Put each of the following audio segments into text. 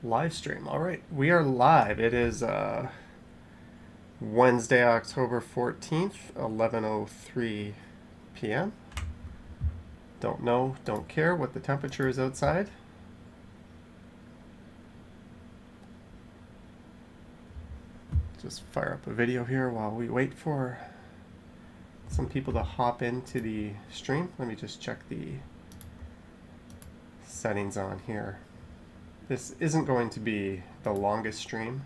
Live stream. All right, we are live. It is Wednesday, October 14th, 11:03 p.m. Don't know, don't care what the temperature is outside. Just fire up a video here while we wait for some people to hop into the stream. Let me just check the settings on here. This isn't going to be the longest stream.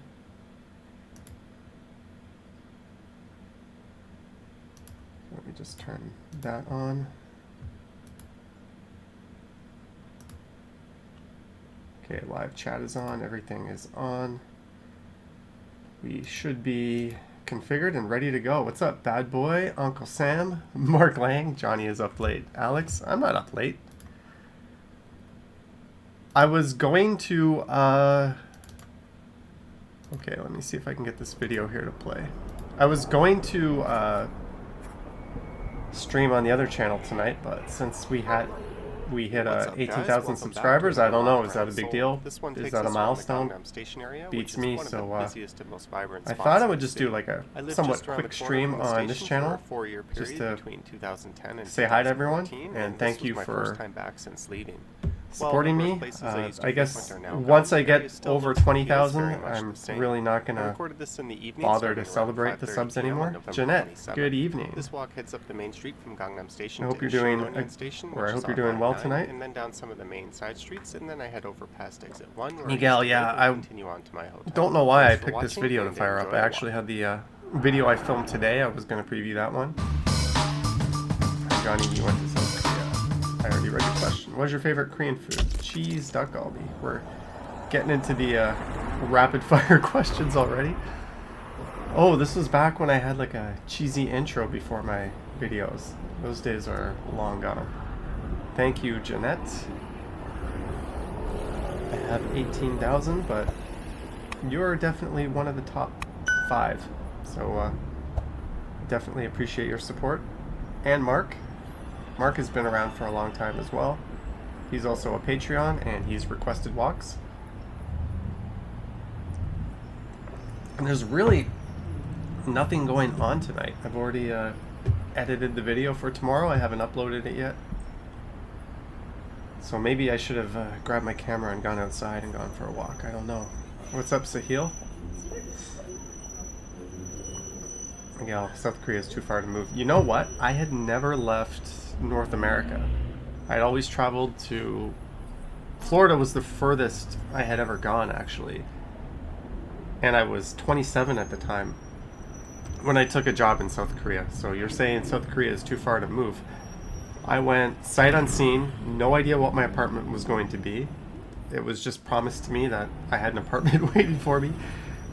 Let me just turn that on. Okay, live chat is on, everything is on. We should be configured and ready to go. What's up, Bad Boy, Uncle Sam, Mark Lang? Johnny is up late. Alex, I'm not up late. I was going to, okay, let me see if I can get this video here to play. I was going to stream on the other channel tonight, but since we hit 18,000 subscribers, I don't know, is that a big deal? Is that a milestone? Beats me, so I thought I would just do like a somewhat quick stream on this channel, just to say hi to everyone, and thank you for supporting me. I guess once I get over 20,000, I'm really not going to bother to celebrate the subs anymore. Jeanette, good evening. This walk heads up the main street from Gangnam Station. I hope you're doing well tonight. And then down some of the main side streets, and then I head over past exit 1. Miguel, yeah, I don't know why I picked this video to fire up. I actually had the video I filmed today. I was going to preview that one. Johnny, you went to South Korea. I already read your question. What's your favorite Korean food? Cheese duck galbi. We're getting into the rapid fire questions already. Oh, this was back when I had like a cheesy intro before my videos. Those days are long gone. Thank you, Jeanette. I have 18,000, but you're definitely one of the top 5. So definitely appreciate your support. And Mark. Mark has been around for a long time as well. He's also a Patreon, and he's requested walks. And there's really nothing going on tonight. I've already edited the video for tomorrow. I haven't uploaded it yet. So maybe I should have grabbed my camera and gone outside and gone for a walk. I don't know. What's up, Sahil? Miguel, South Korea is too far to move. You know what? I had never left North America. I'd always traveled to Florida. Was the furthest I had ever gone, actually, and I was 27 at the time when I took a job in South Korea. So you're saying South Korea is too far to move. I went sight unseen, no idea what my apartment was going to be. It was just promised to me that I had an apartment waiting for me.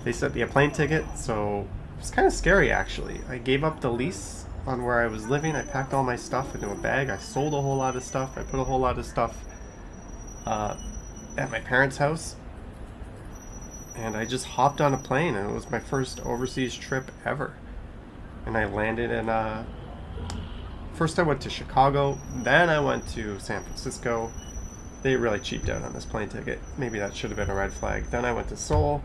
They sent me a plane ticket, so it was kind of scary, actually. I gave up the lease on where I was living. I packed all my stuff into a bag. I sold a whole lot of stuff. I put a whole lot of stuff at my parents' house. And I just hopped on a plane, and it was my first overseas trip ever. And I landed in, first I went to Chicago, then I went to San Francisco. They really cheaped out on this plane ticket. Maybe that should have been a red flag. Then I went to Seoul.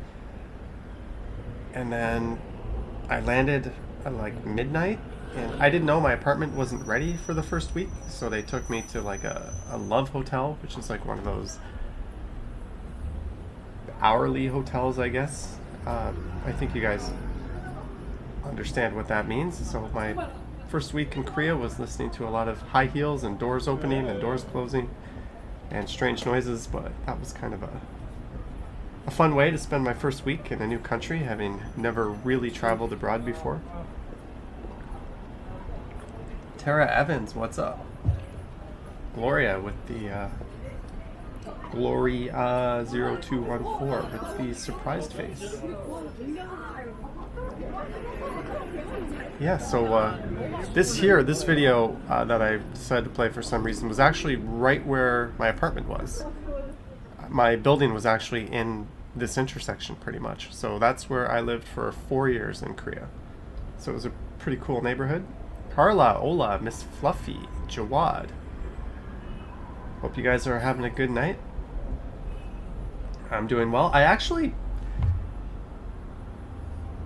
And then I landed at like midnight. And I didn't know my apartment wasn't ready for the first week, so they took me to like a love hotel, which is like one of those hourly hotels, I guess. I think you guys understand what that means. So my first week in Korea was listening to a lot of high heels and doors opening and doors closing and strange noises, but that was kind of a fun way to spend my first week in a new country, having never really traveled abroad before. Tara Evans, what's up? Gloria with the Glory 0214 with the surprised face. Yeah, so this video that I decided to play for some reason was actually right where my apartment was. My building was actually in this intersection pretty much. So that's where I lived for 4 years in Korea. So it was a pretty cool neighborhood. Carla, Ola, Miss Fluffy, Jawad. Hope you guys are having a good night. I'm doing well. I actually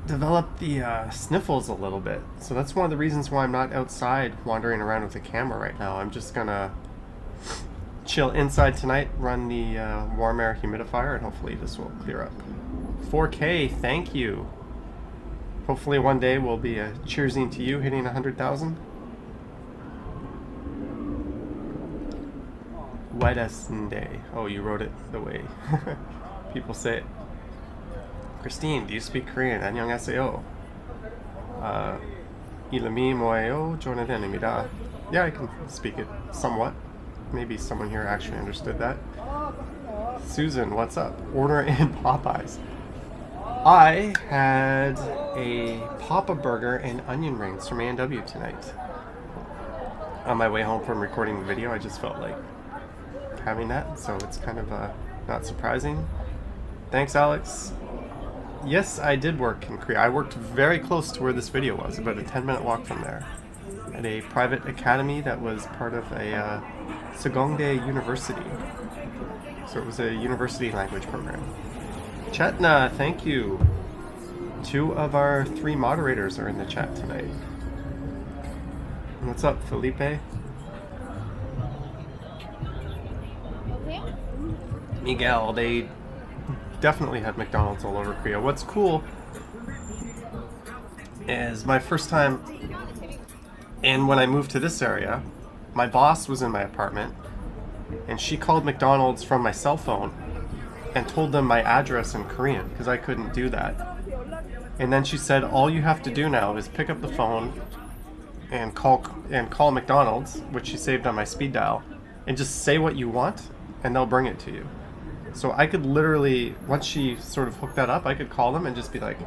developed the sniffles a little bit, so that's one of the reasons why I'm not outside wandering around with the camera right now. I'm just gonna chill inside tonight, run the warm air humidifier, and hopefully this will clear up. 4K, thank you. Hopefully one day we'll be cheersing to you hitting 100,000. Wednesday. Oh, you wrote it the way people say it. Christine, do you speak Korean? 안녕하세요. 이름이 뭐예요? 조나단입니다. Yeah, I can speak it somewhat. Maybe someone here actually understood that. Susan, what's up? Order in Popeyes. I had a Papa Burger and onion rings from A&W tonight. On my way home from recording the video, I just felt like having that, so it's kind of not surprising. Thanks, Alex. Yes, I did work in Korea. I worked very close to where this video was, about a 10-minute walk from there, at a private academy that was part of a Seongdae University. So it was a university language program. Chetna, thank you. 2 of our 3 moderators are in the chat tonight. What's up, Felipe? Miguel, they definitely had McDonald's all over Korea. What's cool is my first time, and when I moved to this area, my boss was in my apartment, and she called McDonald's from my cell phone and told them my address in Korean, because I couldn't do that. And then she said, all you have to do now is pick up the phone and call McDonald's, which she saved on my speed dial, and just say what you want, and they'll bring it to you. So I could literally, once she sort of hooked that up, I could call them and just be like,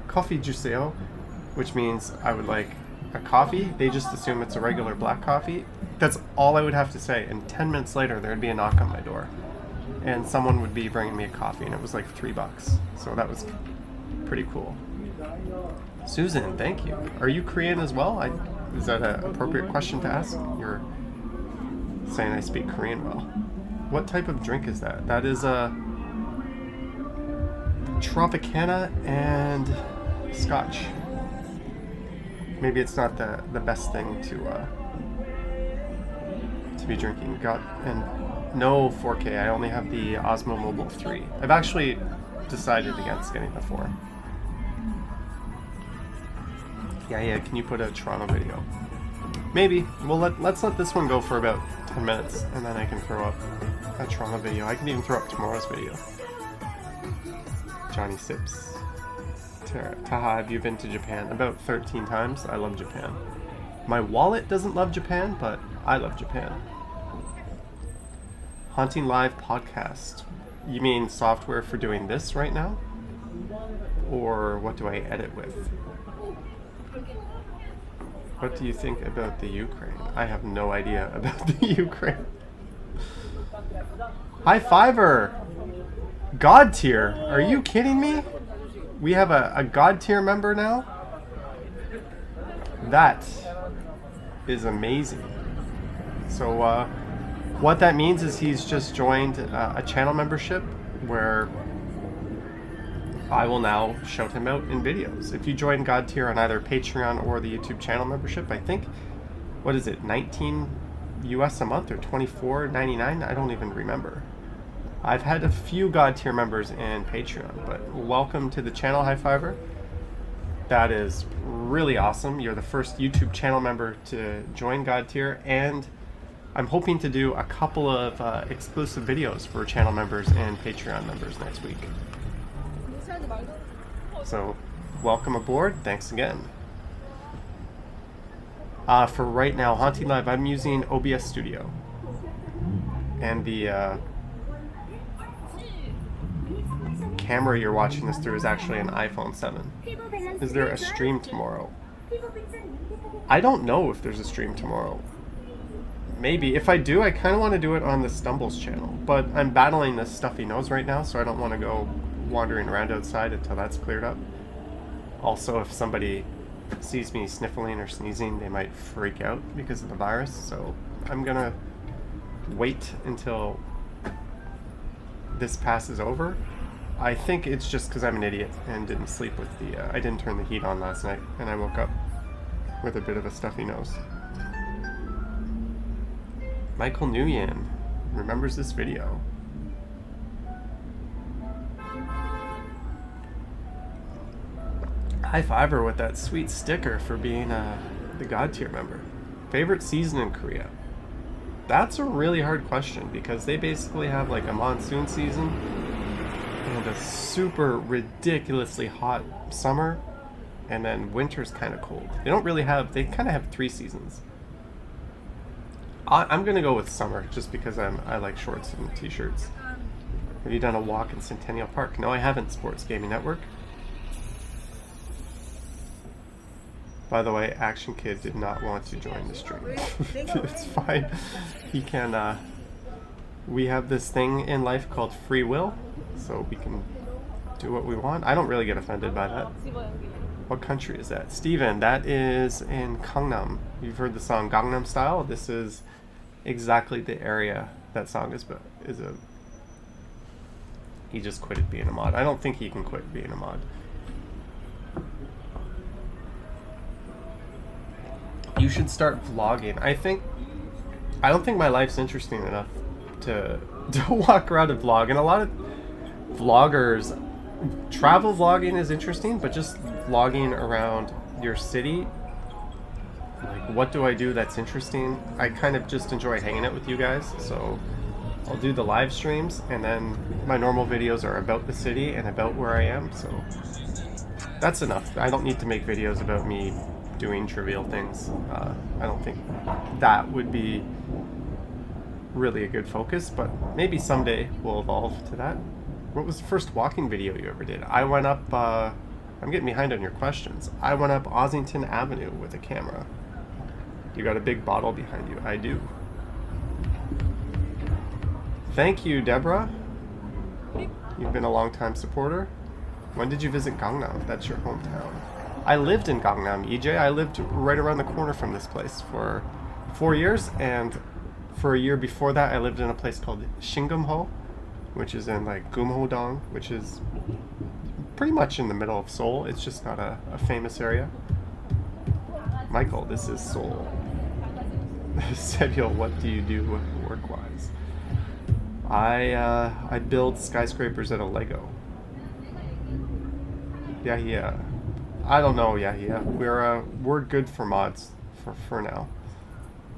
coffee juiceo, which means I would like a coffee. They just assume it's a regular black coffee. That's all I would have to say. And 10 minutes later, there'd be a knock on my door. And someone would be bringing me a coffee, and it was like $3. So that was pretty cool. Susan, thank you. Are you Korean as well? Is that an appropriate question to ask? You're saying I speak Korean well. What type of drink is that? That is a Tropicana and Scotch. Maybe it's not the best thing to be drinking. And no 4K. I only have the Osmo Mobile 3. I've actually decided against getting the 4. Yeah. Can you put a Toronto video? Maybe. Well, let's let this one go for about 10 minutes, and then I can throw up a Toronto video. I can even throw up tomorrow's video. Johnny Sips. Taha, have you been to Japan? About 13 times. I love Japan. My wallet doesn't love Japan, but I love Japan. Haunting Live podcast. You mean software for doing this right now? Or what do I edit with? What do you think about the Ukraine? I have no idea about the Ukraine. High fiver! God tier! Are you kidding me? We have a God tier member now? That is amazing. So what that means is he's just joined a channel membership where I will now shout him out in videos. If you join God tier on either Patreon or the YouTube channel membership, I think, what is it, 19 US a month or 24.99? I don't even remember. I've had a few God tier members in Patreon, but welcome to the channel, High Fiver. That is really awesome. You're the first YouTube channel member to join God tier, and I'm hoping to do a couple of exclusive videos for channel members and Patreon members next week. So, welcome aboard. Thanks again. For right now, Haunting Live, I'm using OBS Studio. And the camera you're watching this through is actually an iPhone 7. Is there a stream tomorrow? I don't know if there's a stream tomorrow. Maybe. If I do, I kind of want to do it on the Stumbles channel. But I'm battling this stuffy nose right now, so I don't want to go wandering around outside until that's cleared up. Also, if somebody sees me sniffling or sneezing, they might freak out because of the virus, so I'm gonna wait until this passes over. I think it's just because I'm an idiot and didn't sleep with the... I didn't turn the heat on last night, and I woke up with a bit of a stuffy nose. Michael Nguyen remembers this video. High fiver with that sweet sticker for being the God tier member. Favorite season in Korea? That's a really hard question because they basically have like a monsoon season and a super ridiculously hot summer, and then winter's kind of cold. They don't really have, they kind of have 3 seasons. I'm gonna go with summer just because I like shorts and t-shirts. Have you done a walk in Centennial Park? No, I haven't, Sports Gaming Network. By the way, Action Kid did not want to join the stream. It's fine. He can, we have this thing in life called free will, so we can do what we want. I don't really get offended by that. What country is that? Steven, that is in Gangnam. You've heard the song Gangnam Style? This is exactly the area that song is a... He just quitted being a mod. I don't think he can quit being a mod. You should start vlogging. I don't think my life's interesting enough to walk around and vlog. And a lot of vloggers, travel vlogging is interesting, but just vlogging around your city, like what do I do that's interesting? I kind of just enjoy hanging out with you guys, so I'll do the live streams, and then my normal videos are about the city and about where I am, so that's enough. I don't need to make videos about me doing trivial things. I don't think that would be really a good focus, but maybe someday we'll evolve to that. What was the first walking video you ever did? I went up, I'm getting behind on your questions. I went up Ossington Avenue with a camera. You got a big bottle behind you. I do. Thank you, Deborah. You've been a long-time supporter. When did you visit Gangnam? That's your hometown. I lived in Gangnam, EJ. I lived right around the corner from this place for 4 years, and for a year before that, I lived in a place called Shingamho, which is in like Gumho-dong, which is pretty much in the middle of Seoul. It's just not a famous area. Michael, this is Seoul. Samuel, what do you do work-wise? I build skyscrapers out of Lego. Yeah. I don't know, yeah. We're good for mods for now.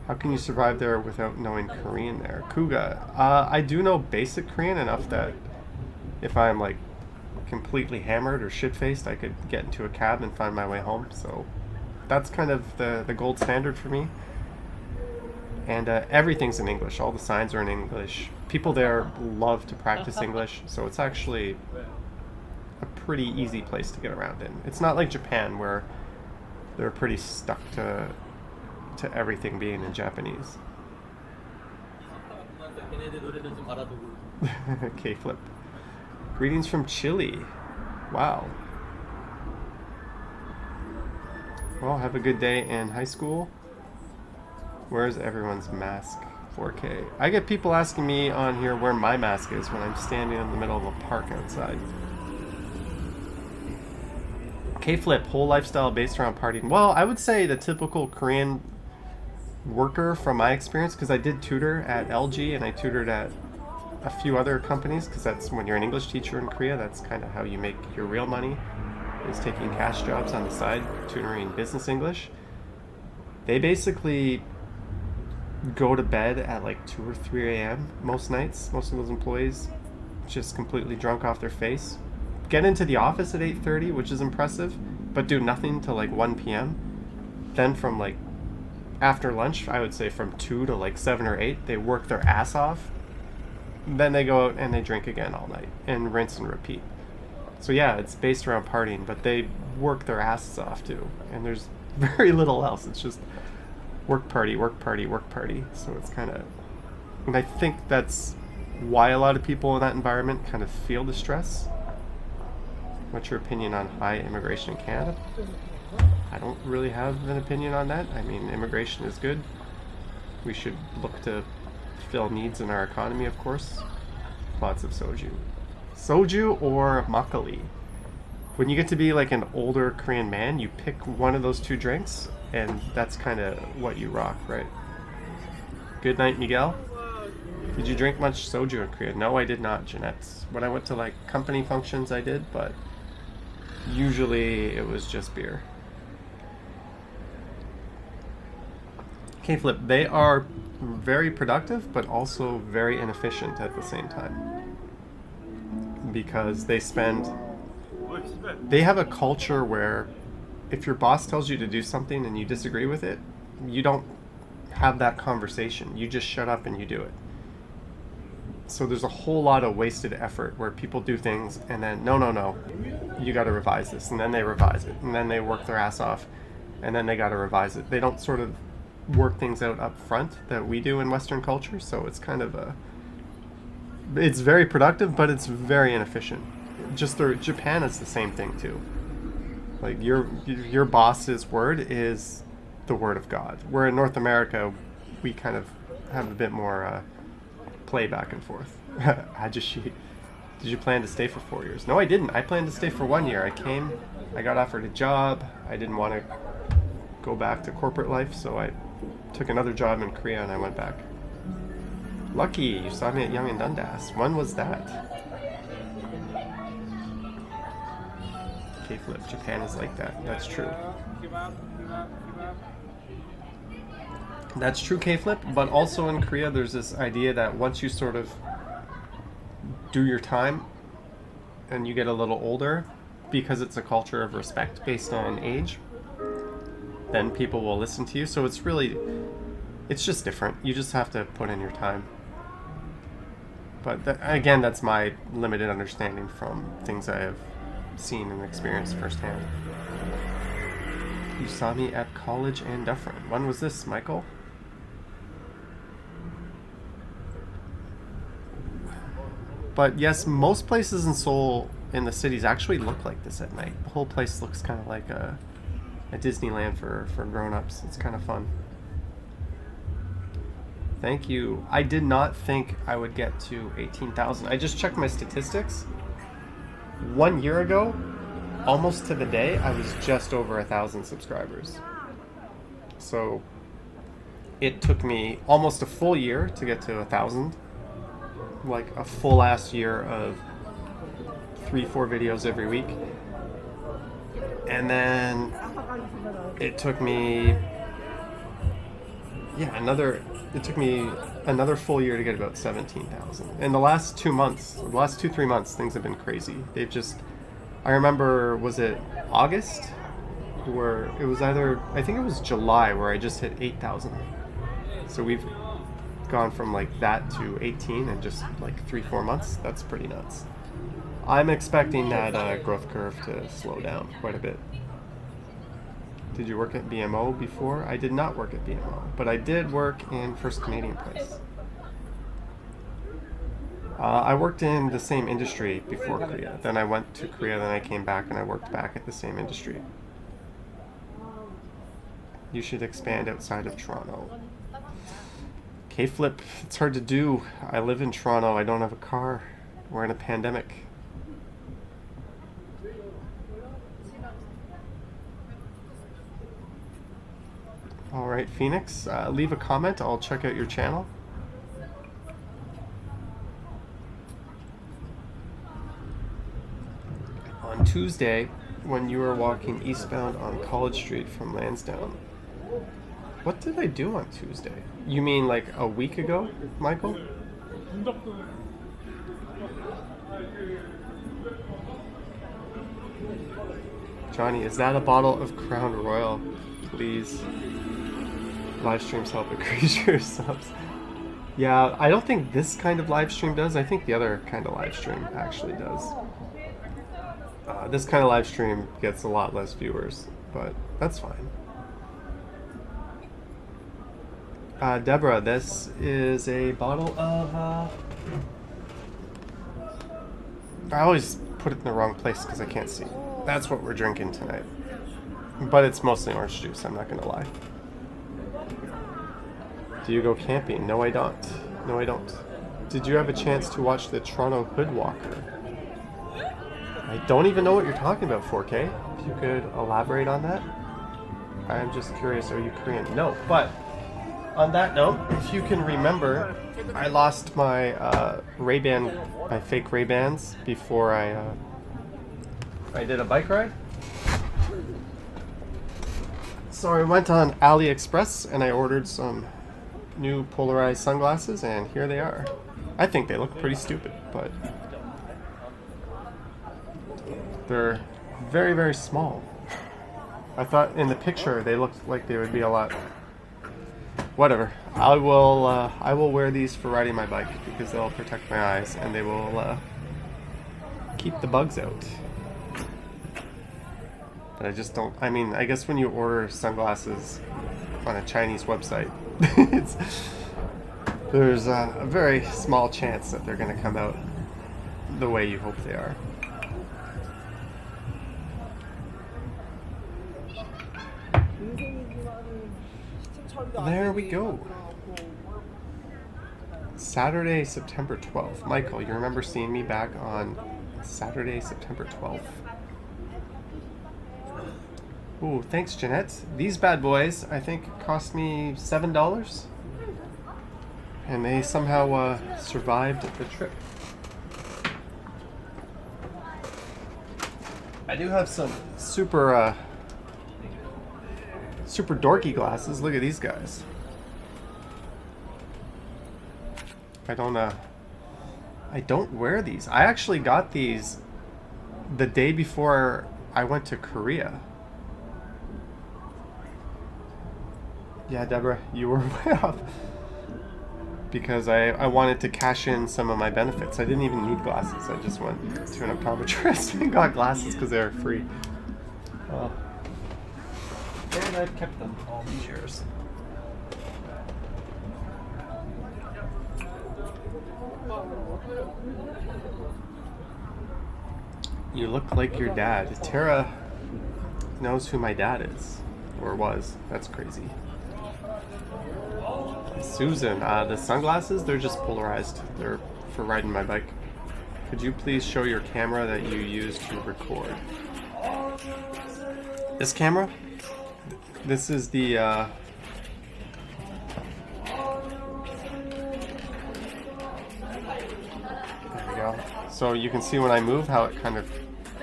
How can you survive there without knowing Korean there? Kuga, I do know basic Korean enough that if I'm like completely hammered or shit-faced, I could get into a cab and find my way home. So that's kind of the gold standard for me. And everything's in English. All the signs are in English. People there love to practice English, so it's actually a pretty easy place to get around in. It's not like Japan where they're pretty stuck to everything being in Japanese. K-Flip. Greetings from Chile. Wow. Well, have a good day in high school. Where's everyone's mask? 4K. I get people asking me on here where my mask is when I'm standing in the middle of a park outside. K-Flip, whole lifestyle based around partying. Well, I would say the typical Korean worker from my experience, because I did tutor at LG and I tutored at a few other companies, because that's when you're an English teacher in Korea, that's kind of how you make your real money, is taking cash jobs on the side, tutoring business English. They basically go to bed at like 2 or 3 a.m. most nights. Most of those employees just completely drunk off their face. Get into the office at 8:30, which is impressive, but do nothing till like 1 p.m. Then from like after lunch, I would say from 2 to like 7 or 8, they work their ass off. Then they go out and they drink again all night and rinse and repeat. So yeah, it's based around partying, but they work their asses off too. And there's very little else. It's just work party, work party, work party. So it's kind of, and I think that's why a lot of people in that environment kind of feel the stress. What's your opinion on high immigration in Canada? I don't really have an opinion on that. I mean, immigration is good. We should look to fill needs in our economy, of course. Lots of soju. Soju or makgeolli. When you get to be like an older Korean man, you pick one of those two drinks, and that's kind of what you rock, right? Good night, Miguel. Did you drink much soju in Korea? No, I did not, Jeanette. When I went to like company functions, I did, but usually it was just beer. K-Flip, they are very productive, but also very inefficient at the same time. Because they have a culture where if your boss tells you to do something and you disagree with it, you don't have that conversation. You just shut up and you do it. So there's a whole lot of wasted effort where people do things and then, no, you got to revise this. And then they revise it. And then they work their ass off. And then they got to revise it. They don't sort of work things out up front that we do in Western culture. So it's kind of it's very productive, but it's very inefficient. Japan is the same thing too. Like your boss's word is the word of God. Where in North America, we kind of have a bit more play back and forth. Hajashi, did you plan to stay for 4 years? No, I didn't. I planned to stay for 1 year. I got offered a job. I didn't want to go back to corporate life, so I took another job in Korea and I went back. Lucky, you saw me at Young and Dundas. When was that? K-Flip, Japan is like that. That's true. That's true, K-Flip, but also in Korea there's this idea that once you sort of do your time and you get a little older, because it's a culture of respect based on age, then people will listen to you. So it's just different. You just have to put in your time. But again, that's my limited understanding from things I have seen and experienced firsthand. You saw me at college and Dufferin. When was this, Michael? But yes, most places in Seoul, in the cities, actually look like this at night. The whole place looks kind of like a Disneyland for grown-ups. It's kind of fun. Thank you. I did not think I would get to 18,000. I just checked my statistics. 1 year ago, almost to the day, I was just over 1,000 subscribers. So it took me almost a full year to get to 1,000. Like a full ass year of 3-4 videos every week. And then it took me another full year to get about 17,000. In the last 2-3 months, things have been crazy. I remember, was it August? Where it was I think it was July where I just hit 8,000. So we've gone from like that to 18 in just like 3-4 months. That's pretty nuts. I'm expecting that growth curve to slow down quite a bit. Did you work at BMO before? I did not work at BMO, but I did work in First Canadian Place. I worked in the same industry before Korea. Then I went to Korea, then I came back and I worked back at the same industry. You should expand outside of Toronto. K-Flip, it's hard to do. I live in Toronto. I don't have a car. We're in a pandemic. Alright, Phoenix, leave a comment. I'll check out your channel. On Tuesday, when you were walking eastbound on College Street from Lansdowne. What did I do on Tuesday? You mean like a week ago, Michael? Johnny, is that a bottle of Crown Royal? Please. Live streams help increase your subs. Yeah, I don't think this kind of live stream does. I think the other kind of live stream actually does. This kind of live stream gets a lot less viewers, but that's fine. Deborah, this is a bottle of... I always put it in the wrong place because I can't see. That's what we're drinking tonight. But it's mostly orange juice, I'm not going to lie. Do you go camping? No, I don't. No, I don't. Did you have a chance to watch the Toronto Hoodwalker? I don't even know what you're talking about, 4K. If you could elaborate on that. I'm just curious, are you Korean? No, but on that note, if you can remember, I lost my my fake Ray-Bans before I did a bike ride. So I went on AliExpress and I ordered some new polarized sunglasses, and here they are. I think they look pretty stupid, but they're very, very small. I thought in the picture they looked like they would be a lot. Whatever. I will wear these for riding my bike because they'll protect my eyes and they will keep the bugs out. But I just don't. I mean, I guess when you order sunglasses on a Chinese website, there's a very small chance that they're going to come out the way you hope they are. There we go. Saturday, September 12th. Michael, you remember seeing me back on Saturday, September 12th? Ooh, thanks, Jeanette. These bad boys, I think, cost me $7. And they somehow survived the trip. I do have some super dorky glasses. Look at these guys. I don't wear these. I actually got these the day before I went to Korea. Yeah, Deborah, you were way off. Because I wanted to cash in some of my benefits. I didn't even need glasses. I just went to an optometrist and got glasses because they were free. And I've kept them all these years. You look like your dad. Tara knows who my dad is. Or was. That's crazy. Susan, the sunglasses, they're just polarized. They're for riding my bike. Could you please show your camera that you use to record? This camera? This is the, there we go. So you can see when I move how it kind of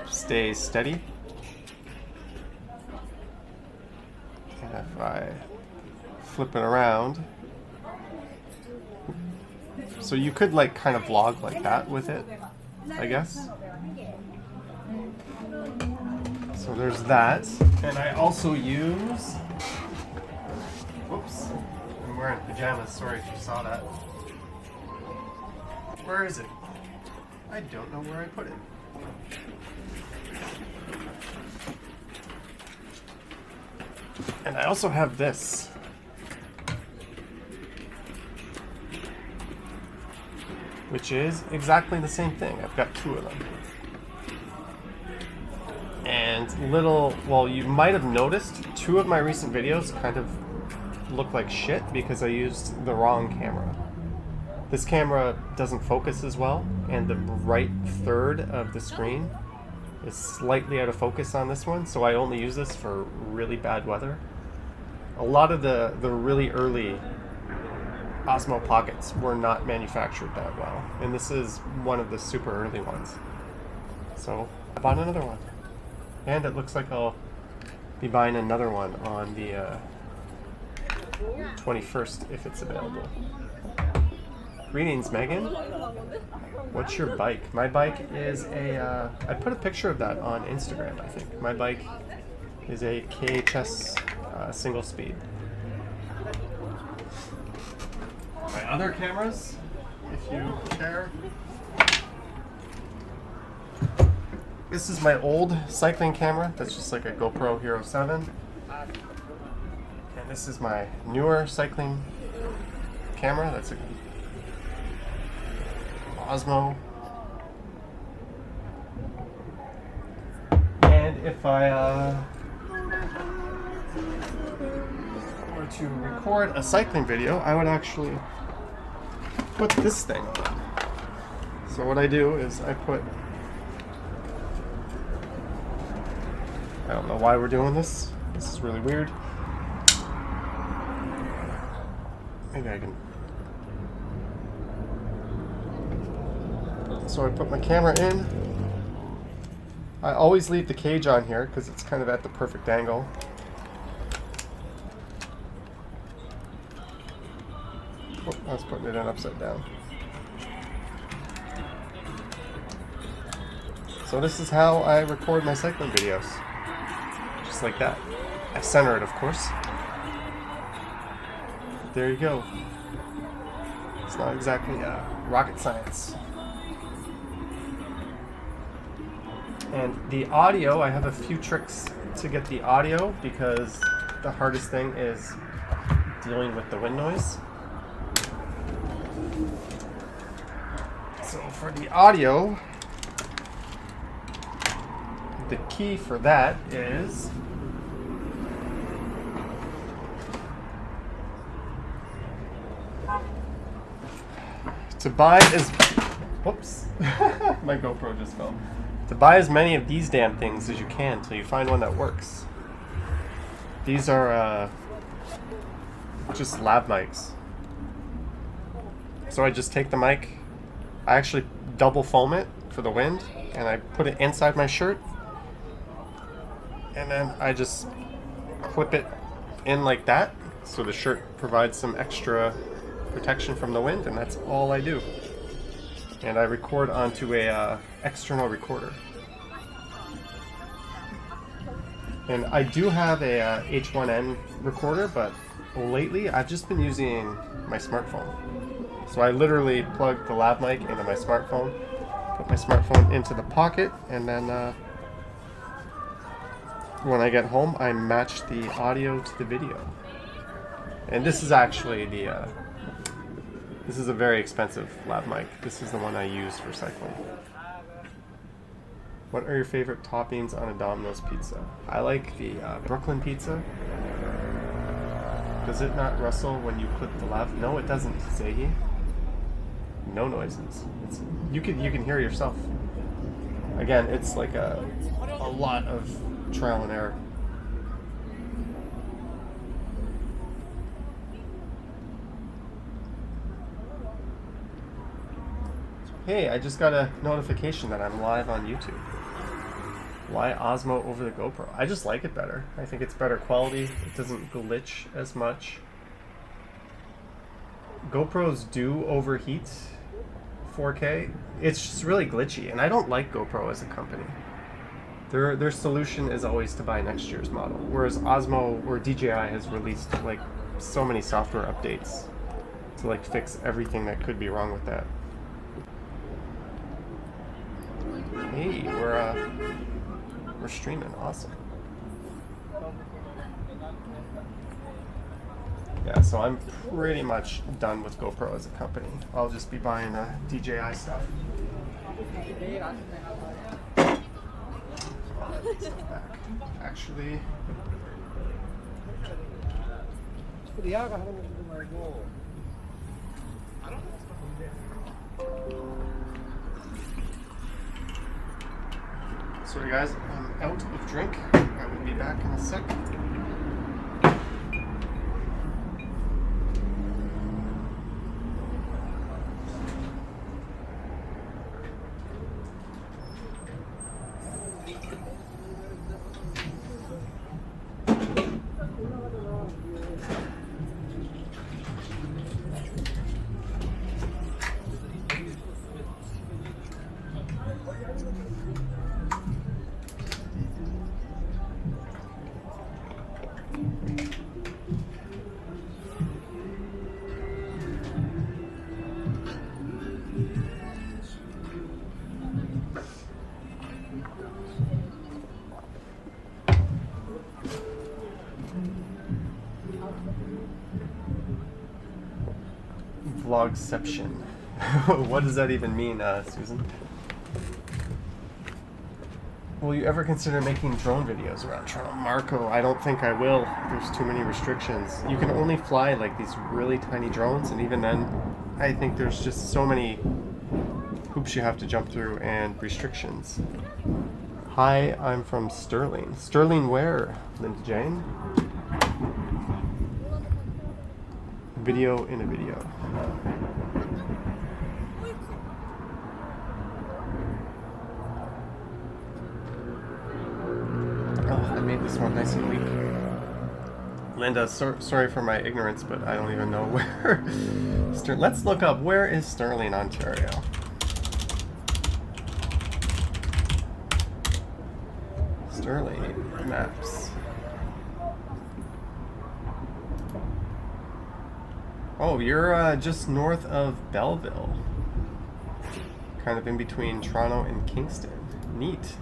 stays steady. And if I flip it around, so you could like kind of vlog like that with it, I guess. So there's that. And I also use, whoops, I'm wearing pajamas, sorry if you saw that. Where is it? I don't know where I put it. And I also have this. Which is exactly the same thing. I've got two of them. And well, you might have noticed two of my recent videos kind of look like shit because I used the wrong camera. This camera doesn't focus as well, and the right third of the screen is slightly out of focus on this one, so I only use this for really bad weather. A lot of the really early Osmo Pockets were not manufactured that well, and this is one of the super early ones. So I bought another one, and it looks like I'll be buying another one on the 21st if it's available. Greetings, Megan. What's your bike? My bike is a, I put a picture of that on Instagram, I think. My bike is a KHS single speed. My other cameras, if you care. This is my old cycling camera. That's just like a GoPro Hero 7. And this is my newer cycling camera. That's a Osmo. And if I were to record a cycling video, I would actually put this thing on. So what I do is I don't know why we're doing this. This is really weird. Maybe I can. So I put my camera in. I always leave the cage on here because it's kind of at the perfect angle. Oh, I was putting it in upside down. So this is how I record my cycling videos. Just like that. I center it, of course. But there you go. It's not exactly rocket science. And the audio, I have a few tricks to get the audio because the hardest thing is dealing with the wind noise. So for the audio, the key for that is to buy as... Whoops. My GoPro just fell. To buy as many of these damn things as you can until you find one that works. These are just lav mics. So I just take the mic, I actually double foam it for the wind, and I put it inside my shirt, and then I just clip it in like that, so the shirt provides some extra protection from the wind, and that's all I do. And I record onto a external recorder. And I do have a H1N recorder, but lately I've just been using my smartphone. So I literally plug the lav mic into my smartphone, put my smartphone into the pocket, and then when I get home, I match the audio to the video. And this is actually the this is a very expensive lav mic. This is the one I use for cycling. What are your favorite toppings on a Domino's pizza? I like the Brooklyn pizza. Does it not rustle when you clip the lav? No, it doesn't, Zaggy. No noises. You can hear yourself. Again, it's like a lot of trial and error. Hey, I just got a notification that I'm live on YouTube. Why Osmo over the GoPro? I just like it better. I think it's better quality. It doesn't glitch as much. GoPros do overheat 4K. It's just really glitchy, and I don't like GoPro as a company. Their solution is always to buy next year's model, whereas Osmo or DJI has released like so many software updates to like fix everything that could be wrong with that. Hey, we're streaming. Awesome. Yeah, so I'm pretty much done with GoPro as a company. I'll just be buying DJI stuff. Back. Actually, sorry guys, I'm out of drink. I will be back in a sec. Vlogception. What does that even mean, Susan? Will you ever consider making drone videos around Toronto? Marco, I don't think I will. There's too many restrictions. You can only fly like these really tiny drones, and even then, I think there's just so many hoops you have to jump through and restrictions. Hi, I'm from Sterling. Sterling where, Linda Jane? Video in a video. Oh, I made this one nice and weak. Linda, sorry for my ignorance, but I don't even know where. Let's look up, where is Sterling, Ontario? Sterling maps. Oh, you're just north of Belleville. Kind of in between Toronto and Kingston. Neat.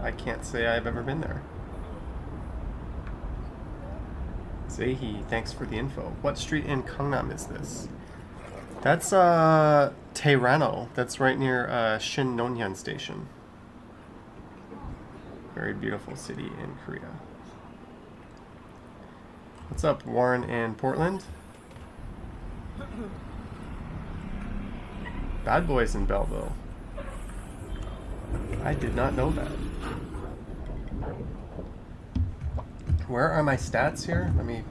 I can't say I've ever been there. Zehi, thanks for the info. What street in Gangnam is this? That's Taerano. That's right near Shin-Nonhyun Station. Very beautiful city in Korea. What's up, Warren and Portland? Bad Boys in Belleville. I did not know that. Where are my stats here? Let me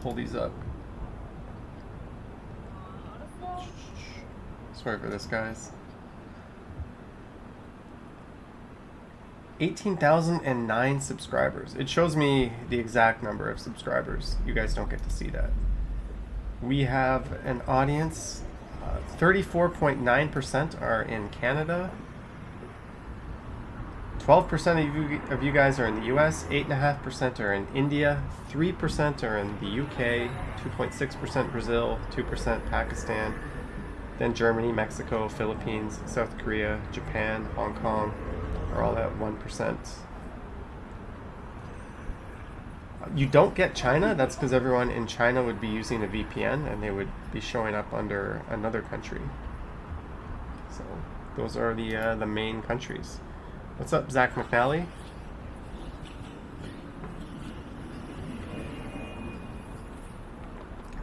pull these up. Sorry for this, guys. 18,009 subscribers. It shows me the exact number of subscribers. You guys don't get to see that. We have an audience. 34.9% are in Canada. 12% of you guys are in the US, 8.5% are in India, 3% are in the UK, 2.6% Brazil, 2% Pakistan, then Germany, Mexico, Philippines, South Korea, Japan, Hong Kong are all at 1%. You don't get China, that's because everyone in China would be using a VPN and they would be showing up under another country. So those are the main countries. What's up, Zach McNally?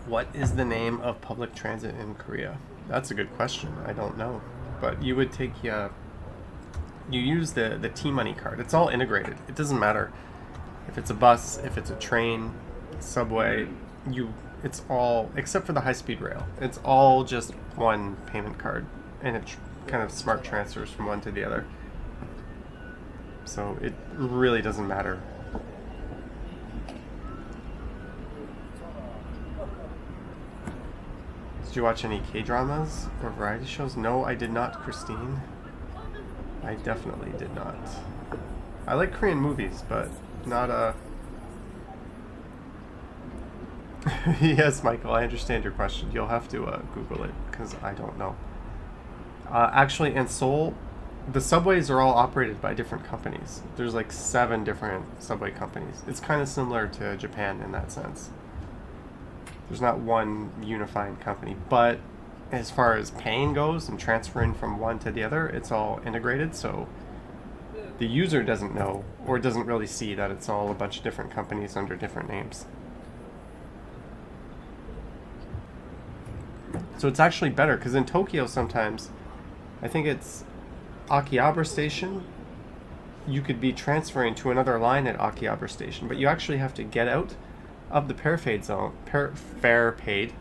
What is the name of public transit in Korea? That's a good question. I don't know. But you would take, you use the T-Money card. It's all integrated. It doesn't matter if it's a bus, if it's a train, subway, it's all, except for the high-speed rail, it's all just one payment card. And it kind of smart transfers from one to the other. So it really doesn't matter. Did you watch any K-dramas or variety shows? No, I did not, Christine. I definitely did not. I like Korean movies, but not a... Yes, Michael, I understand your question. You'll have to Google it, because I don't know. Actually, in Seoul, the subways are all operated by different companies. There's like 7 different subway companies. It's kind of similar to Japan in that sense. There's not one unifying company, but as far as paying goes and transferring from one to the other, it's all integrated, so the user doesn't know or doesn't really see that it's all a bunch of different companies under different names. So it's actually better, because in Tokyo sometimes, I think it's Akihabara Station, you could be transferring to another line at Akihabara Station, but you actually have to get out of the fare paid,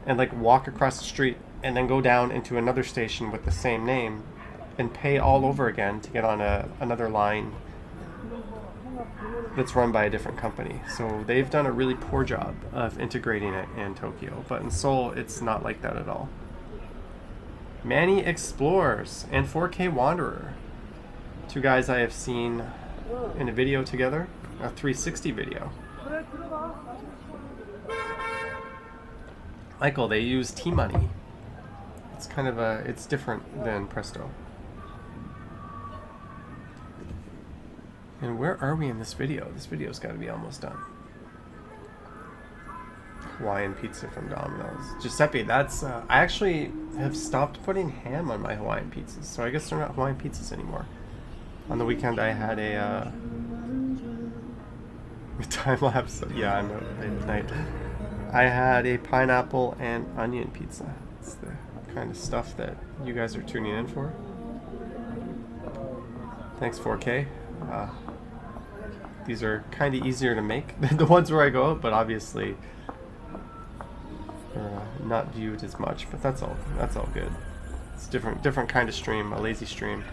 and like walk across the street and then go down into another station with the same name and pay all over again to get on another line that's run by a different company. So they've done a really poor job of integrating it in Tokyo, but in Seoul it's not like that at all. Manny Explores and 4K Wanderer, 2 guys I have seen in a video together, a 360 video. Michael, they use T-Money. It's kind of it's different than Presto. And where are we in this video? This video's got to be almost done. Hawaiian pizza from Domino's. Giuseppe, that's... I actually have stopped putting ham on my Hawaiian pizzas, so I guess they're not Hawaiian pizzas anymore. On the weekend I had a time-lapse... Yeah, I'm at night. I had a pineapple and onion pizza. It's the kind of stuff that you guys are tuning in for. Thanks, 4K. These are kind of easier to make than the ones where I go out, but obviously not viewed as much. But that's all. That's all good. It's different kind of stream, a lazy stream.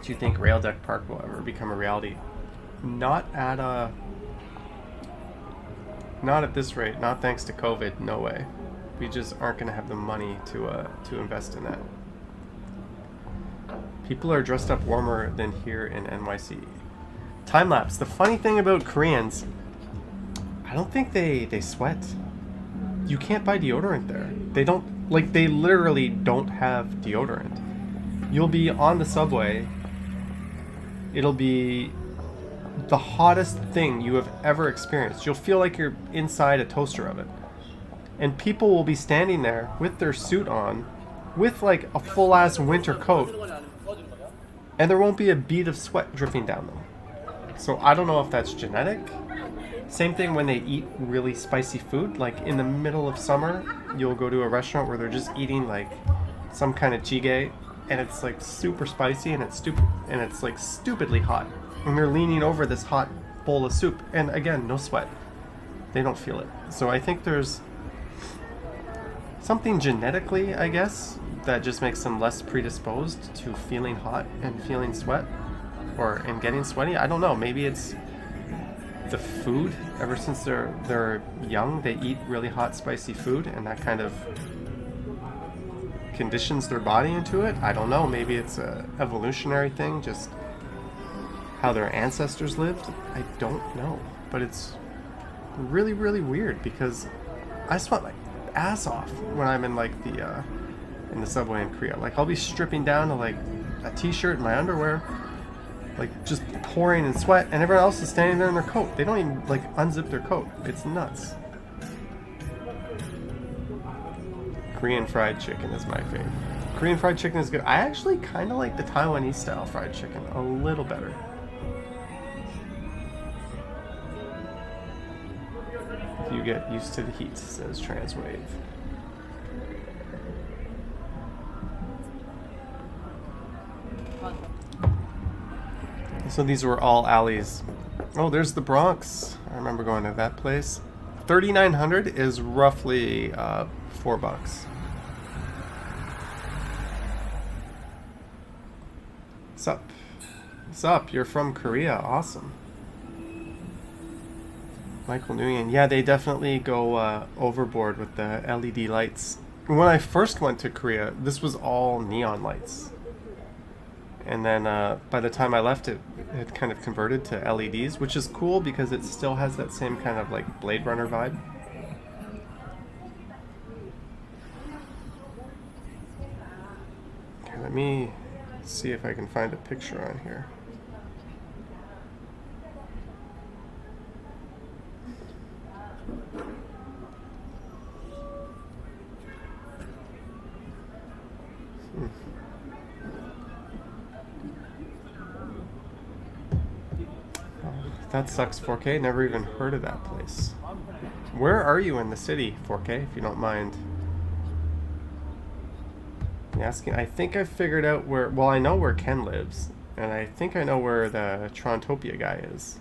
Do you think Rail Deck Park will ever become a reality? Not at this rate. Not thanks to COVID. No way. We just aren't going to have the money to invest in that. People are dressed up warmer than here in NYC. Time lapse. The funny thing about Koreans, I don't think they sweat. You can't buy deodorant there. They don't, like, they literally don't have deodorant. You'll be on the subway. It'll be the hottest thing you have ever experienced. You'll feel like you're inside a toaster oven. And people will be standing there with their suit on, with like a full-ass winter coat, and there won't be a bead of sweat dripping down them. So I don't know if that's genetic. Same thing when they eat really spicy food. Like in the middle of summer, you'll go to a restaurant where they're just eating like some kind of jjigae, and it's like super spicy, and it's like stupidly hot. And they're leaning over this hot bowl of soup, and again, no sweat. They don't feel it. So I think there's something genetically, I guess, that just makes them less predisposed to feeling hot and feeling sweat, and getting sweaty. I don't know. Maybe it's the food. Ever since they're young, they eat really hot, spicy food, and that kind of conditions their body into it. I don't know. Maybe it's a evolutionary thing, just how their ancestors lived. I don't know. But it's really, really weird because I sweat my ass off when I'm in like in the subway in Korea. Like I'll be stripping down to like a t-shirt and my underwear, like just pouring in sweat, and everyone else is standing there in their coat. They don't even like unzip their coat. It's nuts. Korean fried chicken is my favorite. Korean fried chicken is good. I actually kind of like the Taiwanese style fried chicken a little better. If you get used to the heat, says Transwave. So these were all alleys. Oh, there's the Bronx. I remember going to that place. 3,900 is roughly $4. Sup? Sup? You're from Korea. Awesome. Michael Nguyen. Yeah, they definitely go overboard with the LED lights. When I first went to Korea, this was all neon lights. And then by the time I left, it had kind of converted to LEDs, which is cool because it still has that same kind of like Blade Runner vibe. Okay, let me see if I can find a picture on here. That sucks, 4K. Never even heard of that place. Where are you in the city, 4K, if you don't mind me asking? I think I figured out where... Well, I know where Ken lives, and I think I know where the Trontopia guy is.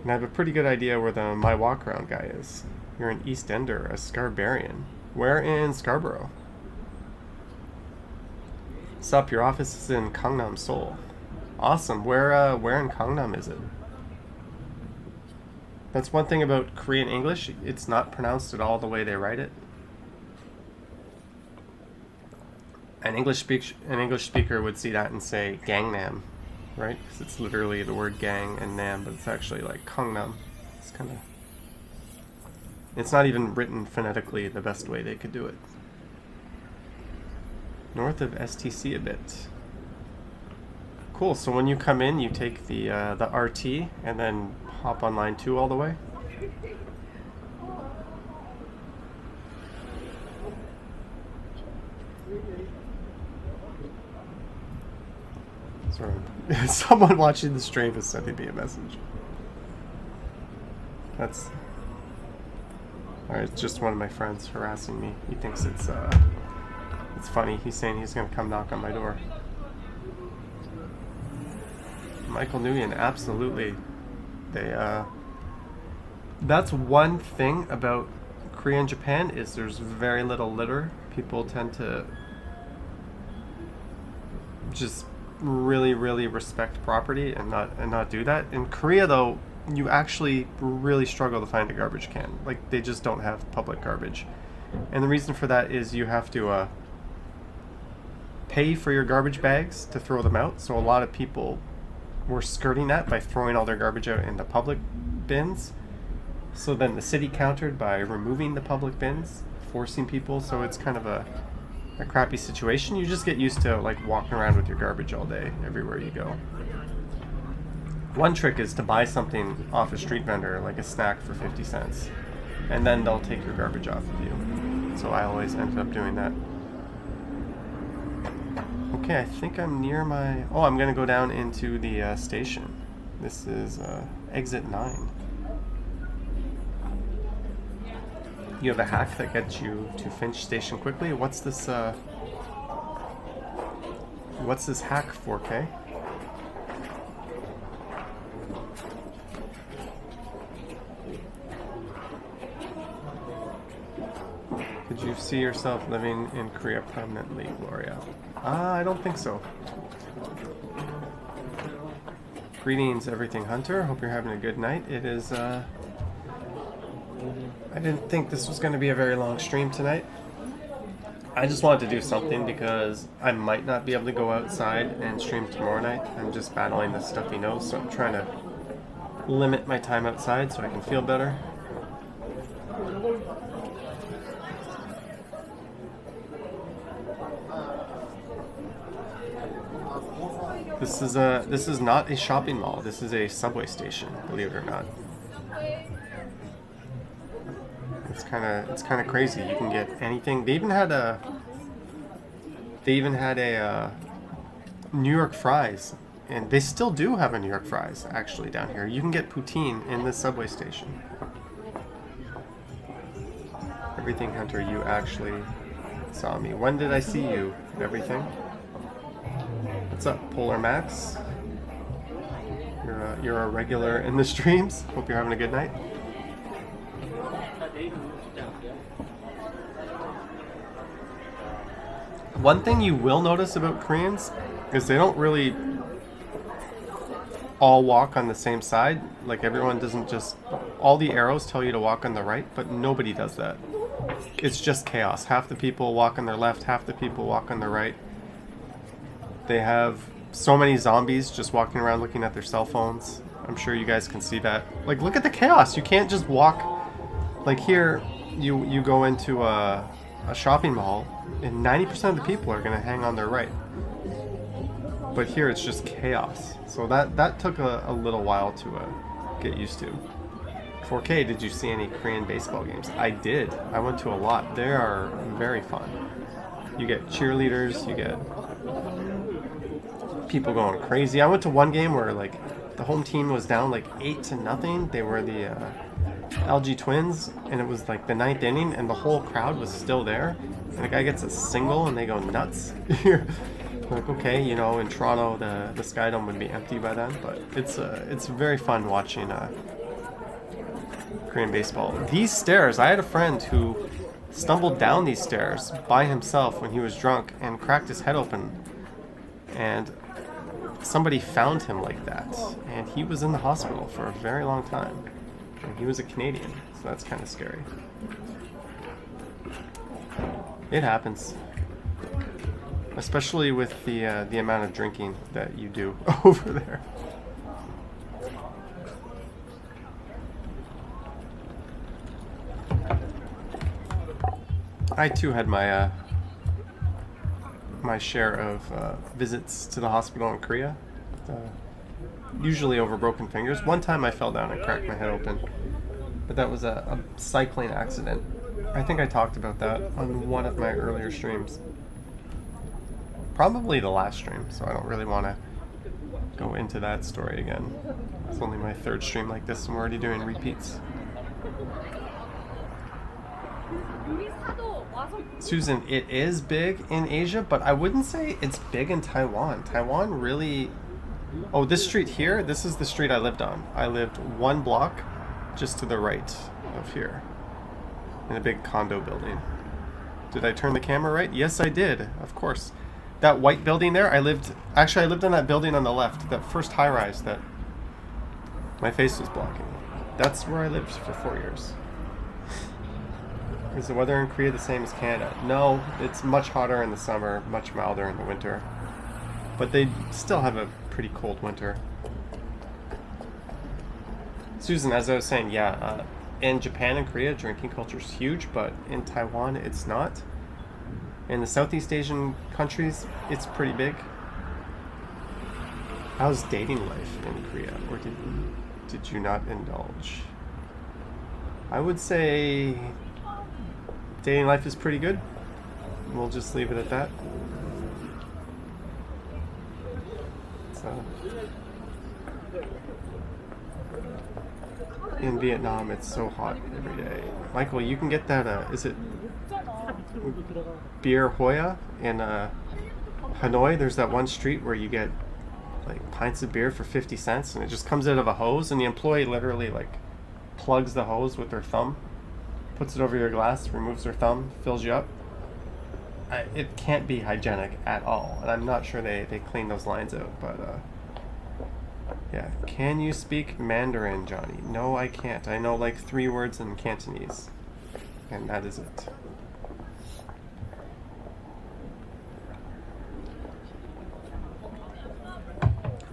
And I have a pretty good idea where the My Walk Around guy is. You're an East Ender, a Scarbarian. Where in Scarborough? Sup, your office is in Gangnam, Seoul. Awesome. Where in Gangnam is it? That's one thing about Korean English. It's not pronounced at all the way they write it. An English speaker would see that and say Gangnam, right? Because it's literally the word gang and nam, but it's actually like Gangnam. It's kind of... It's not even written phonetically the best way they could do it. North of STC a bit. Cool, so when you come in, you take the RT and then hop on line 2 all the way. Sorry. Someone watching the stream is sending me a message. That's... it's just one of my friends harassing me. He thinks it's funny. He's saying he's gonna come knock on my door. Michael Nguyen, absolutely. That's one thing about Korea and Japan is there's very little litter. People tend to just really, really respect property and not do that. In Korea, though, you actually really struggle to find a garbage can. Like, they just don't have public garbage, and the reason for that is you have to pay for your garbage bags to throw them out. So a lot of people were skirting that by throwing all their garbage out in the public bins. So then the city countered by removing the public bins, forcing people. So it's kind of a crappy situation. You just get used to like walking around with your garbage all day everywhere you go. One trick is to buy something off a street vendor, like a snack for 50 cents, and then they'll take your garbage off of you. So I always ended up doing that. Okay, I think I'm near my... Oh, I'm going to go down into the station. This is exit 9. You have a hack that gets you to Finch Station quickly. What's this hack, 4K? Could you see yourself living in Korea permanently, Gloria? I don't think so. Greetings, Everything Hunter. Hope you're having a good night. It is, I didn't think this was going to be a very long stream tonight. I just wanted to do something because I might not be able to go outside and stream tomorrow night. I'm just battling this stuffy nose, so I'm trying to limit my time outside so I can feel better. This is not a shopping mall. This is a subway station, believe it or not. It's kind of crazy. You can get anything. They even had a New York fries, and they still do have a New York fries actually down here. You can get poutine in this subway station. Everything Hunter, you actually saw me. When did I see you? Everything. What's up, Polar Max? You're a regular in the streams. Hope you're having a good night. One thing you will notice about Koreans is they don't really all walk on the same side. Like, everyone doesn't just... All the arrows tell you to walk on the right, but nobody does that. It's just chaos. Half the people walk on their left, half the people walk on their right. They have so many zombies just walking around looking at their cell phones. I'm sure you guys can see that. Like, look at the chaos. You can't just walk. Like, here, you go into a shopping mall, and 90% of the people are going to hang on their right. But here, it's just chaos. So that took a little while to get used to. 4K, did you see any Korean baseball games? I did. I went to a lot. They are very fun. You get cheerleaders, you get people going crazy. I went to one game where like the home team was down like 8-0. They were the LG Twins, and it was like the 9th inning, and the whole crowd was still there. And the guy gets a single, and they go nuts. You're like, okay, you know, in Toronto, the Skydome would be empty by then, but it's very fun watching Korean baseball. These stairs, I had a friend who stumbled down these stairs by himself when he was drunk and cracked his head open, and somebody found him like that, and he was in the hospital for a very long time, and he was a Canadian, so that's kind of scary. It happens, especially with the amount of drinking that you do over there. I too had my my share of visits to the hospital in Korea, usually over broken fingers. One time I fell down and cracked my head open, but that was a cycling accident. I think I talked about that on one of my earlier streams. Probably the last stream, so I don't really want to go into that story again. It's only my third stream like this, and we're already doing repeats. Susan, it is big in Asia, but I wouldn't say it's big in Taiwan. Taiwan really... Oh, this street here, this is the street I lived on. I lived one block just to the right of here in a big condo building. Did I turn the camera right? Yes, I did, of course. That white building there, I lived in that building on the left, that first high-rise that my face was blocking. That's where I lived for 4 years. Is the weather in Korea the same as Canada? No, it's much hotter in the summer, much milder in the winter. But they still have a pretty cold winter. Susan, as I was saying, yeah, in Japan and Korea, drinking culture is huge, but in Taiwan, it's not. In the Southeast Asian countries, it's pretty big. How's dating life in Korea? Or did you not indulge? I would say dating life is pretty good. We'll just leave it at that. So, in Vietnam, it's so hot every day. Michael, you can get that, is it Beer Hoya in Hanoi? There's that one street where you get like pints of beer for 50 cents and it just comes out of a hose, and the employee literally like plugs the hose with their thumb, puts it over your glass, removes their thumb, fills you up. It can't be hygienic at all, and I'm not sure they clean those lines out, but yeah. Can you speak Mandarin, Johnny? No, I can't. I know like 3 words in Cantonese, and that is it.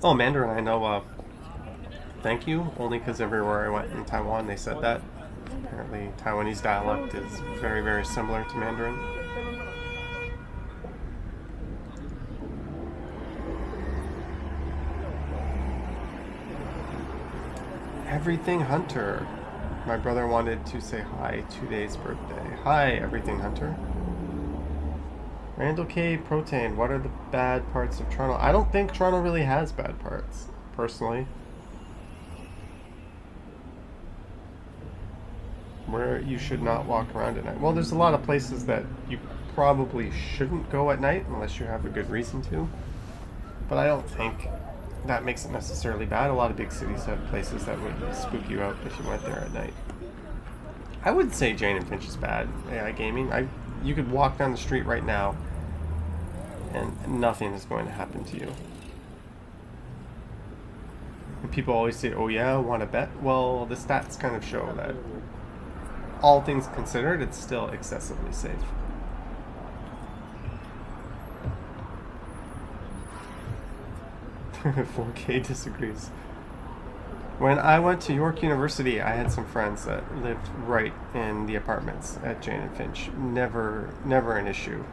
Oh, Mandarin, I know, thank you, only because everywhere I went in Taiwan they said that. Apparently Taiwanese dialect is very, very similar to Mandarin. Everything Hunter. My brother wanted to say hi, 2 days birthday. Hi, Everything Hunter. Randall K. Protein, what are the bad parts of Toronto? I don't think Toronto really has bad parts, personally. Where you should not walk around at night. Well, there's a lot of places that you probably shouldn't go at night unless you have a good reason to. But I don't think that makes it necessarily bad. A lot of big cities have places that would spook you out if you went there at night. I would say Jane and Finch is bad, AI gaming. You could walk down the street right now and nothing is going to happen to you. And people always say, oh yeah, want to bet? Well, the stats kind of show that all things considered, it's still excessively safe. "4K disagrees." When I went to York University, I had some friends that lived right in the apartments at Jane and Finch. Never an issue.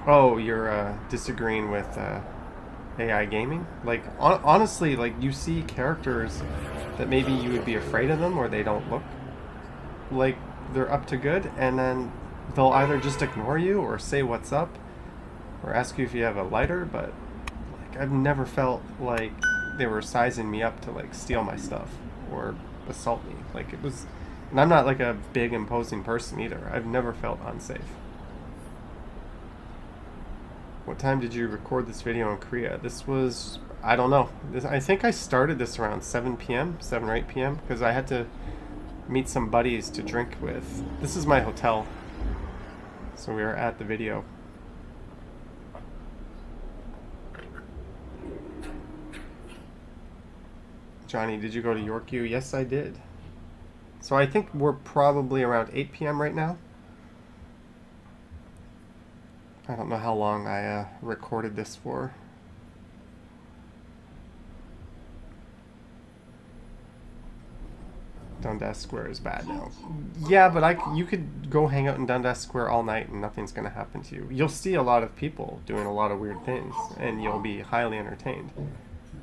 Oh, you're disagreeing with AI gaming? Like, honestly, like, you see characters that maybe you would be afraid of them, or they don't look like they're up to good, and then they'll either just ignore you or say what's up or ask you if you have a lighter, but like, I've never felt like they were sizing me up to like steal my stuff or assault me. Like, it was, and I'm not like a big imposing person either. I've never felt unsafe. What time did you record this video in Korea? This was, I don't know. I think I started this around 7 p.m., 7 or 8 p.m., because I had to meet some buddies to drink with. This is my hotel, so we are at the video. Johnny, did you go to York U? Yes, I did. So I think we're probably around 8 p.m. right now. I don't know how long I recorded this for. Dundas Square is bad now. Yeah, but you could go hang out in Dundas Square all night and nothing's going to happen to you. You'll see a lot of people doing a lot of weird things, and you'll be highly entertained.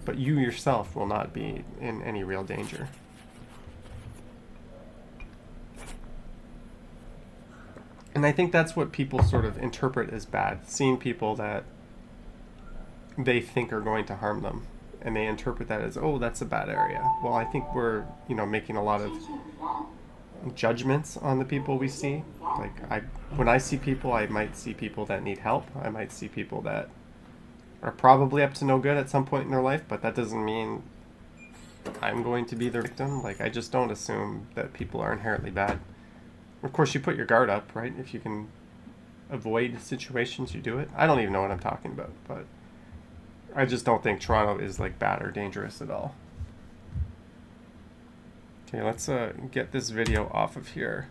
But you yourself will not be in any real danger. And I think that's what people sort of interpret as bad, seeing people that they think are going to harm them. and they interpret that as, oh, that's a bad area. Well, I think we're, you know, making a lot of judgments on the people we see. Like, when I see people, I might see people that need help. I might see people that are probably up to no good at some point in their life, but that doesn't mean I'm going to be their victim. Like, I just don't assume that people are inherently bad. Of course, you put your guard up, right? If you can avoid situations, you do it. I don't even know what I'm talking about, but I just don't think Toronto is, like, bad or dangerous at all. Okay, let's get this video off of here.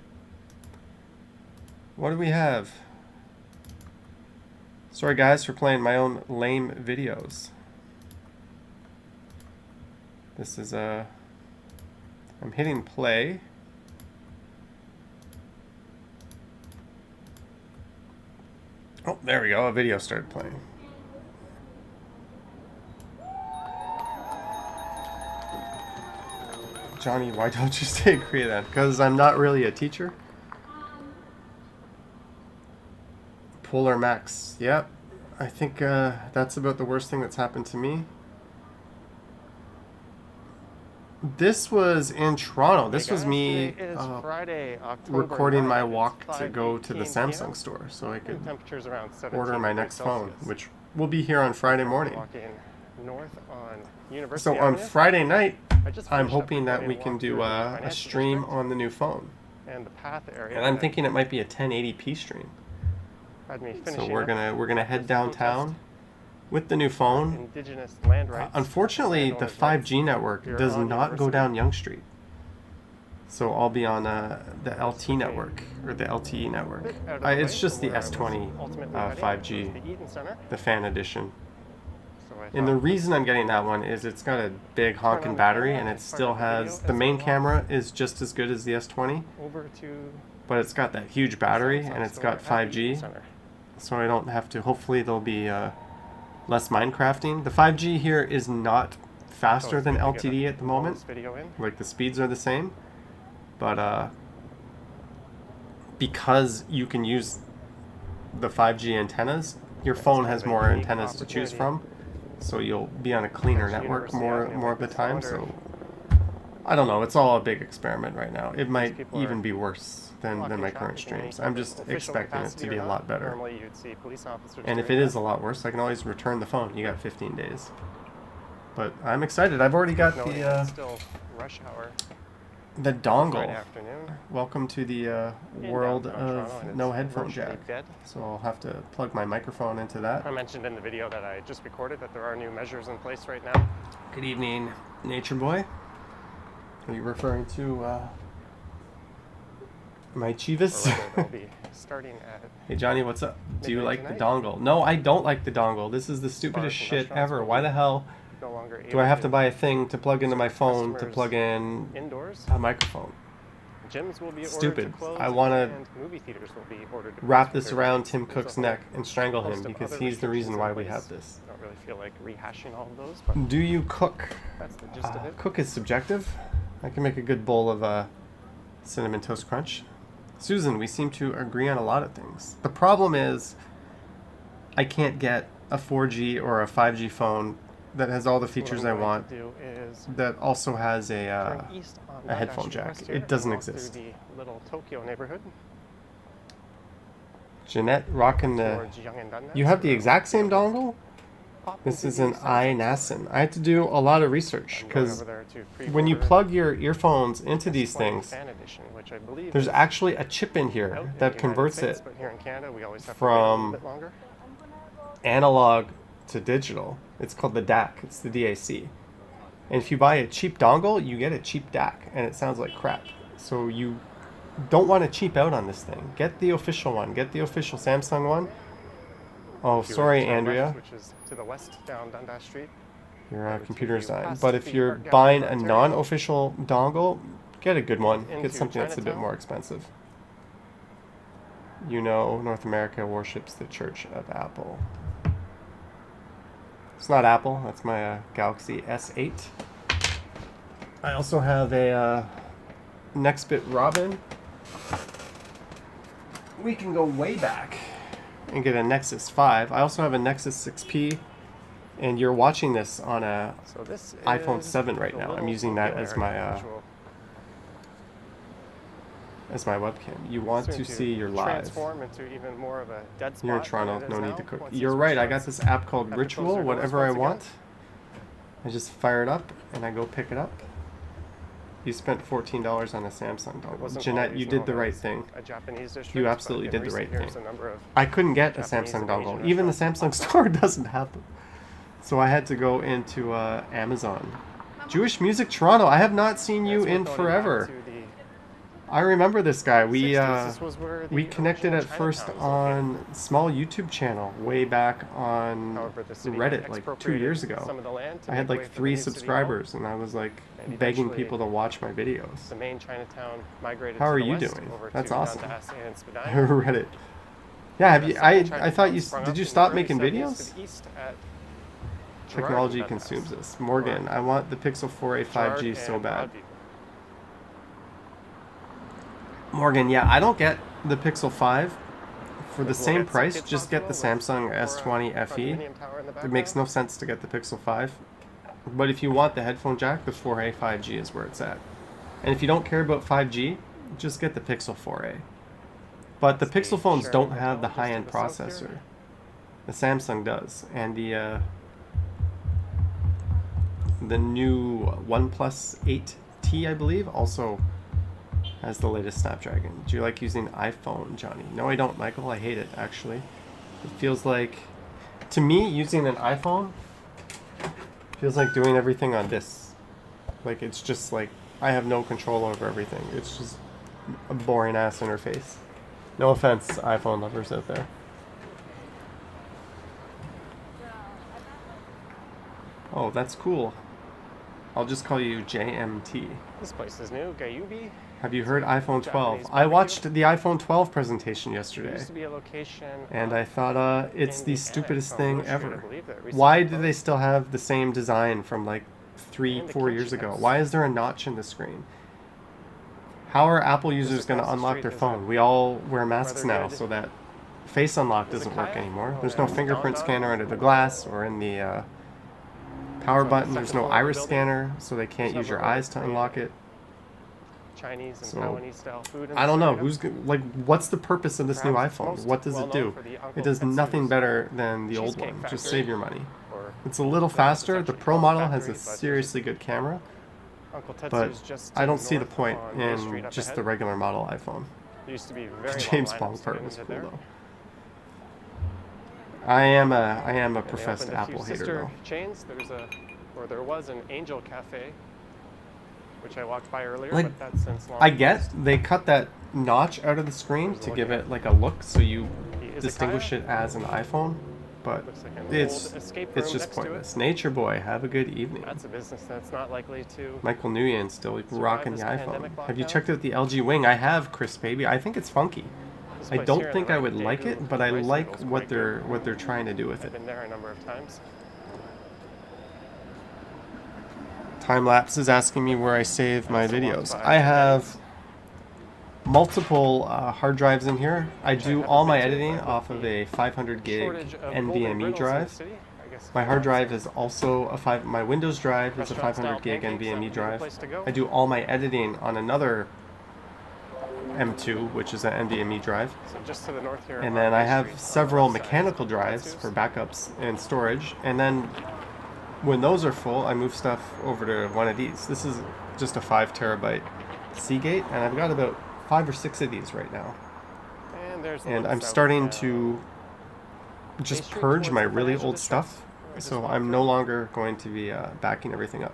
What do we have? Sorry guys for playing my own lame videos. This is I'm hitting play. Oh, there we go. A video started playing. Johnny, why don't you stay in Korea then? Because I'm not really a teacher. Polar Max. Yep. I think that's about the worst thing that's happened to me. This was in Toronto. This was me Friday, recording 9th. my It's walk to go to the 5:18 Samsung p.m. store so I could Temperatures around 17 order my degrees next phone, Celsius. which will be here on Friday morning. Walking north on University So on Avenue. Friday night, I just I'm finished up hoping that recording we a can walk do through the a financial stream district on the new phone. and the path area. And I'm that thinking it might be a 1080p stream. had me So finishing we're up gonna head downtown with the new phone. Indigenous land rights. Unfortunately, the 5G network Here does on not go University. down Yonge Street. So I'll be on the LT network, or the LTE network. Bit out of the It's way just from the where I was S20 ultimately heading, 5G, which was the Eaton Center. the fan edition. So I And the thought, reason I'm getting that one is it's got a big on honking the battery, camera and it and still start the video has, as the I main walk. camera is just as good as the S20, over to but it's got that huge battery, Samsung and it's store got at the Eaton 5G. Center. So I don't have to, hopefully there'll be less Minecrafting. The 5G here is not faster So than if we could get LTD a at the moment. bonus video in. Like, the speeds are the same, but because you can use the 5G antennas, your phone has kind of a more unique antennas to choose opportunity. from, so you'll be on a cleaner That's network University Avenue, more of the I time. wonder So I don't know, it's all a big experiment right now. It might people even are be worse than blocking my current traffic in any streams. I'm kind of just official expecting it capacity to or be a not. lot better. Normally you'd see police officers And if doing it is that. a lot worse, I can always return the phone. You got 15 days. But I'm excited. I've already got Noting the it's still rush hour the Friday dongle. afternoon. Welcome to the in world downtown Toronto, of and no it's headphone virtually jack. dead. So I'll have to plug my microphone into that. I mentioned in the video that I just recorded that there are new measures in place right now. Good evening, Nature Boy. Are you referring to my Or Chivas? rather, they'll be starting at Hey Johnny, what's up? Do you midnight like the tonight. dongle? No, I don't like the dongle. This is the Bars stupidest and shit restaurants ever. will Why be the hell no longer do I able have to buy a thing to plug into my phone to customers plug in indoors. a microphone? Gyms will be ordered Stupid. to close, I wanna and movie theaters will be ordered to Wrap close this for their around dates. Tim There's Cook's a whole neck and strangle him host of because other he's the reason restrictions why in we place. have this. Don't really feel like rehashing all of those, but Do you cook? that's the gist of it. Cook is subjective. I can make a good bowl of cinnamon toast crunch. Susan, we seem to agree on a lot of things. The problem is I can't get a 4G or a 5G phone that has all the So what features I'm I going want to do is that also has a turn east on a Dundas headphone Street jack. West here It and doesn't walk through exist. the little Tokyo neighborhood Jeanette rocking the. towards Yonge and Dundas. You have the where exact same we'll dongle? pop This into is the an Samsung iNASN. I had to do a lot of research I'm going because over there to when you pre-order plug your earphones into these S20 things, Fan Edition, which I believe there's is actually a chip in out here in the that United converts States, it but here in Canada we always have to wait a little from bit longer. analog to digital. It's called the DAC. It's the DAC. And if you buy a cheap dongle, you get a cheap DAC, and it sounds like crap. So you don't want to cheap out on this thing. Get the official one. Get the official Samsung one. Oh, If you were sorry, to turn Andrea. left, which is to the west down Dundas Street. Your over to computer's the dying. west But if the you're Art Gallery buying of a Ontario, non-official dongle, get a good one. Get into something that's a bit Chinatown. more expensive. You know, North America worships the Church of Apple. It's not Apple. That's my Galaxy S8. I also have a Nextbit Robin. We can go way back and get a Nexus 5. I also have a Nexus 6P And you're watching this on a So this iPhone is 7 right the now. I'm little using that Tokyo as area, my which will webcam. You want soon to see your live. transform into even more of a dead spot You're in than Toronto, it is no need now, to cook. once these You're right, I got restaurants this app called have to close Ritual, their doors whatever I once want. again. I just fire it up and I go pick it up. You spent $14 on a Samsung It dongle. wasn't Jeanette, always you did the known right as thing. a Japanese district, You but absolutely in did the recent right years, thing. a number of I couldn't get a Japanese Samsung and dongle. Asian Even the restaurants Samsung popped store doesn't have them. So I had to go into Amazon. Jewish Music Toronto, I have not seen you It's worth in noting forever. back to the I remember this guy. We 60s, this was where the we connected original at first Chinatown was located. on small YouTube channel way back on However, the city Reddit like 2 expropriated years ago. some of the land to I had make way like for the 3 new city hall, subscribers and I was like and begging eventually people to watch my videos. The main Chinatown migrated How to are the you west doing? over That's to awesome. Dundas and Spadina. Reddit. Yeah, have A you, second I thought Chinatown you sprung did up you in the stop early making 70s videos? to the east at Technology Gerrard and consumes Dundas. us. Morgan, I want the Pixel 4a 5G Gerrard so and bad. Broadview. Morgan, yeah, I don't get the Pixel 5 for the There's same Lawrence price. Kids Just get the Hospital Samsung with S20 FE. condominium tower in the It makes no background. sense to get the Pixel 5. But if you want the headphone jack, the 4a 5G is where it's at. And if you don't care about 5G, just get the Pixel 4a. But the It's Pixel phones shared don't have the technologist high-end to the south processor. here. The Samsung does. And the new OnePlus 8T, I believe, also has the latest Snapdragon. Do you like using iPhone, Johnny? No, I don't, Michael. I hate it, actually. It feels like, to me, using an iPhone feels like doing everything on this. Like, it's just like, I have no control over everything. It's just a boring-ass interface. No offense, iPhone lovers out there. Oh, that's cool. I'll just call you JMT. This place is new. Gayubi. Have you heard iPhone 12? Japanese I barbecue. watched the iPhone 12 presentation There yesterday, used to be a location and on I thought it's the Indiana stupidest on thing Willow Street, I ever. believe, that recently Why do they closed. still have the same design from like And the 3-4 years kimchi ago? house. Why is there a notch in the screen? How are Apple Just users going to across the unlock street their is a phone? We all wear masks rather now, good so that face unlock doesn't work anymore. There's no fingerprint scanner under the glass or in the power on the button. There's second no floor of the iris building. scanner, so they can't use your Several eyes to unlock it. Chinese and So, Taiwanese style food. In I this don't know area. like what's the purpose of this new Perhaps it's iPhone? most What does it well-known do? for the It Uncle does nothing Tetsu's better than the old Cheesecake one. Just Factory, save your money. or It's a little it's faster. The actually Pro called model has Factory, a but there's seriously good camera, Uncle but Tetsu's just I to don't see the north point on Bay Street in up just ahead. the regular model iPhone. There used to be very James long Bond lineups to part get was into cool there. though. I am a And they professed opened a few Apple hater sister though. chains. There was an Angel Cafe, which I walked by earlier, Like, but that's since long I get closed. they cut that notch out of the screen Who's to looking give at it like a look so you the distinguish izakaya? it as an iPhone, but Looks like an it's old escape it's room just next to it. pointless. Nature Boy, have a good evening. That's a business that's not likely to. Michael Nguyen still rocking the this iPhone. pandemic Have you lockdown? checked out the LG Wing? I have, Chris Baby. I think it's funky. This I place don't here on think the I right, would like Daegu it, but I rice like noodles, what quite good. they're trying to do with I've it. been there a number of times. Timelapse is asking me where I save my also walked videos. by I have Denny's. multiple hard drives in here. I Which I do haven't all my been to, editing but off with of the a 500 gig Shortage of golden griddles NVMe in the drive. city, I guess My hard it's drive is also my Windows drive is a restaurant-style 500 gig pancakes, that would NVMe be the drive. place to go. I do all my editing on another M2, which is an NVMe drive. So just to the north here. And on then I Bay have Street, on the several west side, mechanical is drives Tatsu's. for backups and storage. And then when those are full, I move stuff over to one of these. This is just a 5 terabyte Seagate, and I've got about 5 or 6 of these right now. And there's And one I'm south starting now. to just Street purge towards my the really financial old district, stuff. where I just So walked I'm no from. longer going to be backing everything up.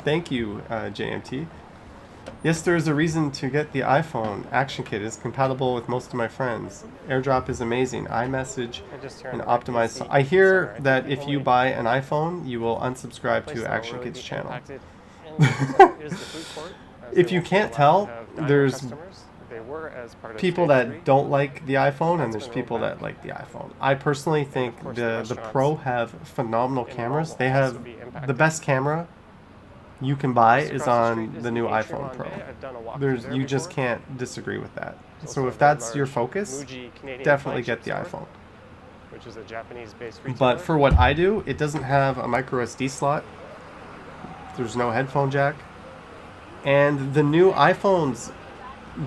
Thank you, JMT. Yes, there is a reason to get the iPhone. Action Kit is compatible with most of my friends. AirDrop is amazing. iMessage And just here and on the right, you optimized. see I hear center. I that think if the you only buy an iPhone, you will unsubscribe place to that will Action really Kit's be channel. impacted in the is the food court, as If they you won't be can't allowed tell, to have diner there's customers. They were as part of People Stage that 3. don't like the iPhone, and That's there's been people rolled that back. like the iPhone. I personally think course, the the Pro restaurants have phenomenal in the cameras. mall They will also have be the impacted. best camera you can buy Just is across the on street is the new Atrium iPhone on Pro. Bay. I've done a walk There's through you there just before. can't disagree with that. It's So also if a very that's your large focus, Muji Canadian definitely flagship get the store, iPhone. which is a Japanese-based retailer. But for what I do, it doesn't have a micro SD slot. There's no headphone jack. And the new iPhones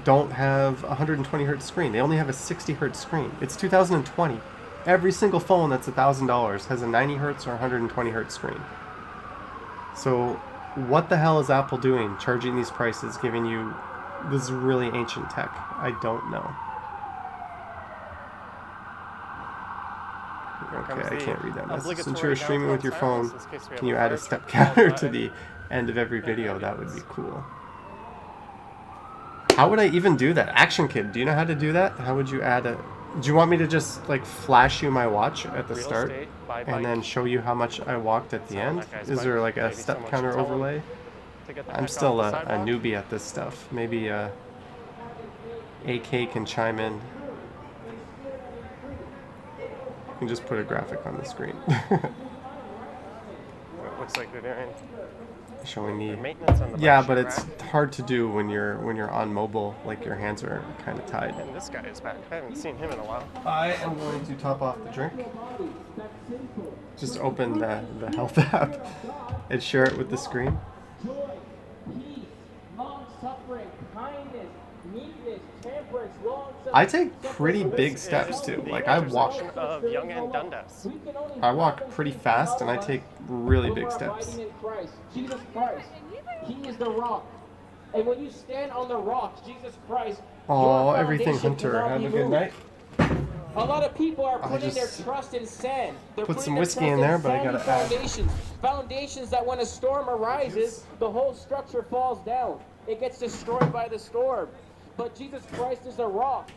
don't have a 120 hertz screen. They only have a 60 hertz screen. It's 2020. Every single phone that's $1,000 has a 90 hertz or 120 hertz screen. So what the hell is Apple doing charging these prices, giving you this really ancient tech? I don't know. Okay, I can't read that message. Since you're streaming with your phone, can you add a step counter to the end of every video? That would be cool. How would I even do that? Action Kid, do you know how to do that? How would you add a... Do you want me to just like flash you my watch at the start and then show you how much I walked at the end? Is there like a step counter overlay? I'm still a newbie at this stuff. Maybe AK can chime in. You can just put a graphic on the screen. It looks like they're doing Showing the maintenance on the yeah, bike but shop it's rack. hard to do when you're on mobile, like your hands are kind of tied. And this guy is back. I haven't seen him in a while. I am going to top off the drink. Just open the health app and share it with the screen. I take pretty big steps too. Like I walk Of Young and Dundas. I walk pretty fast and I take really big steps. Jesus Christ, He is the rock. And when you stand on the rock, Jesus Christ, Oh, your everything, foundation Hunter. cannot Have be a good moved. night. A lot of people are I putting their just trust in sand. They're put putting some their whiskey trust in there, but I sandy gotta add. foundations that when a storm arises, the whole structure falls down. It gets destroyed by the storm. But Jesus Christ is a rock.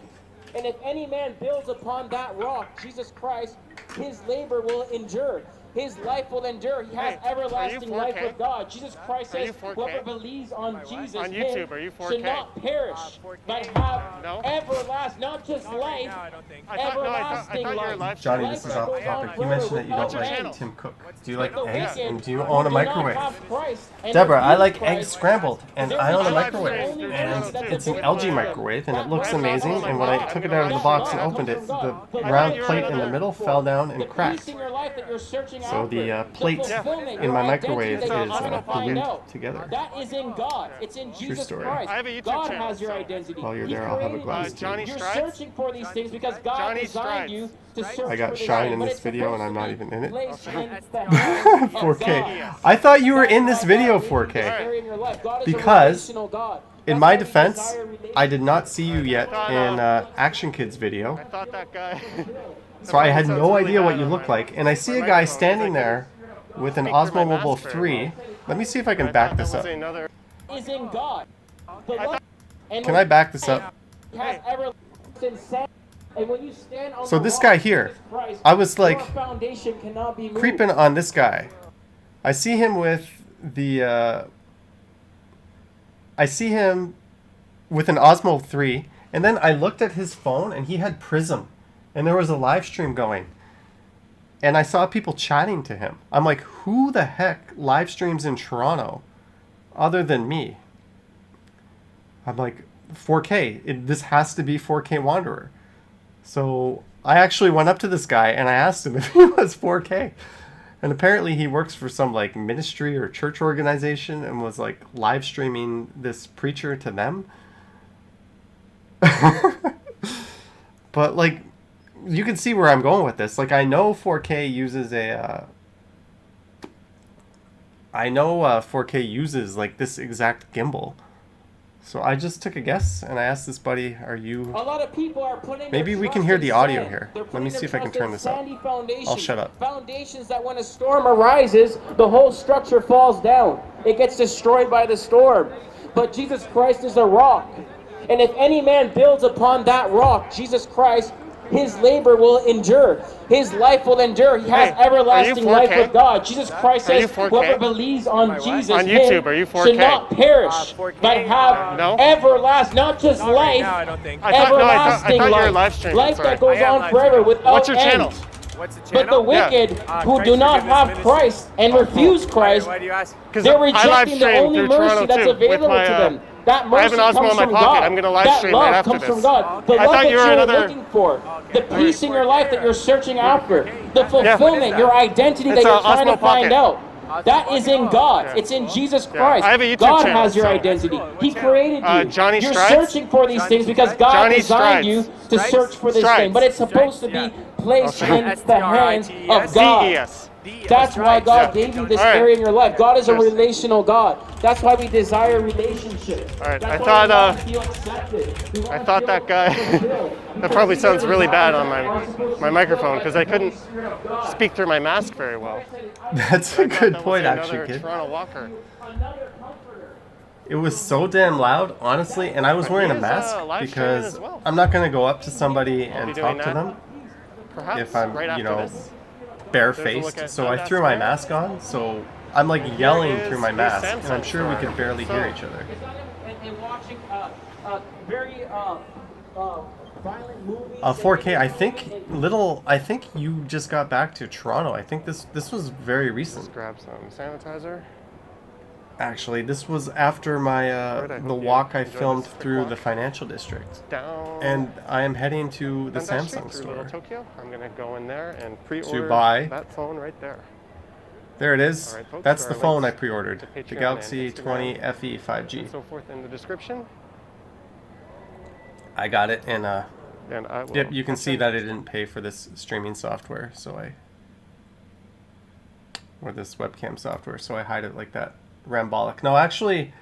And if any man builds upon that rock, Jesus Christ, his labor will endure. His life will endure. He has Hey, everlasting are you life 4K? with God. Jesus Christ Are you says, 4K? whoever believes on Jesus On him, YouTube, are you 4K? should not perish, but have No? everlasting, not just life, I thought you were everlasting live life. Johnny, streaming. this is off topic. You mentioned that you don't What's your like channel? Tim Cook. Do you like The eggs? wicked And do you who own a do not microwave? have Christ and Deborah, I refuse like Christ, eggs scrambled, and there I is own a no microwave. only And message that it's the an book LG says. microwave, and it That looks message amazing. is And when I not took it out of the from box God, and it opened it, comes from God. the The round life plate you're in the looking middle for, fell down and the cracked. peace in your life that you're searching So after, the plate fulfillment, in your my identity microwave that is you're trying to find glued out. together. That is in God. It's in True Jesus story. Christ. I have a YouTube God channel, has your so- identity. While you're He there, I'll have a created glass you. too. Johnny You're Strides? searching for these things because God Johnny designed Strides. you to search I got for Shine this, in but this it's video and supposed I'm to not be even in it. placed in the hands of 4K. God. I thought you were in this That's video why God 4K. area in your life. God is a Because, relational God. in That's my why we defense, desire relationship. I did not see you yet in Action Kids video. I thought that guy. So I had Sounds no really idea what bad you on look my- like, and I see a my guy microphone, standing because I there with an speak through my Osmo Mobile mask very 3. well. Let me see if I can I back thought this that up. was another. Is in God. The love and Can I back this up? has everlasting sand. And when you stand on So the this rock, guy here, Jesus Christ, I was like your foundation cannot be moved. creeping on this guy. I see him with the I see him with an Osmo 3, and then I looked at his phone and he had Prism, and there was a live stream going. And I saw people chatting to him. I'm like, who the heck live streams in Toronto other than me? I'm like, 4K. This has to be 4K Wanderer. So I actually went up to this guy and I asked him if he was 4K. And apparently he works for some like ministry or church organization and was like live streaming this preacher to them. But like, you can see where I'm going with this. Like, I know 4K uses a I know 4K uses like this exact gimbal. So I just took a guess and I asked this buddy, are you... A lot of people are putting Maybe their we can trust hear in the audio sand. here. They're Let me putting see if their I can trust turn in this up. sandy foundations. I'll shut up. Foundations that when a storm arises, the whole structure falls down. It gets destroyed by the storm. But Jesus Christ is a rock. And if any man builds upon that rock, Jesus Christ, his labor will endure. His life will endure. He has Hey, are you everlasting life 4K? with God. Jesus Christ Are you says, 4K? whoever believes on Jesus On him YouTube, are you 4K? should not perish, 4K? but have No? everlasting, not just life, now, I don't think. I thought you were everlasting live life, streaming. life sorry. that goes I am on live forever streaming. without What's your end. channel? What's the But the channel? wicked who Christ do not Forgiveness have Ministry. Christ and refuse Christ, Why do you ask? they're I live rejecting the stream only through mercy Toronto that's too, available with my, to them. That I have mercy an Osmo comes in my from pocket. God. I'm gonna live That stream right love after comes this. from God. The I love thought that you were you're another- looking for, the peace in your life that you're searching after, the Yeah. fulfillment, your identity It's that you're a trying to Osmo find Pocket. out. That Osmo is in Pocket? God. Oh, It's in cool. Jesus Yeah, Christ. I have a YouTube God channel, has your so- identity. That's cool. What He channel? created you. Johnny You're Strides? searching for these Johnny things because Strides? God Johnny designed Strides. you to Strides? search for this Strides. thing, but it's supposed to Strides, be yeah. placed Okay. in the hands of Strides? God. DES. That's why Strides. God Yeah. gave you this All right. area in your life. God is a Cheers. relational God. That's why we desire relationships. All right, That's I why thought, we want to feel accepted. We want I to thought feel that guy, fulfilled. that Because probably we sounds are really bad desires on that are supposed to my be microphone, filled because by I the Holy couldn't Spirit of God. speak through my mask very well. That's I a thought good that was point, another actually, kid. Toronto Walker. Another comforter. It was so damn loud, honestly, and I was wearing a He is, mask live streaming because as well. I'm not gonna go up to somebody I'll be and doing talk to that, them perhaps, if I'm, right you after know, this. barefaced. at So I Dundas threw my Square. mask on, so I'm like yelling is through my the mask, and I'm Samsung sure we store. could barely So- hear each other. It's not and watching very violent movies. 4K. I think you just got back to Toronto. I think this was very recent. Just grab some sanitizer. Actually, this was after my Alright, I the hope you walk I enjoyed filmed this quick through walk. the financial district, Down. and I am heading to the Dundas Street Samsung through Little store. Tokyo. I'm gonna go in there and pre-order buy. that phone right there. There it is. Alright, folks, That's there the are phone I links pre-ordered. to The Patreon Galaxy and 20 Instagram FE 5G. and so forth in the description. I got it in And I will Yep, you can catch see you that I didn't pay for this streaming software, or this webcam software, so I hide it like that. Rambolic. No, actually,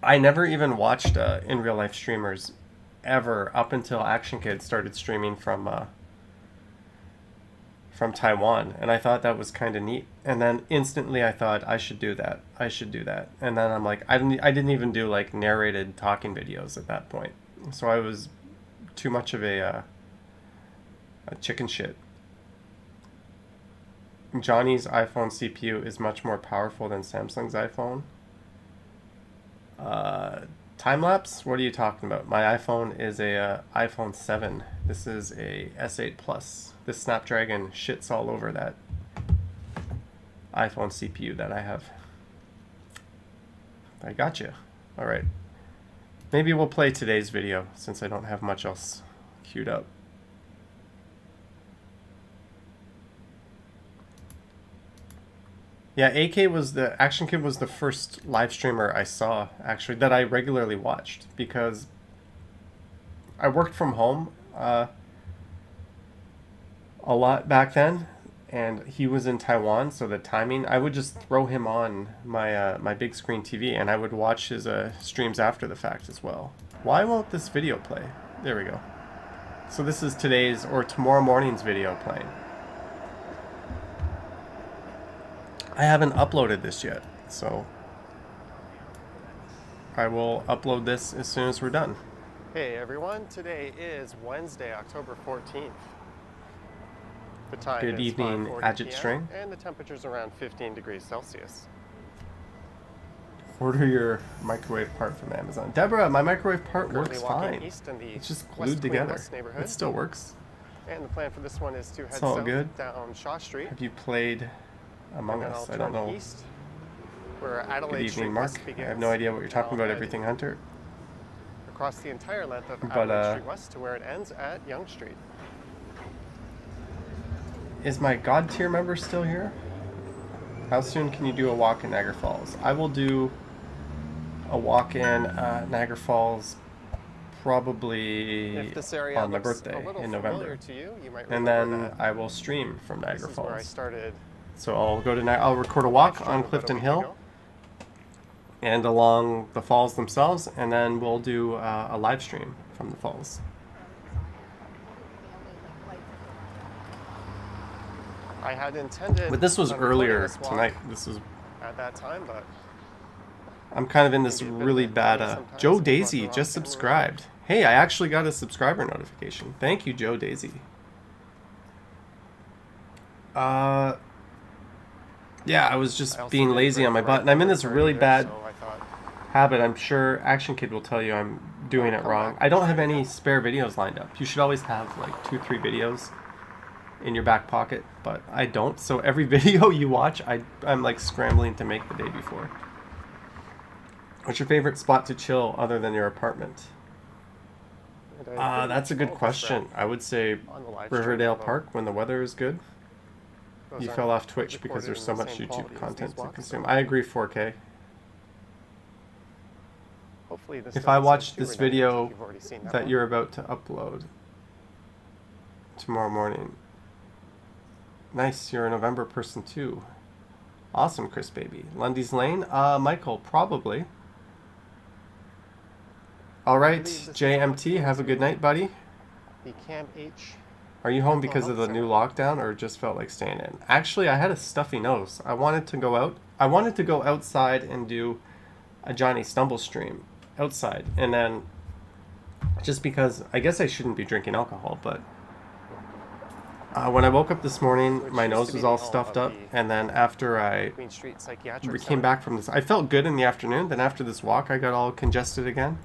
I never even watched in real life streamers ever up until Action Kid started streaming from Taiwan, and I thought that was kind of neat. And then instantly I thought I should do that. I should do that. And then I'm like, I didn't even do like narrated talking videos at that point. So I was too much of a chicken shit. Johnny's iPhone CPU is much more powerful than Samsung's iPhone. Time-lapse? What are you talking about? My iPhone is a iPhone 7. This is a S8 Plus. This Snapdragon shits all over that iPhone CPU that I have. I got you. All right. Maybe we'll play today's video since I don't have much else queued up. Yeah, Action Kid was the first live streamer I saw, actually, that I regularly watched, because I worked from home a lot back then, and he was in Taiwan, so the timing, I would just throw him on my my big screen TV, and I would watch his streams after the fact as well. Why won't this video play? There we go. So this is today's or tomorrow morning's video playing. I haven't uploaded this yet, so I will upload this as soon as we're done. Hey everyone, today is Wednesday, October 14th. The time Good is evening, 5:40 Agit PM, String. and the temperature's around 15 degrees Celsius. Order your microwave part from Amazon. Deborah, my microwave part Currently works walking fine. east in the It's just West glued Queen together. West neighborhood. It still works. And the plan for this one is to head It's all south good. down Shaw Street. Have you played Among And then Us? I'll I don't turn know. east, where Good Adelaide Street evening, Mark. West I begins. have no idea what you're And talking I'll about, head Everything Hunter. across the entire length of But, Adelaide Street West to where it ends at Yonge Street. Is my God tier member still here? How soon can you do a walk in Niagara Falls? I will do a walk in Niagara Falls probably If this area on my looks birthday a little in familiar November. to you, you might And remember then that I will stream from Niagara this is where I Falls. started. So I'll go to I'll record a walk stream on about a Clifton week Hill ago. and along the falls themselves, and then we'll do a live stream from the falls. I had intended. But this was on recording earlier this walk tonight. This was at that time, but I'm kind of in this Maybe a bit really of a bad. delay sometimes Joe when you walk Daisy around just camera. subscribed. Hey, I actually got a subscriber notification. Thank you, Joe Daisy. Yeah, I was just I also being didn't lazy break on my the butt, and I'm in this record really either, bad so I thought, habit. I'm sure Action Kid will tell you I'm doing I'll it come wrong. back I don't have any spare videos lined up. You should always have like 2-3 videos in your back pocket, but I don't. So every video you watch, I'm like scrambling to make the day before. What's your favorite spot to chill other than your apartment? That's a good question. I would say Riverdale Park when the weather is good. You fell off Twitch because there's so much YouTube content to consume. I agree, 4K. Hopefully this If I doesn't watch sound too this redundant video if you've already seen that one. you're about to upload tomorrow morning. Nice, you're a November person too. Awesome, Chris Baby. Lundy's Lane? Michael, probably. Alright, JMT, have a good night, buddy. The Cam H. Are you home because of the new lockdown or just felt like staying in? Actually, I had a stuffy nose. I wanted to go out. I wanted to go outside and do a Johnny Stumble stream outside. And then, just because, I guess I shouldn't be drinking alcohol, but when I woke up this morning, my nose was all stuffed up. And then after I Queen Street Psychiatric came Center. back from this, I felt good in the afternoon. Then after this walk, I got all congested again.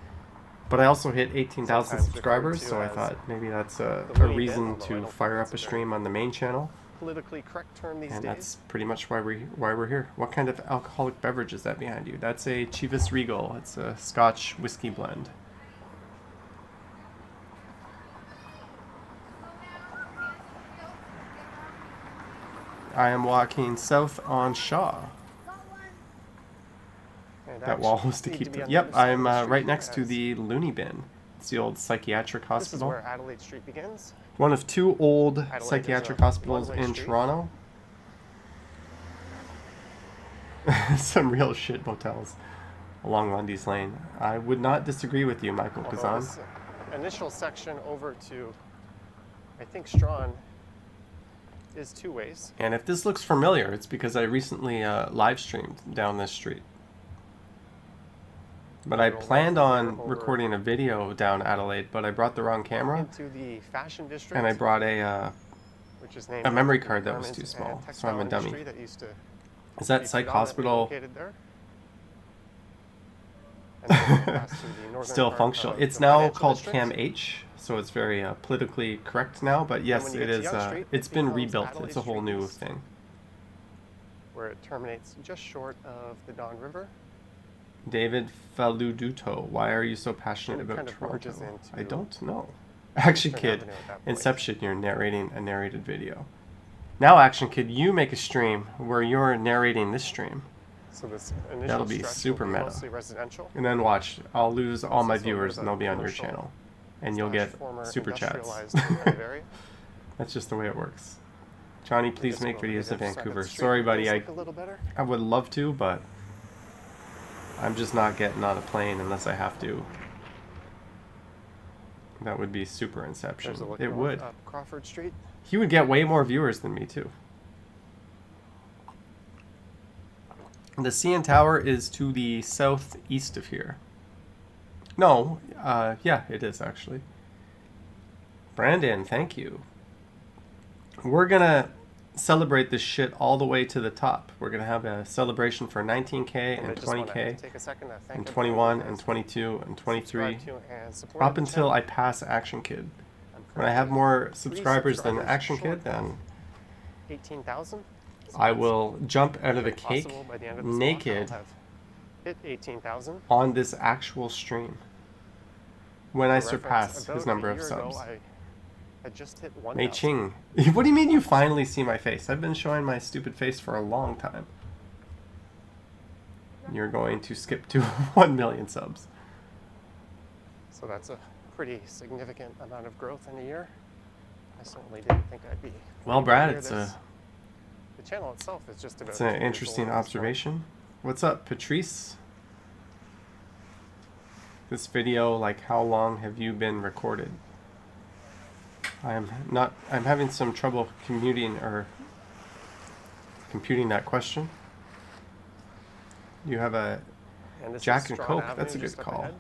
But I also hit 18,000 Sometimes subscribers, referred to so I as thought maybe that's a the loony bin, reason although I to don't fire think up a it's a stream on the main channel. Politically correct term these And days. that's pretty much why we're here. What kind of alcoholic beverage is that behind you? That's a Chivas Regal. It's a Scotch whiskey blend. I am walking south on Shaw. And That wall actions was to need keep be the... on the Yep, other side of I'm the street right here, next to as the loony bin. It's the old psychiatric This is hospital. where Adelaide Street begins. One of two old Adelaide is psychiatric a hospitals one-way in street. Toronto. Some real shit motels along Lundy's Lane. I would not disagree with you, Michael Although Kazan. this initial section over to, I think, Strawn is two ways. And if this looks familiar, it's because I recently live streamed down this street. But I planned on recording a video down Adelaide, but I brought the wrong camera, Into the fashion district. and I brought a which is named a memory after the card that was garment too and small, so textile I'm a dummy. industry that used to Is that be Psych predominantly Hospital located there. And then it passed through the northern still part functional? of It's the now financial called district. Cam H, so it's very politically correct now, but yes, when you it get to is. Yonge Street, It's it been becomes rebuilt. Adelaide It's a whole Street new East. thing. Where it terminates just short of the Don River. David Faluduto, why are you so passionate It about kind of Toronto? merges into I don't know. Action Eastern Kid, Avenue at that point. Inception, you're narrating a narrated video. Now, Action Kid, you make a stream where you're narrating this stream. So this initial That'll be stretch super will be meta. mostly residential. And then watch, I'll lose all my also a bit viewers of and a they'll be on your commercial channel. And you'll get former super chats. industrialized kind of area. That's just the way it works. Johnny, please Just make go over videos the of other side Vancouver. the street. Sorry, Feels buddy, like a little better. I would love to, but I'm just not getting on a plane unless I have to. That would be super Inception. There's a look It north would. up Crawford Street. He would get way more viewers than me, too. The CN Tower is to the southeast of here. No, yeah, it is actually. Brandon, thank you. We're gonna celebrate this shit all the way to the top. We're gonna have a celebration for 19K I and just wanna 20K take a second to thank and everyone 21 who and has 22 and 23 subscribed to and supported up the until channel. I pass Action Kid. I'm When I have currently more 3 subscribers than subscribers Action short Kid, then 18,000. So I it's will jump out of the possible cake by the end of this naked month I'll have hit 18,000. on this actual stream when I For reference, surpass about his number a of year ago, subs. I had just hit 1,000. Mei Ching, what do you mean you finally see my face? I've been showing my stupid face for a long time. You're going to skip to 1 million subs. So that's a pretty significant amount of growth in a year. I certainly didn't think I'd be. Well, Brad, near it's this. The channel itself is just about. it's 2 an years interesting old at this point. observation. What's up, Patrice? This video, like, how long have you been recorded? I'm having some trouble computing that question. You have a And this Jack is and Strawn Coke, Avenue that's a just good up call. ahead.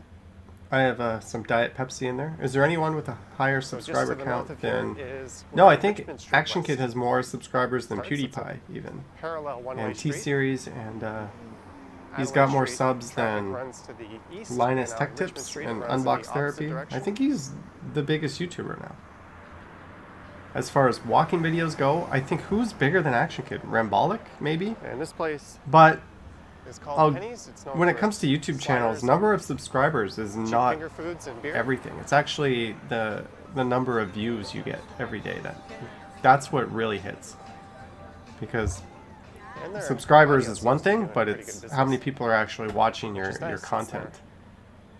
I have some Diet Pepsi in there. Is there anyone with a higher So just subscriber to the north count of here than... is No, I where think Richmond Street Action was. Kid has more subscribers than Starts, it's a PewDiePie, even. Parallel one-way And street. T-Series, and he's Adelaide got more Street, subs traffic than runs to the east, Linus and Tech Richmond Tips Street and runs in the Unbox opposite Therapy. I direction. think he's the biggest YouTuber now. as far as walking videos go, I think who's bigger than Action Kid? Rambolic, maybe? And this place But is called Penny's. It's known when it for comes to its YouTube channels, sliders number and of subscribers is cheap not finger foods and beer. everything. It's actually the number of views you get every day. That's what really hits. Because And their subscribers audience is one seems to be thing, doing but pretty it's good how many business. people are actually watching your Which is nice, since content.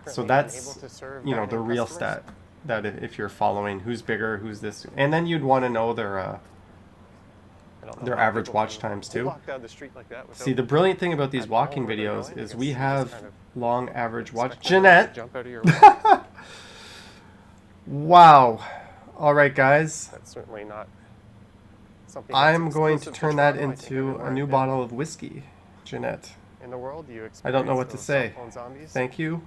they're So currently that's, unable to serve you know, the dine-in real customers. stat. That if you're following who's bigger, who's this, and then you'd want to know I don't know their how average people watch can times too. walk down the street like that See, without the brilliant thing about these at walking home where they're videos going. is I we guess you just have kind of long average watch. expect them to Jeanette, jump out of your way. wow. All right, guys. That's certainly not something that's I'm going to exclusive turn that Toronto. I think into everywhere a new I've been bottle of whiskey. Jeanette, in the world, you I don't know what to experience say. those cell phone zombies. Thank you.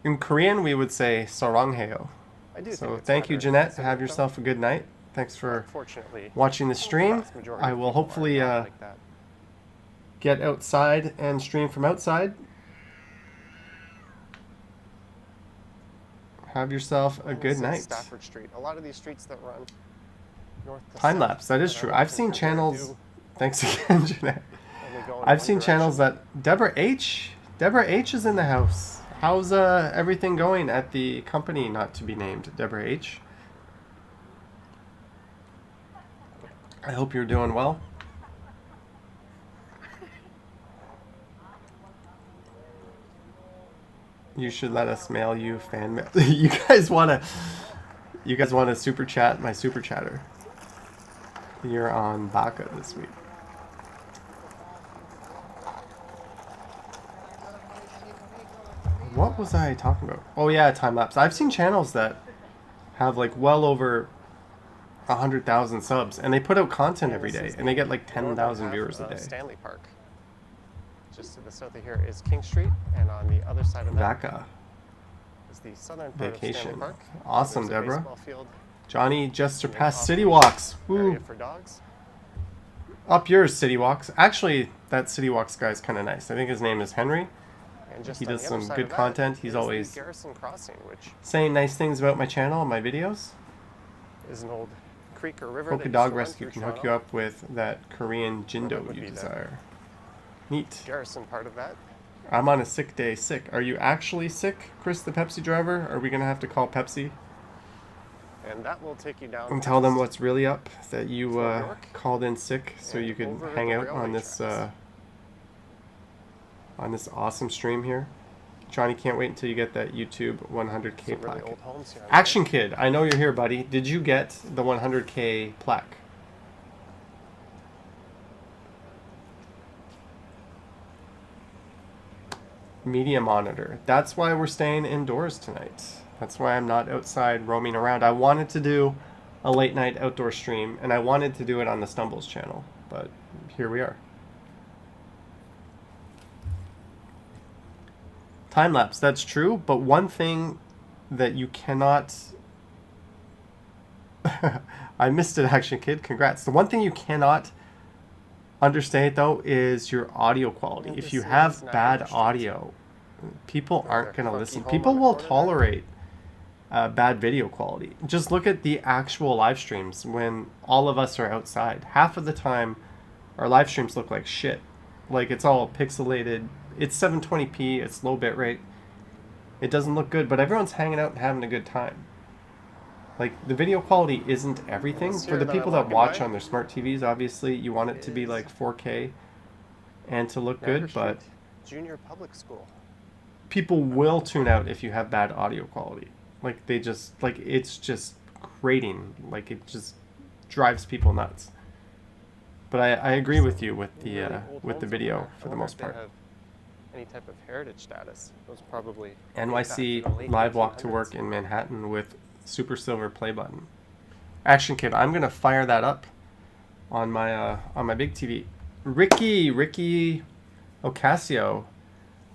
In Korean, we would say sarangheo. I do So think it's thank you, rather Jeanette. specific, Have though. yourself a good night. Thanks for Unfortunately, watching the stream. vast majority I of will people are hopefully not like that. get outside and stream from outside. Have yourself a And good this is night. Stafford Street. A lot of these streets that run north to Time south lapse, that is that true. I I've would seen consider channels. do Thanks again, Jeanette. only go in I've one seen channels direction. that Deborah H. Deborah H is in the house. How's everything going at the company not to be named? Deborah H. I hope you're doing well. You should let us mail you fan mail. You guys wanna super chat my super chatter. You're on Baka this week. What was I talking about? Oh yeah, time lapse. I've seen channels that have like well over 100,000 subs, and they put out content every This day, is and they get like the 10,000 northern viewers a half day. of Stanley Park. Just to the south of here is King Street, and on the other side of that Vaka. is the southern part of Vacation. Stanley Park. Awesome, There's a Deborah. baseball field, Johnny just and then surpassed off City leash Walks. area Woo! for dogs. Up yours, City Walks. Actually, that City Walks guy's kind of nice. I think his name is Henry. And just He on does the other some side good of that content. He's is the always Garrison Crossing, which saying nice things about my channel and my videos. is an old creek or river. Polka that used Dog to run Rescue through can hook you Toronto. up with that Korean Jindo would you be the desire. Neat. Garrison part of that. I'm on a sick day. Sick. Are you actually sick, Chris the Pepsi driver? Are we going to have to call Pepsi And that will take you down and tell them past what's really up? That you Fort York called in sick so and you could over hang the out on railway this tracks. on this awesome stream here. Johnny, can't wait until you get that YouTube 100K some really plaque. old homes here. on Action Kid, I know you're here, buddy. Did you get the 100K plaque? Media monitor. That's why we're staying indoors tonight. That's why I'm not outside roaming around. I wanted to do a late night outdoor stream, and I wanted to do it on the Stumbles channel, but here we are. Time lapse, that's true, but one thing that you cannot. I missed it, Action Kid. Congrats. The one thing you cannot understate, though, is your audio quality. And If this you is have Niagara bad Street. audio, people Their aren't going to funky listen. home People on the will corner there. tolerate bad video quality. Just look at the actual live streams when all of us are outside. Half of the time, our live streams look like shit. Like, it's all pixelated. It's 720p. It's low bitrate. It doesn't look good, but everyone's hanging out and having a good time. Like, the video quality isn't everything. This For here the that I'm people that walking watch by on their smart TVs, obviously, you want it to be is like 4K and to look Niagara good, but Street Junior Public School. people will tune out if you have bad audio quality. Like, they just, like, it's just grating. Like, it just drives people nuts. But I agree with you with the Really old with the homes video over there. I for the wonder most if they part. have any type of heritage status. Those probably date back NYC to the late live walk to 1800s. work in Manhattan with super silver play button. Action Kid, I'm gonna fire that up on my big TV. Ricky Ocasio,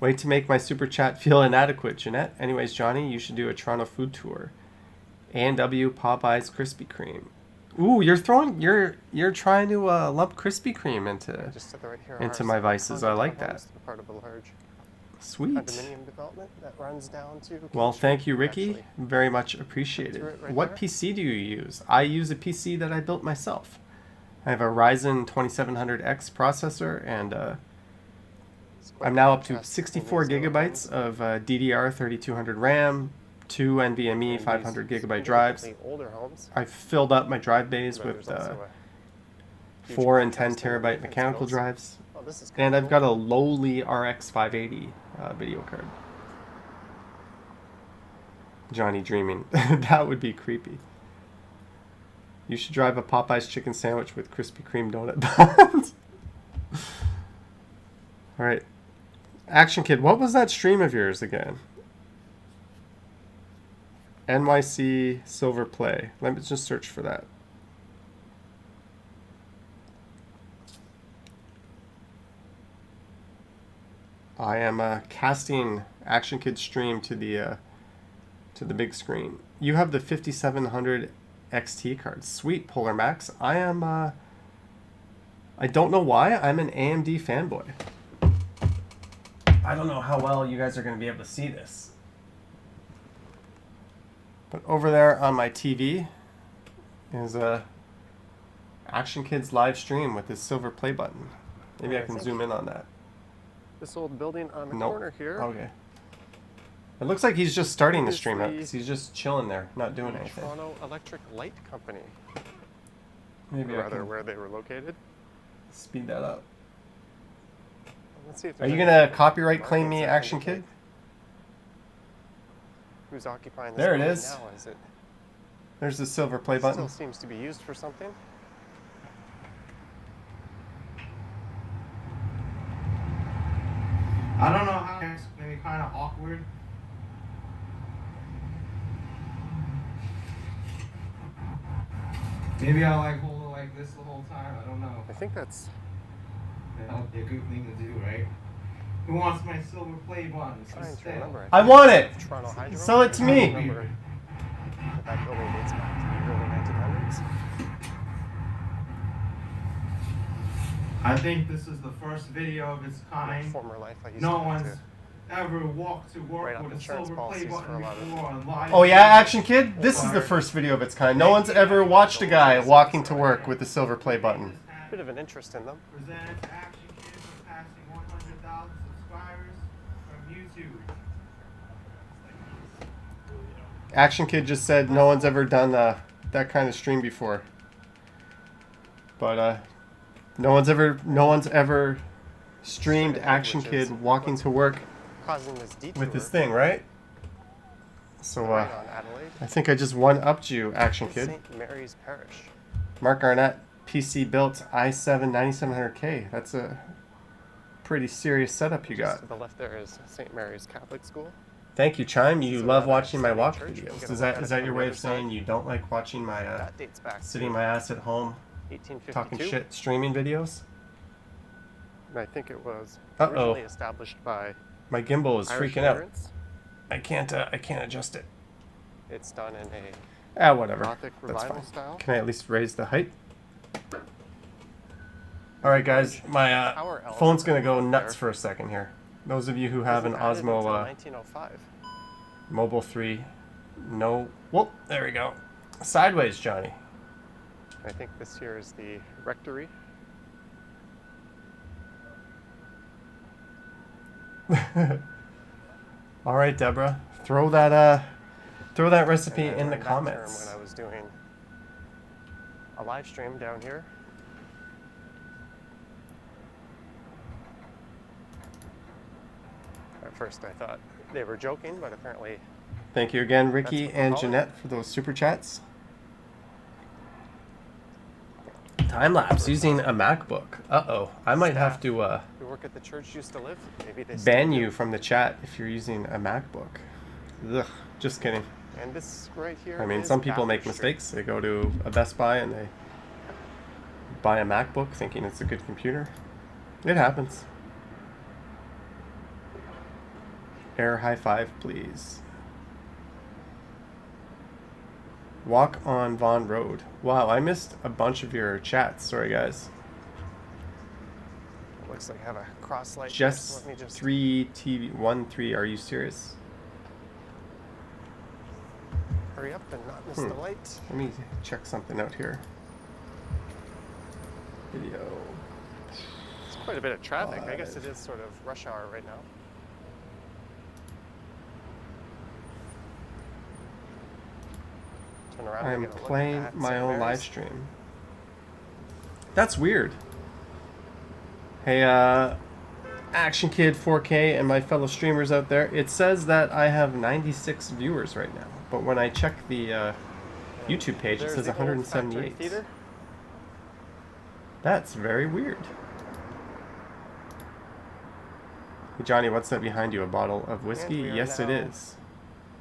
way to make my super chat feel inadequate, Jeanette. Anyways, Johnny, you should do a Toronto food tour. A&W Popeyes Krispy Kreme. Ooh, you're trying to lump Krispy Kreme into Just to the right here into are my some vices. I like townhomes that. that are part of a large Sweet. condominium development that runs down to King Well, Street, thank you, Ricky. actually. Very much appreciated. Through it right What there. PC do you use? I use a PC that I built myself. I have a Ryzen 2700X processor, and It's quite I'm now up to contrast 64 between these gigabytes of DDR 3200 RAM, 2 NVMe and 500 these gigabyte drives. significantly older homes. I've filled up my drive bays But with there's also a huge 4 and 10 contrast in the terabyte maintenance mechanical bills. drives. Oh, this is And kinda I've got a cool. lowly RX 580 video card. Johnny dreaming. That would be creepy. You should drive a Popeye's chicken sandwich with Krispy Kreme donut buns. All right. Action Kid, what was that stream of yours again? NYC Silver Play. Let me just search for that. I am casting Action Kid stream to the big screen. You have the 5700 XT card. Sweet, Polar Max. I am I don't know why. I'm an AMD fanboy. I don't know how well you guys are going to be able to see this. But over there on my TV is Action Kid's live stream with his silver play button. Maybe Yeah, I I can think zoom in on that. This old building on the Nope. corner here. Okay. It looks like he's just starting the Is stream up the- 'cause he's just chilling there, not doing The anything. Toronto Electric Light Company, Maybe or I rather can where they were located. speed that up. Let's see if Are there's you any gonna copyright claim markings me, that can Action Kid? indicate Who's occupying this There it building is. now? Is it There's the silver play still button. seems to be used for something? I don't know how it's maybe kind of awkward. Maybe I'll like hold it like this the whole time. I don't know. I think that's That would be a good thing to do, right? Who wants my silver play button? It's trying to stale. remember. I think want it's it! Toronto Hydro. Sell it to I me! remember that building dates back to the early 1900s. I think this is the first video of its In my kind. former life, I used No to have one's to ever walked to write work up with a insurance silver play policies for button a lot of before on live. Oh yeah, Action Kid? This is the first video of its kind. No one's ever watched a guy walking to work with the silver play button. bit of an interest in them. Presented to Action Kid for passing 100,000 subscribers from YouTube. Action Kid just said no one's ever done that kind of stream before. But no one's ever streamed Action Kid walking to work Causing this detour with this thing, right? So right on Adelaide. I think I just one-upped you, Action Kid. St. Mary's Parish. Mark Arnett, PC built i7 9700K. That's a pretty serious setup you Just got. to the left there is St. Mary's Catholic School. Thank you, Chime. You So love that watching my Sunday walk church, we'll videos. get a Is look that at is it that from your the way other of saying side. you don't like watching my That dates back sitting to my ass at home 1852. talking shit streaming videos? And I think it was Uh-oh. originally established by My gimbal is Irish freaking out. immigrants. I can't adjust it. It's done in a Whatever. Gothic That's revival fine. style. Can I at least raise the height? All right, guys. My Power element phone's gonna go there. nuts for a second here. Those of you who have an Wasn't added until Osmo 1905. Mobile 3, no. Whoop! There we go. Sideways, Johnny. I think this here is the rectory. All right, Deborah. Throw that recipe And I in the learned that term comments. when I was doing a live stream down here. At first I thought they were joking, but apparently Thank you again, Ricky what we and call it. Jeanette, for those super chats. Time lapse using a MacBook. Uh-oh. I might have to who work at the church used to live. Maybe they ban still do. you from the chat if you're using a MacBook. Ugh, just kidding. And this right here. I mean, is some people make Baptist Street. mistakes. They go to a Best Buy and they buy a MacBook thinking it's a good computer. It happens. Air high five, please. Walk on Vaughan Road. Wow, I missed a bunch of your chats. Sorry, guys. looks like I have a cross light. Just so let me just 3 TV 1 3. Are you serious? hurry up and not miss the light. Let me check something out here. Video. It's quite a bit of traffic. I guess it is sort of rush hour right now. Turn around and I'm get a look playing at my St. own Mary's. live stream. That's weird. Hey, Action Kid 4K and my fellow streamers out there, it says that I have 96 viewers right now, but when I check the YouTube page, it There's says the old factory 178. theater. That's very weird. Hey, Johnny, what's that behind you? A bottle of whiskey? we are Yes, it now is.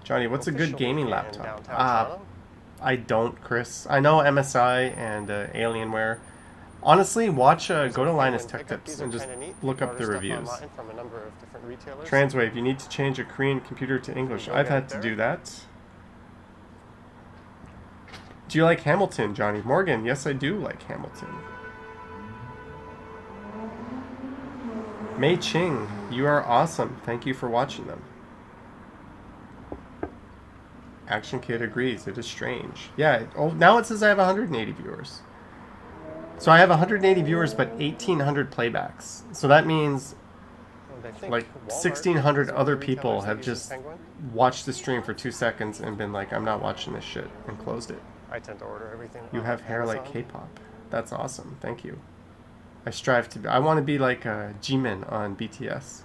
Johnny, what's a good officially gaming in laptop? downtown Toronto. I don't, Chris. I know MSI and Alienware. Honestly, watch go to Linus Tech Pickup. Tips These and are just kinda neat. look up Order the stuff reviews. online from a number of different retailers. Transwave, you need to change a Korean computer to English. Go I've get had it to there. do that. Do you like Hamilton, Johnny? Morgan, yes, I do like Hamilton. Mei Ching, you are awesome. Thank you for watching them. Action Kid agrees. It is strange. Yeah. Oh, now it says I have 180 viewers. So I have 180 viewers, but 1,800 playbacks. So that means And I think like Walmart 1,600 is one of other the people retailers that have uses just Penguin. watched the stream for 2 seconds and been like, I'm not watching this shit, and closed it. I tend to order everything. You on have hair like Amazon. K-pop. That's awesome. Thank you. I strive to be. I want to be like Jimin on BTS.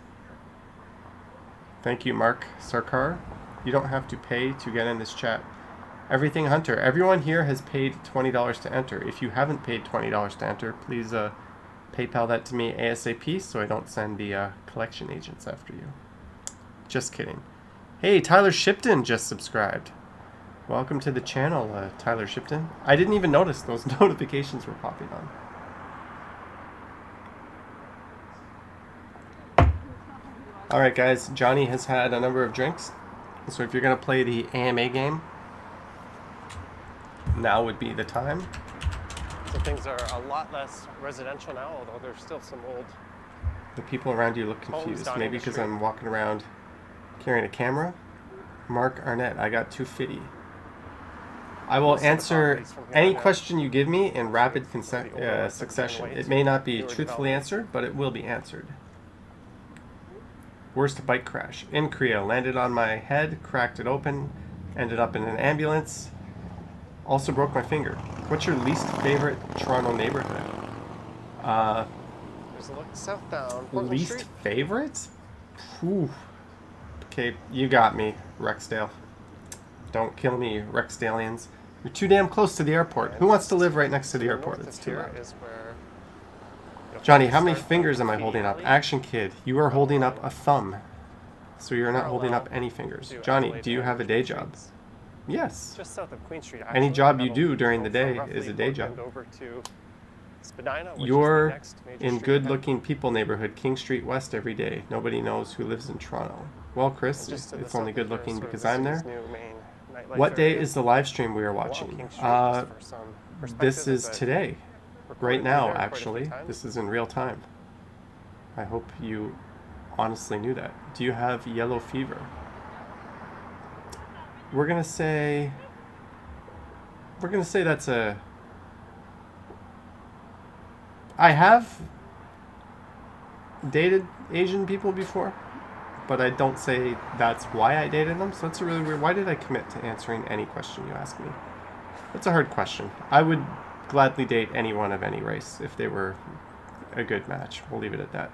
Thank you, Mark Sarkar. You don't have to pay to get in this chat. Everything Hunter. Everyone here has paid $20 to enter. If you haven't paid $20 to enter, please PayPal that to me ASAP so I don't send the collection agents after you. Just kidding. Hey, Tyler Shipton just subscribed. Welcome to the channel, Tyler Shipton. I didn't even notice those notifications were popping on. Alright guys, Johnny has had a number of drinks. So if you're going to play the AMA game, now would be the time. So things are a lot less residential now, although there's still some old. The people around you look Homes confused. dotting Maybe the because street. I'm walking around carrying a camera. Mark Arnett, I got 250. I will Most of the answer properties from here any on out question you give me in rapid the older ones have been succession. way It may not be newer truthfully developments. answered, but it will be answered. Worst bike crash. In Korea, landed on my head, cracked it open, ended up in an ambulance. Also broke my finger. What's your least favorite Toronto neighborhood? There's a look southbound. Portland Least Street. favorite? Whew. Okay, you got me, Rexdale. Don't kill me, Rexdalians. You're too damn close to the airport. Who wants to live right next to the airport? North It's of too here loud. is where you'll Johnny, find how many start fingers am I graffiti holding up? alley. Action Kid, you are holding up a thumb. So you're not holding Parallel up any fingers. to Johnny, Adelaide do you have a and day Queen job? Streets. Yes. Just south of Queen Street. Any actually. job you That'll do during the go from day roughly is a day Portland job. Over to Spadina, which is You're the next major in street good-looking people neighborhood, King Street West every day. Nobody knows who lives in Toronto. Well, Chris, And just to the it's only south of here is good-looking sort of because the I'm city's there. new main nightlife What day area. is the live stream we are Along watching? King Street, just for some This perspective, is as I today. recorded Right from now, there quite a few actually. times. This is in real time. I hope you honestly knew that. Do you have yellow fever? We're gonna say that's a... I have dated Asian people before, but I don't say that's why I dated them, so that's a really weird... Why did I commit to answering any question you ask me? That's a hard question. I would gladly date anyone of any race if they were a good match. We'll leave it at that.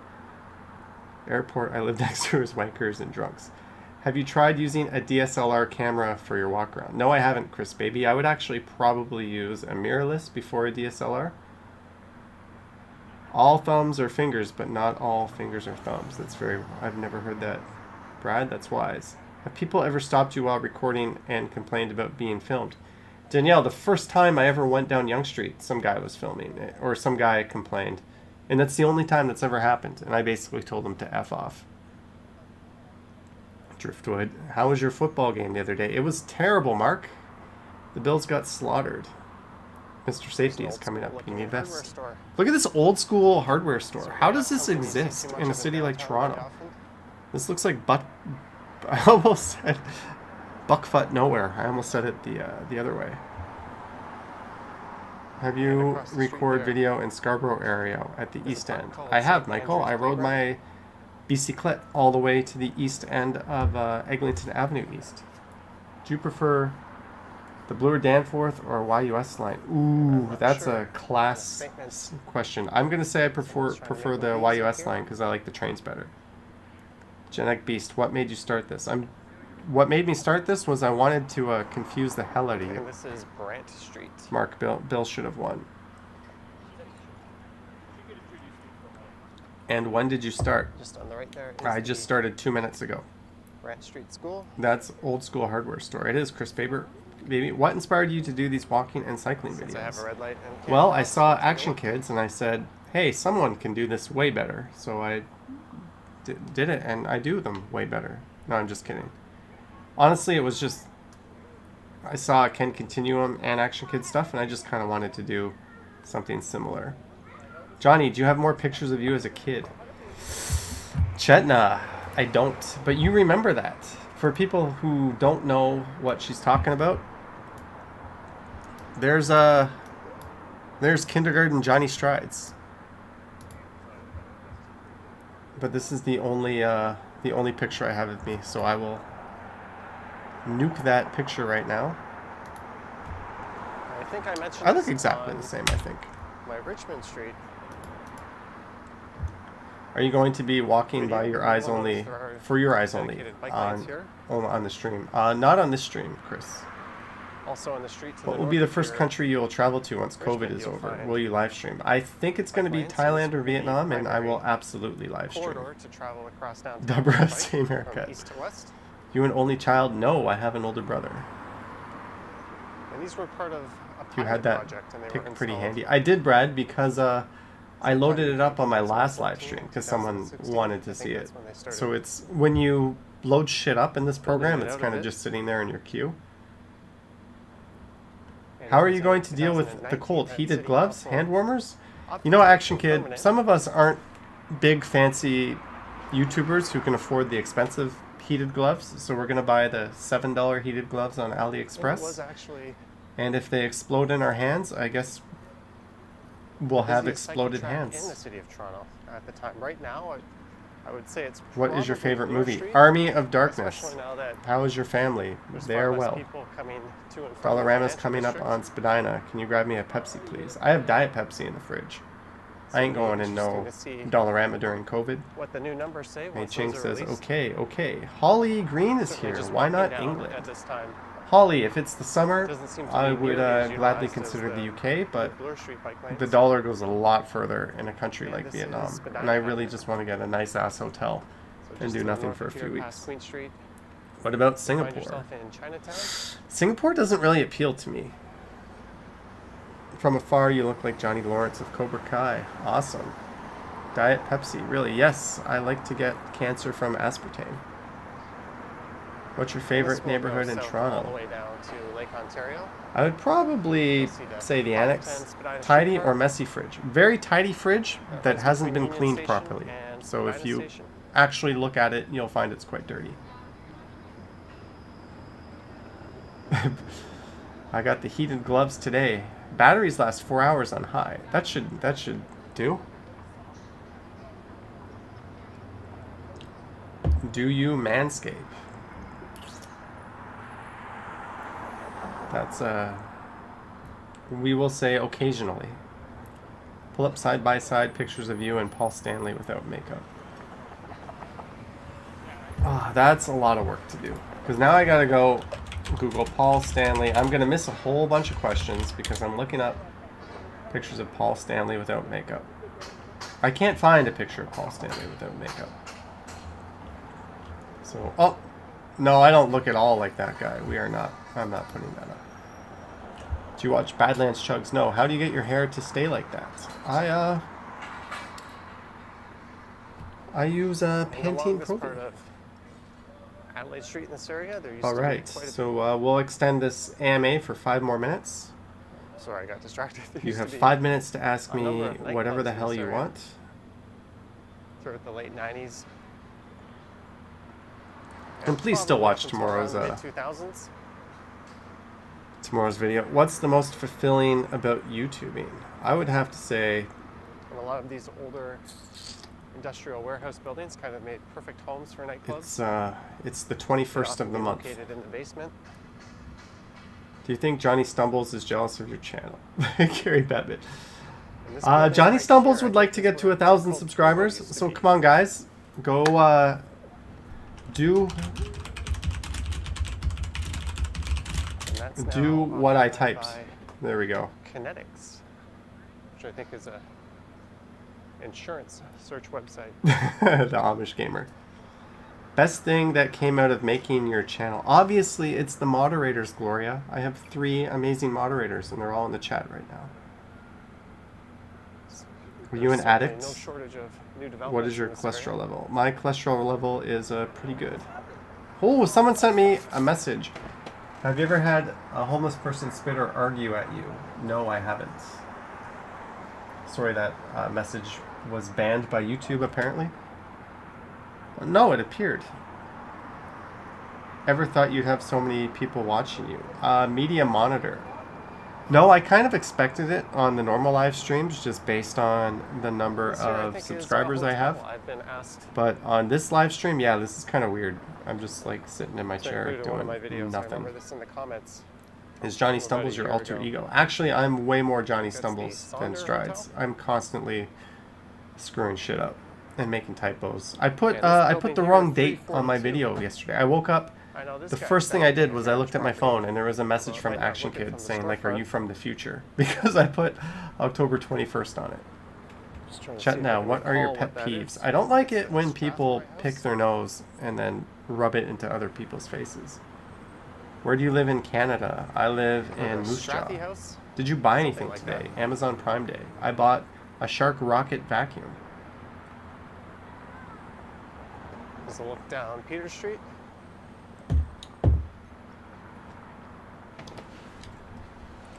Airport I live next to is wankers and drunks. Have you tried using a DSLR camera for your walk around? No, I haven't, Chris Baby. I would actually probably use a mirrorless before a DSLR. All thumbs are fingers, but not all fingers are thumbs. That's very... I've never heard that. Brad, that's wise. Have people ever stopped you while recording and complained about being filmed? Danielle, the first time I ever went down Yonge Street, some guy was filming it, or some guy complained. And that's the only time that's ever happened. And I basically told him to F off. Driftwood, how was your football game the other day? It was terrible, Mark. The Bills got slaughtered. Mr. Safety It's is an coming up. You old-school need looking hardware this. store. Look at this old school hardware store. How does this Don't really see too exist much in a of city like downtown very Toronto? often. This looks like I almost said Buckfoot nowhere. I almost said it the other way. Have you across the street record there. video in Scarborough area at the There's a East park End? called I have, St. Michael. Andrew's I rode Playground. my bicyclette all the way to the east end of Eglinton Avenue East. Do you prefer the Bloor Danforth or YUS line? Ooh, not that's sure. a class Statements. question. I'm gonna say I Someone's trying to prefer make the one easy YUS here. line because I like the trains better. Genetic Beast, what made you start this? What made me start this was I wanted to confuse the hell out of And you. this is Brant Street. Mark, Bill should have won. And when did you start? Just on the right there. Is I just the started 2 minutes ago. Brant Street School. That's old school hardware store. It is, Chris Faber. Baby, what inspired you to do these walking and cycling Since I have a videos? red light. And Well, I camera, saw I'll take a Action look. Kids and I said, hey, someone can do this way better. So I did it, and I do them way better. No, I'm just kidding. Honestly, it was just I saw Ken Continuum and Action Kids stuff, and I just kind of wanted to do something similar. Johnny, do you have more pictures of you as a kid? Chetna, I don't, but you remember that. For people who don't know what she's talking about, there's kindergarten Johnny Strides. But this is the only picture I have of me, so I will nuke that picture right now. I think I mentioned I look this exactly on the same, I think. my Richmond Street. Are you going to be walking by your eyes Well, only, there are for your eyes only, dedicated bike lanes on, here. on the stream? Not on this stream, Chris. Also on the street to What the will north be the of first here, country you will travel to once Richmond, COVID is you'll over? find Will you live stream? I think it's going to be bike lanes, Thailand so or this will be the Vietnam, and I will primary absolutely live stream. corridor to travel across downtown. Deborah, by bike same from haircut. East to west. You an only child? No, I have an older brother. And these were part of a You pilot had that project, and they were pick pretty installed handy. I did, Brad, because I loaded it up on my last live 2014, stream because someone 2016. wanted I to think see it. that's when they started So it's when you load shit up in this program, it it's out a kind of bit. just sitting there in your queue. And How it are was you in going to deal with the 2019 cold? that Heated City gloves? Council Hand warmers? opted You know, to Action make Kid, permanent. some of us aren't big fancy YouTubers who can afford the expensive heated gloves, so we're going to buy the $7 heated gloves on It was AliExpress. actually And if they explode in our hands, I guess we'll have busiest cycle exploded track in the hands. city of Toronto at the time. Right now, I would say it's What is your probably favorite Bloor movie? Street, Army of Darkness. especially now that How is your family? there's They far are less well. people coming to and from the Dollarama's financial coming up district. on Spadina. Can you grab me a Pepsi, please? I have Diet Pepsi in the fridge. I ain't it'll be going in no interesting to see Dollarama during COVID. what the new numbers say Hey, once Ching those are says, released. okay. Holly Green is Certainly here. just Why walking not down England? At this time, Holly, if it's the summer, doesn't seem to I be would nearly as gladly utilized as consider the the UK, but Bloor Street bike lanes. the dollar goes a lot further in a country Yeah, like this is Vietnam. Spadina And I really Avenue. just want to get a nice ass hotel So and just do to the nothing north for a of few here, past weeks. Queen Street, What about you find Singapore? yourself in Chinatown. Singapore doesn't really appeal to me. From afar, you look like Johnny Lawrence of Cobra Kai. Awesome. Diet Pepsi, really? Yes, I like to get cancer from aspartame. What's your favorite This will go neighborhood in south all the Toronto? way down to Lake Ontario. I would probably You'll see the say the Park Annex. 10 Spadina Tidy Street or Park. messy fridge? Very tidy fridge that runs hasn't been between Union cleaned Station properly. and So if Spadina you Station. actually look at it, you'll find it's quite dirty. I got the heated gloves today. Batteries last 4 hours on high. That should do. Do you manscape? That's we will say occasionally. Pull up side by side pictures of you and Paul Stanley without makeup. Ah, that's a lot of work to do. Because now I gotta go Google Paul Stanley. I'm gonna miss a whole bunch of questions because I'm looking up pictures of Paul Stanley without makeup. I can't find a picture of Paul Stanley without makeup. So, oh, no, I don't look at all like that guy. I'm not putting that up. Do you watch Badlands Chugs? No. How do you get your hair to stay like that? I use And Pantene along this Pro. part of Adelaide Street in this area, there used All to be right, quite a so we'll extend this AMA for 5 more minutes. sorry, I got distracted. There You used to have be 5 minutes to ask a me number of whatever nightclubs the in hell this you area want. throughout the late 90s. And please still probably watch up until tomorrow's around the mid-2000s. tomorrow's video. What's the most fulfilling about YouTubing? I would have to say And a lot of these older industrial warehouse buildings kind of made perfect homes for nightclubs. it's the They'd 21st often of the be month. located in the basement. Do you think Johnny Stumbles is jealous of your channel? Gary Babbitt. And this building Johnny right Stumbles here, would I like to think get is to where 1,000 Cold subscribers. used to So be. come on, guys, go do And that's now do what I occupied typed. by There we go. Kinetics, which I think is a insurance search website. The Amish gamer. Best thing that came out of making your channel. Obviously, it's the moderators, Gloria. I have 3 amazing moderators, and they're all in the chat right now. Are you an There's certainly addict? No shortage of new developments. What is your in this cholesterol area. level? My cholesterol level is pretty good. Oh, someone sent me a message. Have you ever had a homeless person spit or argue at you? No, I haven't. Sorry, that message was banned by YouTube, apparently. No, it appeared. Ever thought you'd have so many people watching you? Media monitor. No, I kind of expected it on the normal live streams, just based on the number This here, I of think, is a subscribers I have. hotel. I've been asked But on this live stream, yeah, this is kind of weird. I'm just like sitting in my to chair include in one of my doing videos. I nothing. remember this in the comments. Is Johnny about Stumbles a your year alter ago. ego? Actually, I'm way more Johnny That's the Stumbles than Sonder Strides. Hotel. I'm constantly screwing shit up and making typos. I put Yeah, this I put building the here wrong is date on my 342. video yesterday. I woke up. I know this The guy first thing found I did me was in I the looked at my property. phone and there was a message Well, from it might not Action look it Kid from the saying like, "Are you storefront. from the future?" Because I put October 21st on it. Just trying to see Chat if I now. can What are your recall pet what that peeves? is. I don't like It's it a when Strathmore people house. pick their nose and then rub it into other people's faces. Where do you live in Canada? I live in Or a Moose Jaw. Strathy house. Did you buy Something anything like today? that. Amazon Prime Day. I bought a Shark Rocket vacuum. There's a look down Peter Street.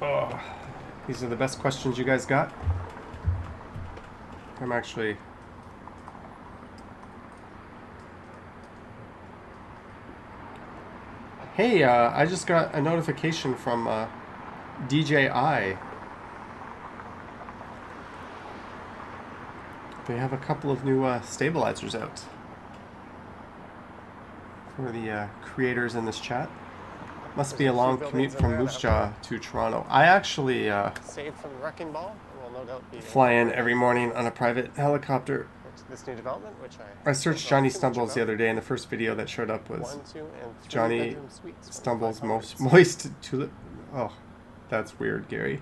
Oh, these are the best questions you guys got. I'm actually... Hey, I just got a notification from DJI. They have a couple of new stabilizers out for the creators in this chat. Must be a There's a few long buildings commute in from there Moose that Jaw to Toronto. I actually Saved from the wrecking ball. And will no doubt be fly in every morning on a private helicopter. this new development, which I searched don't Johnny know too much Stumbles the about. other day, and the first video that showed up was 1, 2, and 3 Johnny bedroom suites from Stumbles 500s. moist tulip. Oh, that's weird, Gary.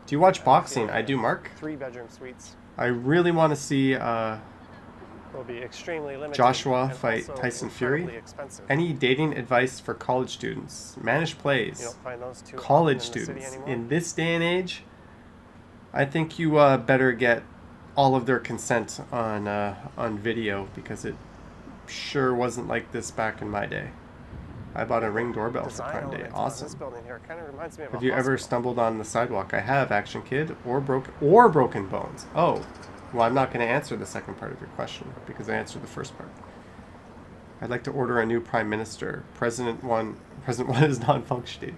Do you watch boxing? I do, Mark. 3 bedroom suites I really want to see will be extremely limited. Joshua and fight also Tyson Fury. incredibly expensive. Any dating advice for college students? Managed You plays. don't find those two College often in the city students. anymore. In this day and age, I think you better get all of their consent on video, because it sure wasn't like this back in my day. I bought a Ring doorbell for Design Prime Day. elements on This Awesome. building here kind of reminds me of Have a you ever hospital. stumbled on the sidewalk? I have, Action Kid, or broken bones. Oh, well, I'm not going to answer the second part of your question because I answered the first part. I'd like to order a new prime minister. President one is non-functioning.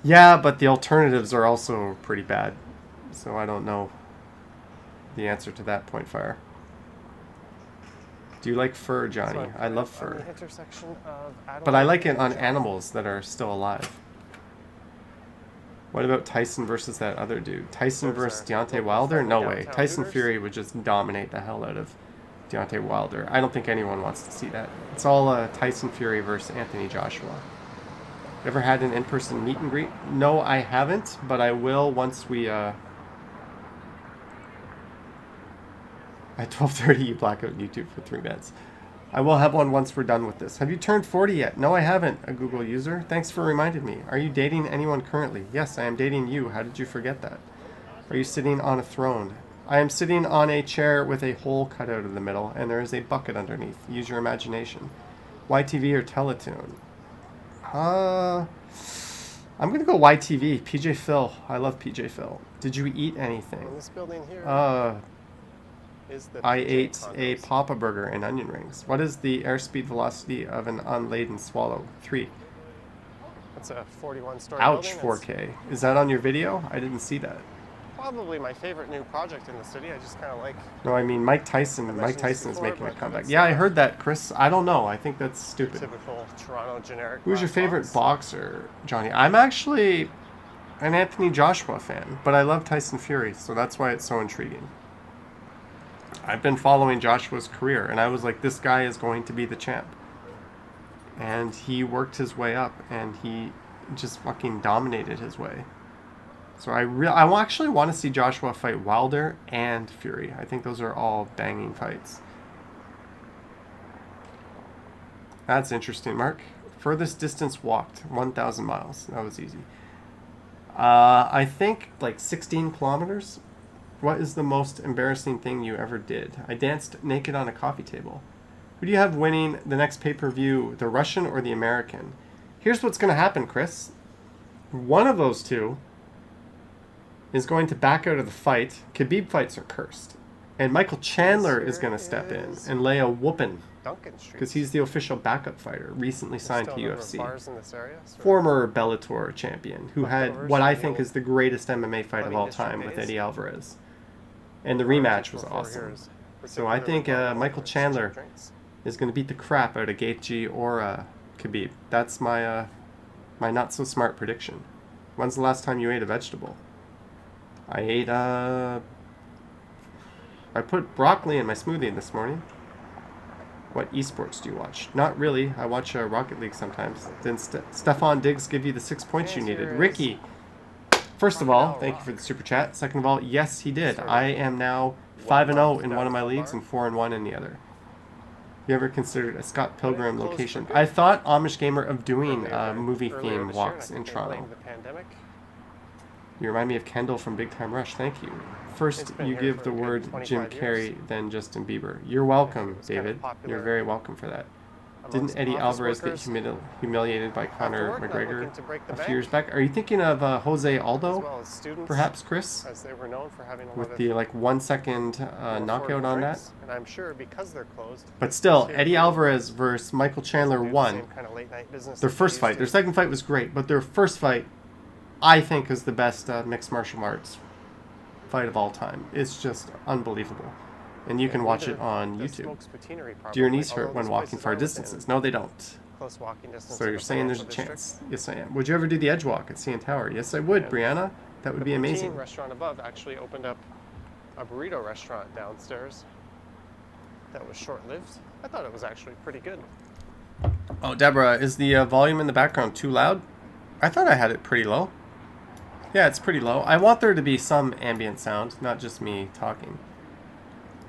Yeah, but the alternatives are also pretty bad, so I don't know the answer to that, Point Fire. Do you like fur, Johnny? So I love on the fur. intersection of But I Adelaide like it and on John. animals that are still alive. What about Tyson versus that other dude? Tyson There's versus our Deontay local Wilder? friend No way. downtown Tyson Hooters. Fury would just dominate the hell out of Deontay Wilder. I don't think anyone wants to see that. It's all Tyson Fury versus Anthony Joshua. Ever had an in-person meet and greet? No, I haven't, but I will once we... At 12:30, you black out YouTube for 3 minutes. I will have one once we're done with this. Have you turned 40 yet? No, I haven't, a Google user. Thanks for reminding me. Are you dating anyone currently? Yes, I am dating you. How did you forget that? Are you sitting on a throne? I am sitting on a chair with a hole cut out of the middle, and there is a bucket underneath. Use your imagination. YTV or Teletoon? I I'm going to go YTV. PJ Phil. I love PJ Phil. Did you eat anything? And this building here is the I PJ ate condos. a Papa Burger and onion rings. What is the airspeed velocity of an unladen swallow? 3. It's a 41-story Ouch, building. It's 4K. Is that on your video? I didn't see that. probably my favorite new project in the city. I just kind of like. No, I mean Mike Tyson. I Mike mentioned this Tyson is before, making a but comeback. it's, Yeah, I heard that, Chris. I don't know. I think that's stupid. Typical Toronto generic. Who's your glass favorite box. boxer, Johnny? I'm actually an Anthony Joshua fan, but I love Tyson Fury, so that's why it's so intriguing. I've been following Joshua's career, and I was like, this guy is going to be the champ. And he worked his way up, and he just fucking dominated his way. So I actually want to see Joshua fight Wilder and Fury. I think those are all banging fights. That's interesting, Mark. Furthest distance walked, 1,000 miles. That was easy. I think like 16 kilometers. What is the most embarrassing thing you ever did? I danced naked on a coffee table. Who do you have winning the next pay-per-view, the Russian or the American? Here's what's going to happen, Chris. One of those two is going to back out of the fight. Khabib fights are cursed. And Michael Chandler is going to step in and lay a whooping Duncan Street. because he's the official backup fighter, recently signed to Still a number of UFC. bars in this area, so Former Bellator champion who had Leftovers what I from think the is the greatest MMA fight of Money all District time with days. Eddie Alvarez. And the bars rematch was before awesome. yours, So I think particularly Michael for Chandler cheap drinks. is going to beat the crap out of Gaethje or Khabib. That's my my not so smart prediction. When's the last time you ate a vegetable? I ate I put broccoli in my smoothie this morning. What esports do you watch? Not really. I watch Rocket League sometimes. Didn't Stefan Diggs give you the 6 points you Answer needed? is Ricky, first of all, Crocodile thank you Rock. for the super chat. Second of all, yes, he did. Sorry. I am now 5-0 in one of my leagues and 4-1 in the other. You ever considered a Scott Pilgrim Closed for location? good. I thought Amish Gamer of doing Earlier- movie earlier theme this year, walks and I in think they blamed Toronto. the pandemic. You remind me of Kendall from Big Time Rush. Thank you. First, It's been you here give for the a good word 25 Jim years. Carrey, then Justin Bieber. You're welcome, It was kind of David. popular You're very welcome for that. Didn't amongst Eddie office Alvarez get workers. humiliated by After Conor work, not McGregor looking to break the a bank, few years back? Are you thinking of Jose as Aldo, well as students, perhaps, Chris? as they were known for having a lot With of the like 1 second more knockout affordable on that? drinks. And I'm sure because they're closed, But still, Same Eddie thing. Alvarez versus Michael Chandler they do the won. same kind of late night business Their that they first used fight. to. Their second fight was great, but their first fight, I think, is the best mixed martial arts fight of all time. It's just unbelievable. And you Yeah, can watch neither it on does YouTube. Smokes Patinery Do your probably, knees hurt although when those walking places far are within distances? No, they don't. Close walking distance. So of you're the saying there's a financial district. chance? Yes, I am. Would you ever do the edge walk at CN Tower? Yes, I would, Yeah. Brianna. That would be The amazing. Poutine restaurant above actually opened up a burrito restaurant downstairs that was short-lived. I thought it was actually pretty good. Oh, Deborah, is the volume in the background too loud? I thought I had it pretty low. Yeah, it's pretty low. I want there to be some ambient sound, not just me talking.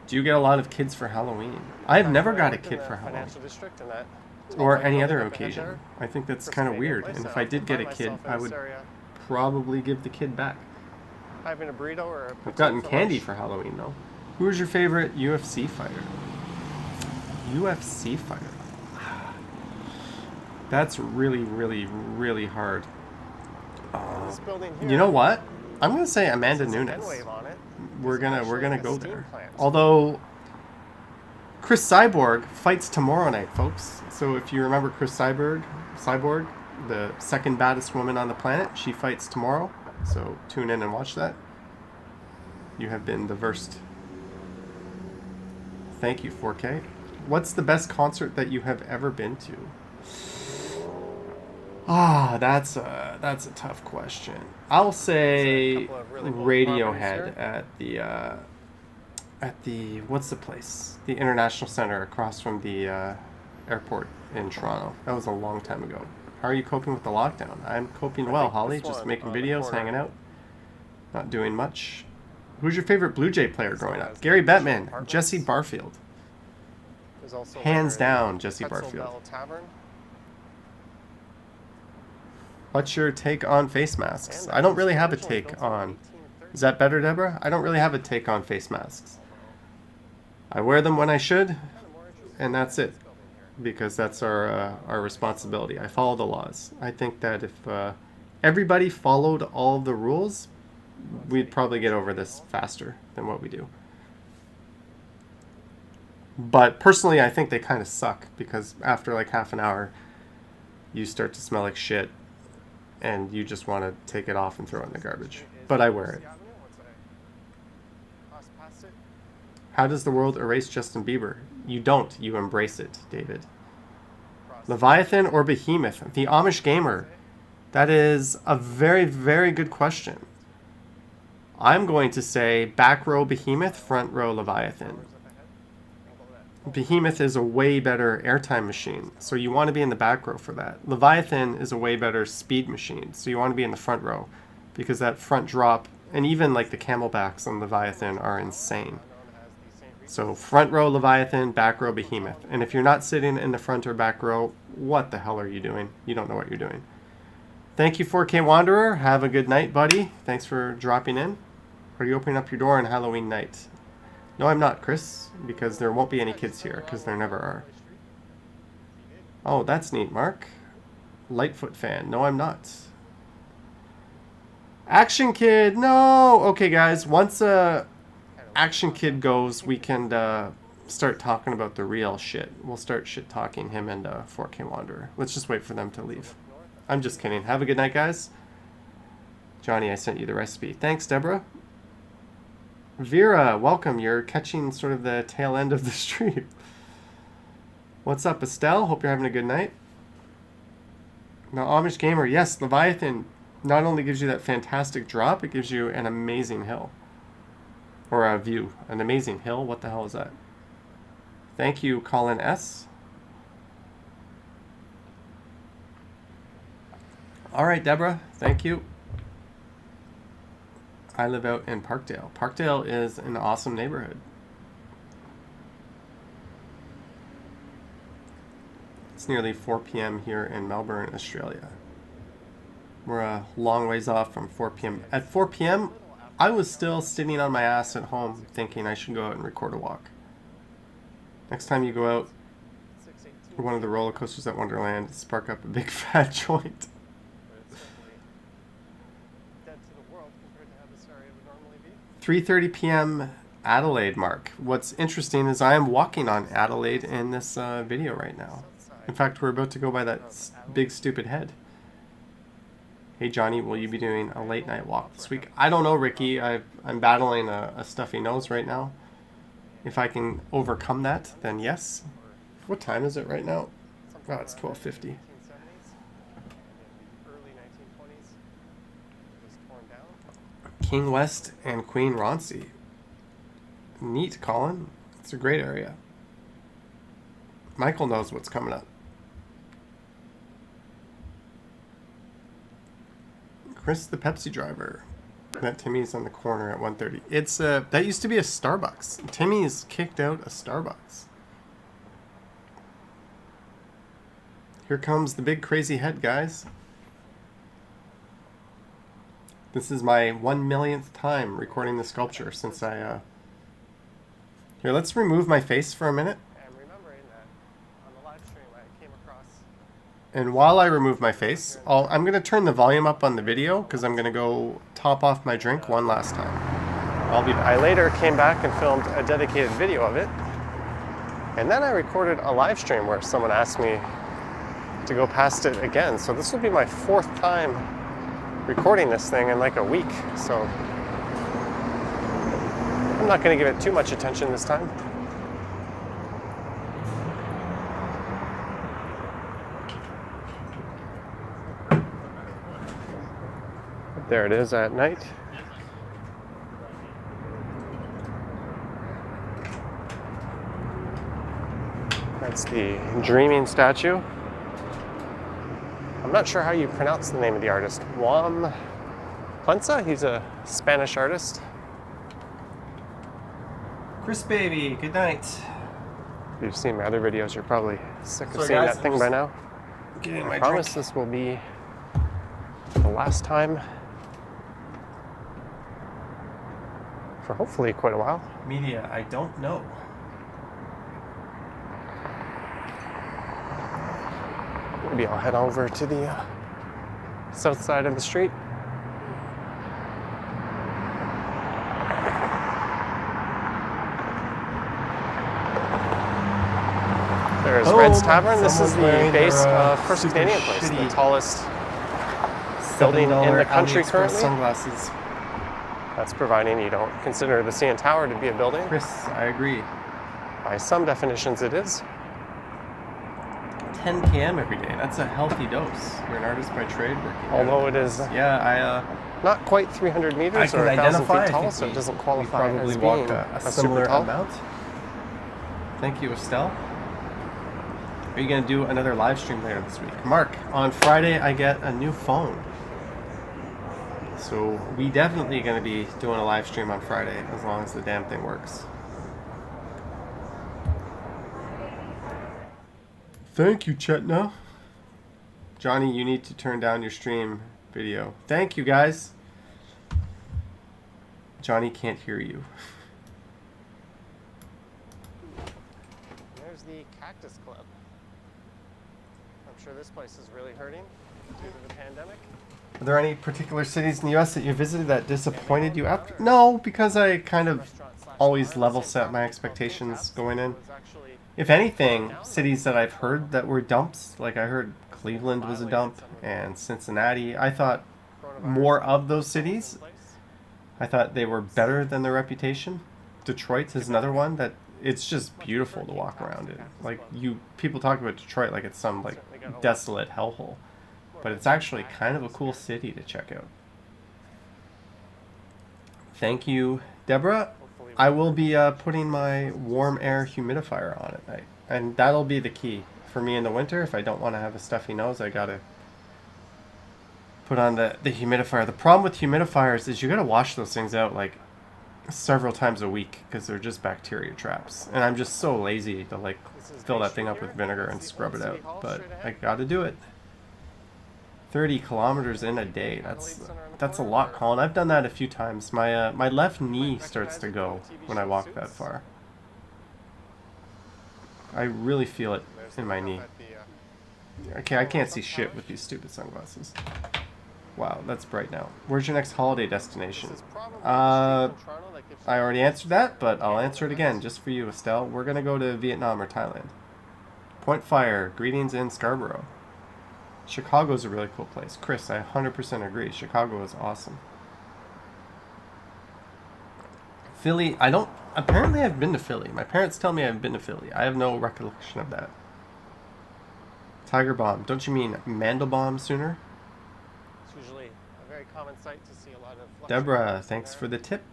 Do you get a lot of kids for Halloween? I've never When I got a worked in kid the for Halloween. Financial district and that Or tall any white other building up ahead occasion. there, I think that's for kind of staying in weird. place, And I if I did often get a find kid, myself in I this would area probably give the kid back. having a burrito or a I've poutine gotten for candy lunch. for Halloween, though. Who is your favorite UFC fighter? UFC fighter? That's really, really, really hard. This building here You know what? I'm gonna say Amanda has a Nunes. headway on it. We're There's gonna actually a go steam there. plant. Although Chris Cyborg fights tomorrow night, folks. So if you remember Chris Cyborg, the second baddest woman on the planet, she fights tomorrow. So tune in and watch that. You have been the versed. Thank you, 4K. What's the best concert that you have ever been to? That's a tough question. I'll say There's a couple of really bold properties Radiohead here. at the what's the place? The International Center across from the airport in Toronto. That was a long time ago. How are you coping with the lockdown? I'm coping well, think Holly. this Just one making on the videos, corner. hanging out, not doing much. Who's your favorite Blue Jay player This growing one up? has Gary the commercial Bettman, apartments. Jesse Barfield. There's also Hands later down, the Jesse Pretzel Barfield. Bell Tavern. What's your take on face masks? And I don't was really have a originally take built in on. 1830. Is that better, Deborah? I don't really have a take on face masks. I wear them when I should, Kinda more interesting and that's than it, this building here. because that's our responsibility. I follow the laws. I think that if everybody followed all the rules, we'd probably get over this faster than what we do. But personally, I think they kind of suck because after like half an hour, you start to smell like shit and you just want to take it off and throw it in the garbage. But I wear it. How does the world erase Justin Bieber? You don't. You embrace it, David. Leviathan or Behemoth? The Amish Gamer. That is a very, very good question. I'm going to say back row Behemoth, front row Leviathan. Behemoth is a way better airtime machine, so you want to be in the back row for that. Leviathan is a way better speed machine, so you want to be in the front row because that front drop, and even like the camelbacks on Leviathan are insane. So front row Leviathan, back row Behemoth. And if you're not sitting in the front or back row, what the hell are you doing? You don't know what you're doing. Thank you, 4K Wanderer. Have a good night, buddy. Thanks for dropping in. Are you opening up your door on Halloween night? No, I'm not, Chris, because there won't be any kids here, because there never are. Oh, that's neat, Mark. Lightfoot fan. No, I'm not. Action Kid, no! Okay, guys, once Action Kid goes, we can start talking about the real shit. We'll start shit-talking him and 4K Wanderer. Let's just wait for them to leave. I'm just kidding. Have a good night, guys. Johnny, I sent you the recipe. Thanks, Deborah. Vera, welcome. You're catching sort of the tail end of the stream. What's up, Estelle? Hope you're having a good night. Now, Amish Gamer, yes, Leviathan not only gives you that fantastic drop, it gives you an amazing hill. Or a view. An amazing hill? What the hell is that? Thank you, Colin S. All right, Deborah. Thank you. I live out in Parkdale. Parkdale is an awesome neighborhood. It's nearly 4 p.m. here in Melbourne, Australia. We're a long ways off from 4 p.m. At 4 p.m., I was still sitting on my ass at home thinking I should go out and record a walk. Next time you go out for one of the roller coasters at Wonderland, spark up a big fat joint. 3:30 p.m. Adelaide, Mark. What's interesting is I am walking on Adelaide in this video right now. In fact, we're about to go by that big stupid head. Hey Johnny, will you be doing a late night walk this week? I don't know, Ricky. I'm battling a stuffy nose right now. If I can overcome that, then yes. What time is it right now? Oh, it's 12:50. King West and Queen Roncy. Neat, Colin. It's a great area. Michael knows what's coming up. Chris the Pepsi driver. That Timmy's on the corner at 1:30. It's that used to be a Starbucks. Timmy's kicked out a Starbucks. Here comes the big crazy head, guys. This is my 1,000,000th time recording the sculpture since I Here, let's remove my face for a minute. I'm remembering that on the live stream I came across. And while I remove my face, I'm going to turn the volume up on the video because I'm going to go top off my drink one last time. I'll be back. I later came back and filmed a dedicated video of it. And then I recorded a live stream where someone asked me to go past it again. So this will be my 4th time recording this thing in like a week. So I'm not going to give it too much attention this time. There it is at night. That's the Dreaming statue. I'm not sure how you pronounce the name of the artist. Juan Plensa? He's a Spanish artist. Chris baby, good night. If you've seen my other videos, you're probably sick of Sorry, seeing guys, that thing by now. Getting I my promise drink. this will be the last time for hopefully quite a while. Media, I don't know. Maybe I'll head over to the south side of the street. There's Red's Tavern. This is the base of First Canadian Place, the tallest building in the country currently. Sunglasses. That's providing you don't consider the CN Tower to be a building. Chris, I agree. By some definitions, it is. 10 km every day. That's a healthy dose. You're an artist by trade working. Although it is not quite 300 meters or 1,000 feet tall, so it doesn't qualify probably as walked being a similar super tall. amount. Thank you, Estelle. Are you going to do another live stream later this week? Mark, on Friday I get a new phone. So we definitely going to be doing a live stream on Friday as long as the damn thing works. Thank you, Chetna. Johnny, you need to turn down your stream video. Thank you, guys. Johnny can't hear you. There's the Cactus Club. I'm sure this place is really hurting due to the pandemic. Are there any particular cities in the U.S. that you visited that disappointed you after? No, because I kind of always level set my expectations going in. If anything, cities that I've heard that were dumps, like I heard Cleveland was a dump and Cincinnati, I thought more of those cities. I thought they were better than their reputation. Detroit is another one that it's just beautiful to walk around in. Like people talk about Detroit like it's some like desolate hellhole, but it's actually kind of a cool city to check out. Thank you, Deborah. I will be putting my warm air humidifier on at night, and that'll be the key for me in the winter. If I don't want to have a stuffy nose, I gotta put on the humidifier. The problem with humidifiers is you gotta wash those things out like several times a week because they're just bacteria traps, and I'm just so lazy to like fill that thing up with vinegar and scrub it out, but I gotta do it. 30 kilometers in a day, that's a lot, Colin. I've done that a few times. My left knee starts to go when I walk that far. I really feel it in my knee. Okay, I can't see shit with these stupid sunglasses. Wow, that's bright now. Where's your next holiday destination? I already answered that, but I'll answer it again just for you, Estelle. We're gonna go to Vietnam or Thailand. Point Fire, greetings in Scarborough. Chicago's a really cool place. Chris, I 100% agree. Chicago is awesome. Philly, apparently I've been to Philly. My parents tell me I've been to Philly. I have no recollection of that. Tiger Bomb, don't you mean Mandelbaum sooner? It's usually a very common sight to see a lot of... Deborah, thanks for the tip.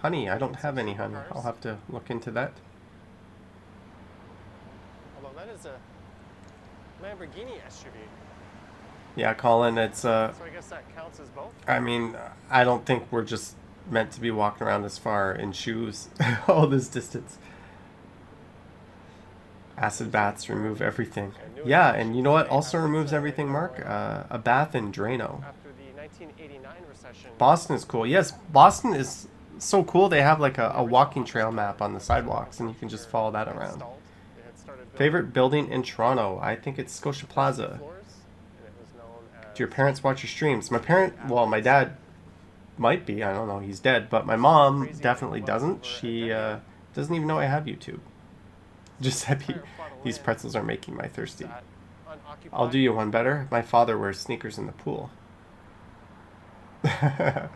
Honey, I don't have any honey. I'll have to look into that. Although that is a Lamborghini SUV. Yeah, Colin, it's So I guess that counts as both? I mean, I don't think we're just meant to be walking around this far in shoes all this distance. Acid baths remove everything. Yeah, and you know what also removes everything, Mark? A bath in Drano. After the 1989 recession... Boston is cool. Yes, Boston is so cool. They have like a walking trail map on the sidewalks, and you can just follow that around. Favorite building in Toronto? I think it's Scotia Plaza. Do your parents watch your streams? My dad might be. I don't know. He's dead. But my mom definitely doesn't. She doesn't even know I have YouTube. Giuseppe, these pretzels are making my thirsty. I'll do you one better. My father wears sneakers in the pool. How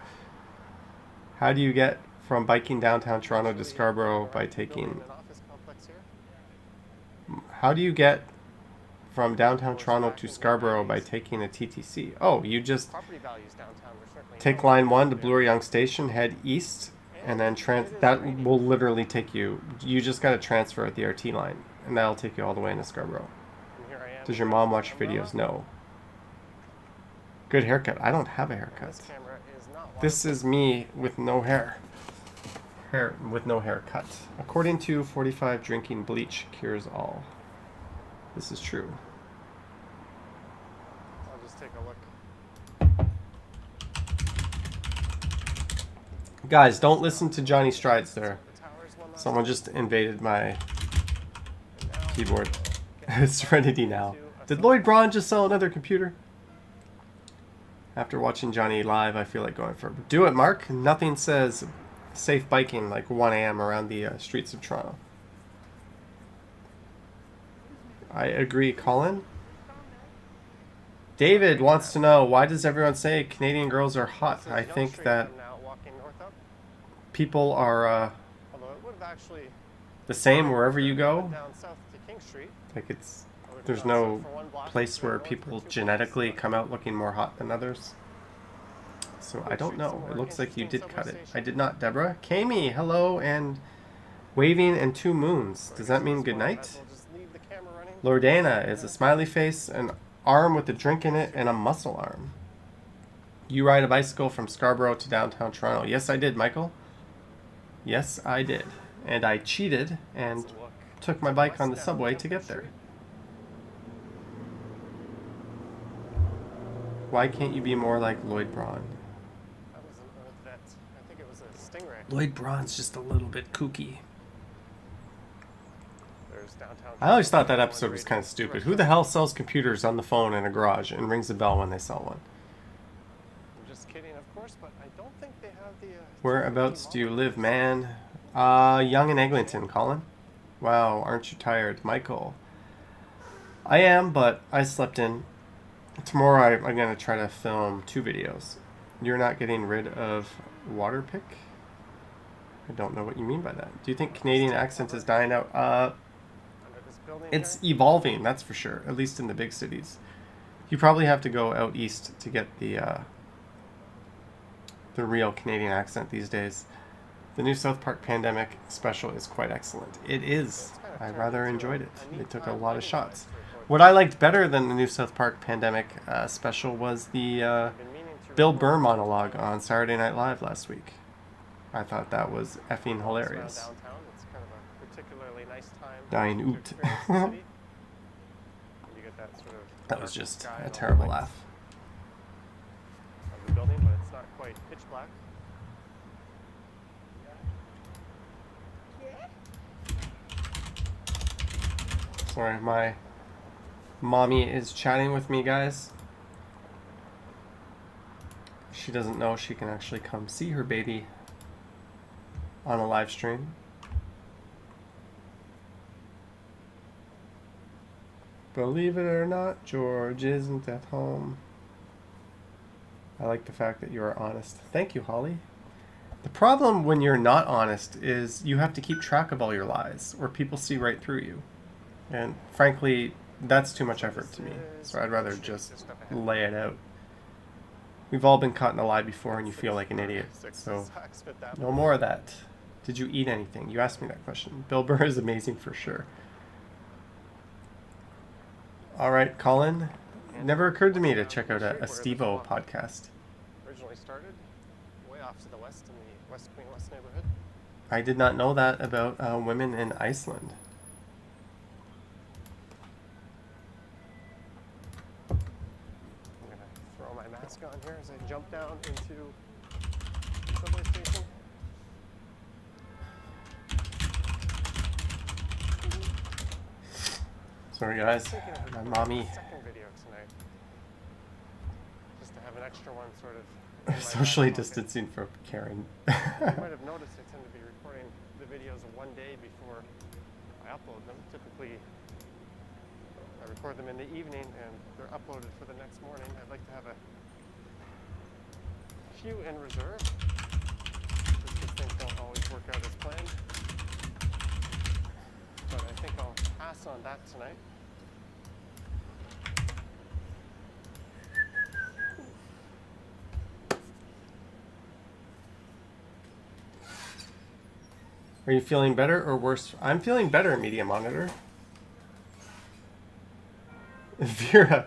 do you get from biking downtown Toronto to Scarborough by taking... How do you get from downtown Toronto to Scarborough by taking a TTC? Oh, you just take line 1 to Bloor Yonge Station, head east, and then that will literally take you. You just got to transfer at the RT line, and that'll take you all the way into Scarborough. Does your mom watch videos? No. Good haircut. I don't have a haircut. This is me with no hair. With no haircut. According to 45, drinking bleach cures all. This is true. I'll just take a look. Guys, don't listen to Johnny Strides there. Someone just invaded my keyboard. It's Serenity now. Did Lloyd Braun just sell another computer? After watching Johnny live, I feel like going for it. Do it, Mark. Nothing says safe biking like 1 a.m. around the streets of Toronto. I agree, Colin. David wants to know, why does everyone say Canadian girls are hot? I think that people are the same wherever you go. Like there's no place where people genetically come out looking more hot than others. So I don't know. It looks like you did cut it. I did not, Deborah. Kami, hello, and waving and 2 moons. Does that mean good night? Lordana is a smiley face, an arm with a drink in it, and a muscle arm. You ride a bicycle from Scarborough to downtown Toronto. Yes, I did, Michael. Yes, I did. And I cheated and took my bike on the subway to get there. Why can't you be more like Lloyd Braun? I think it was a stingray. Lloyd Braun's just a little bit kooky. There's downtown. I always thought that episode was kind of stupid. Who the hell sells computers on the phone in a garage and rings a bell when they sell one? I'm just kidding, of course, but I don't think they have the... Whereabouts do you live, man? Young in Eglinton, Colin. Wow, aren't you tired? Michael. I am, but I slept in. Tomorrow I'm going to try to film 2 videos. You're not getting rid of Waterpick? I don't know what you mean by that. Do you think Canadian accent is dying out? It's evolving, that's for sure. At least in the big cities. You probably have to go out east to get the real Canadian accent these days. The new South Park Pandemic special is quite excellent. It is. I rather enjoyed it. They took a lot of shots. What I liked better than the new South Park Pandemic special was the Bill Burr monologue on Saturday Night Live last week. I thought that was effing hilarious. Dying oot. That was just a terrible laugh. Of the building, but it's not quite pitch black. Sorry, my mommy is chatting with me, guys. She doesn't know she can actually come see her baby on a live stream. Believe it or not, George isn't at home. I like the fact that you are honest. Thank you, Holly. The problem when you're not honest is you have to keep track of all your lies, or people see right through you. And frankly, that's too much effort to me, so I'd rather just lay it out. We've all been caught in a lie before and you feel like an idiot, so no more of that. Did you eat anything? You asked me that question. Bill Burr is amazing for sure. Alright, Colin. It never occurred to me to check out a Steve-O podcast. Originally started way off to the west in the West Queen West neighborhood. I did not know that about women in Iceland. Mask on here as I jump down into the subway station. Sorry guys, my mommy. Second video tonight, just to have an extra one sort of. Socially distancing from Karen. You might have noticed I tend to be recording the videos one day before I upload them. Typically, I record them in the evening and they're uploaded for the next morning. I'd like to have a few in reserve, just because things don't always work out as planned. But I think I'll pass on that tonight. Are you feeling better or worse? I'm feeling better, Media Monitor. Vera,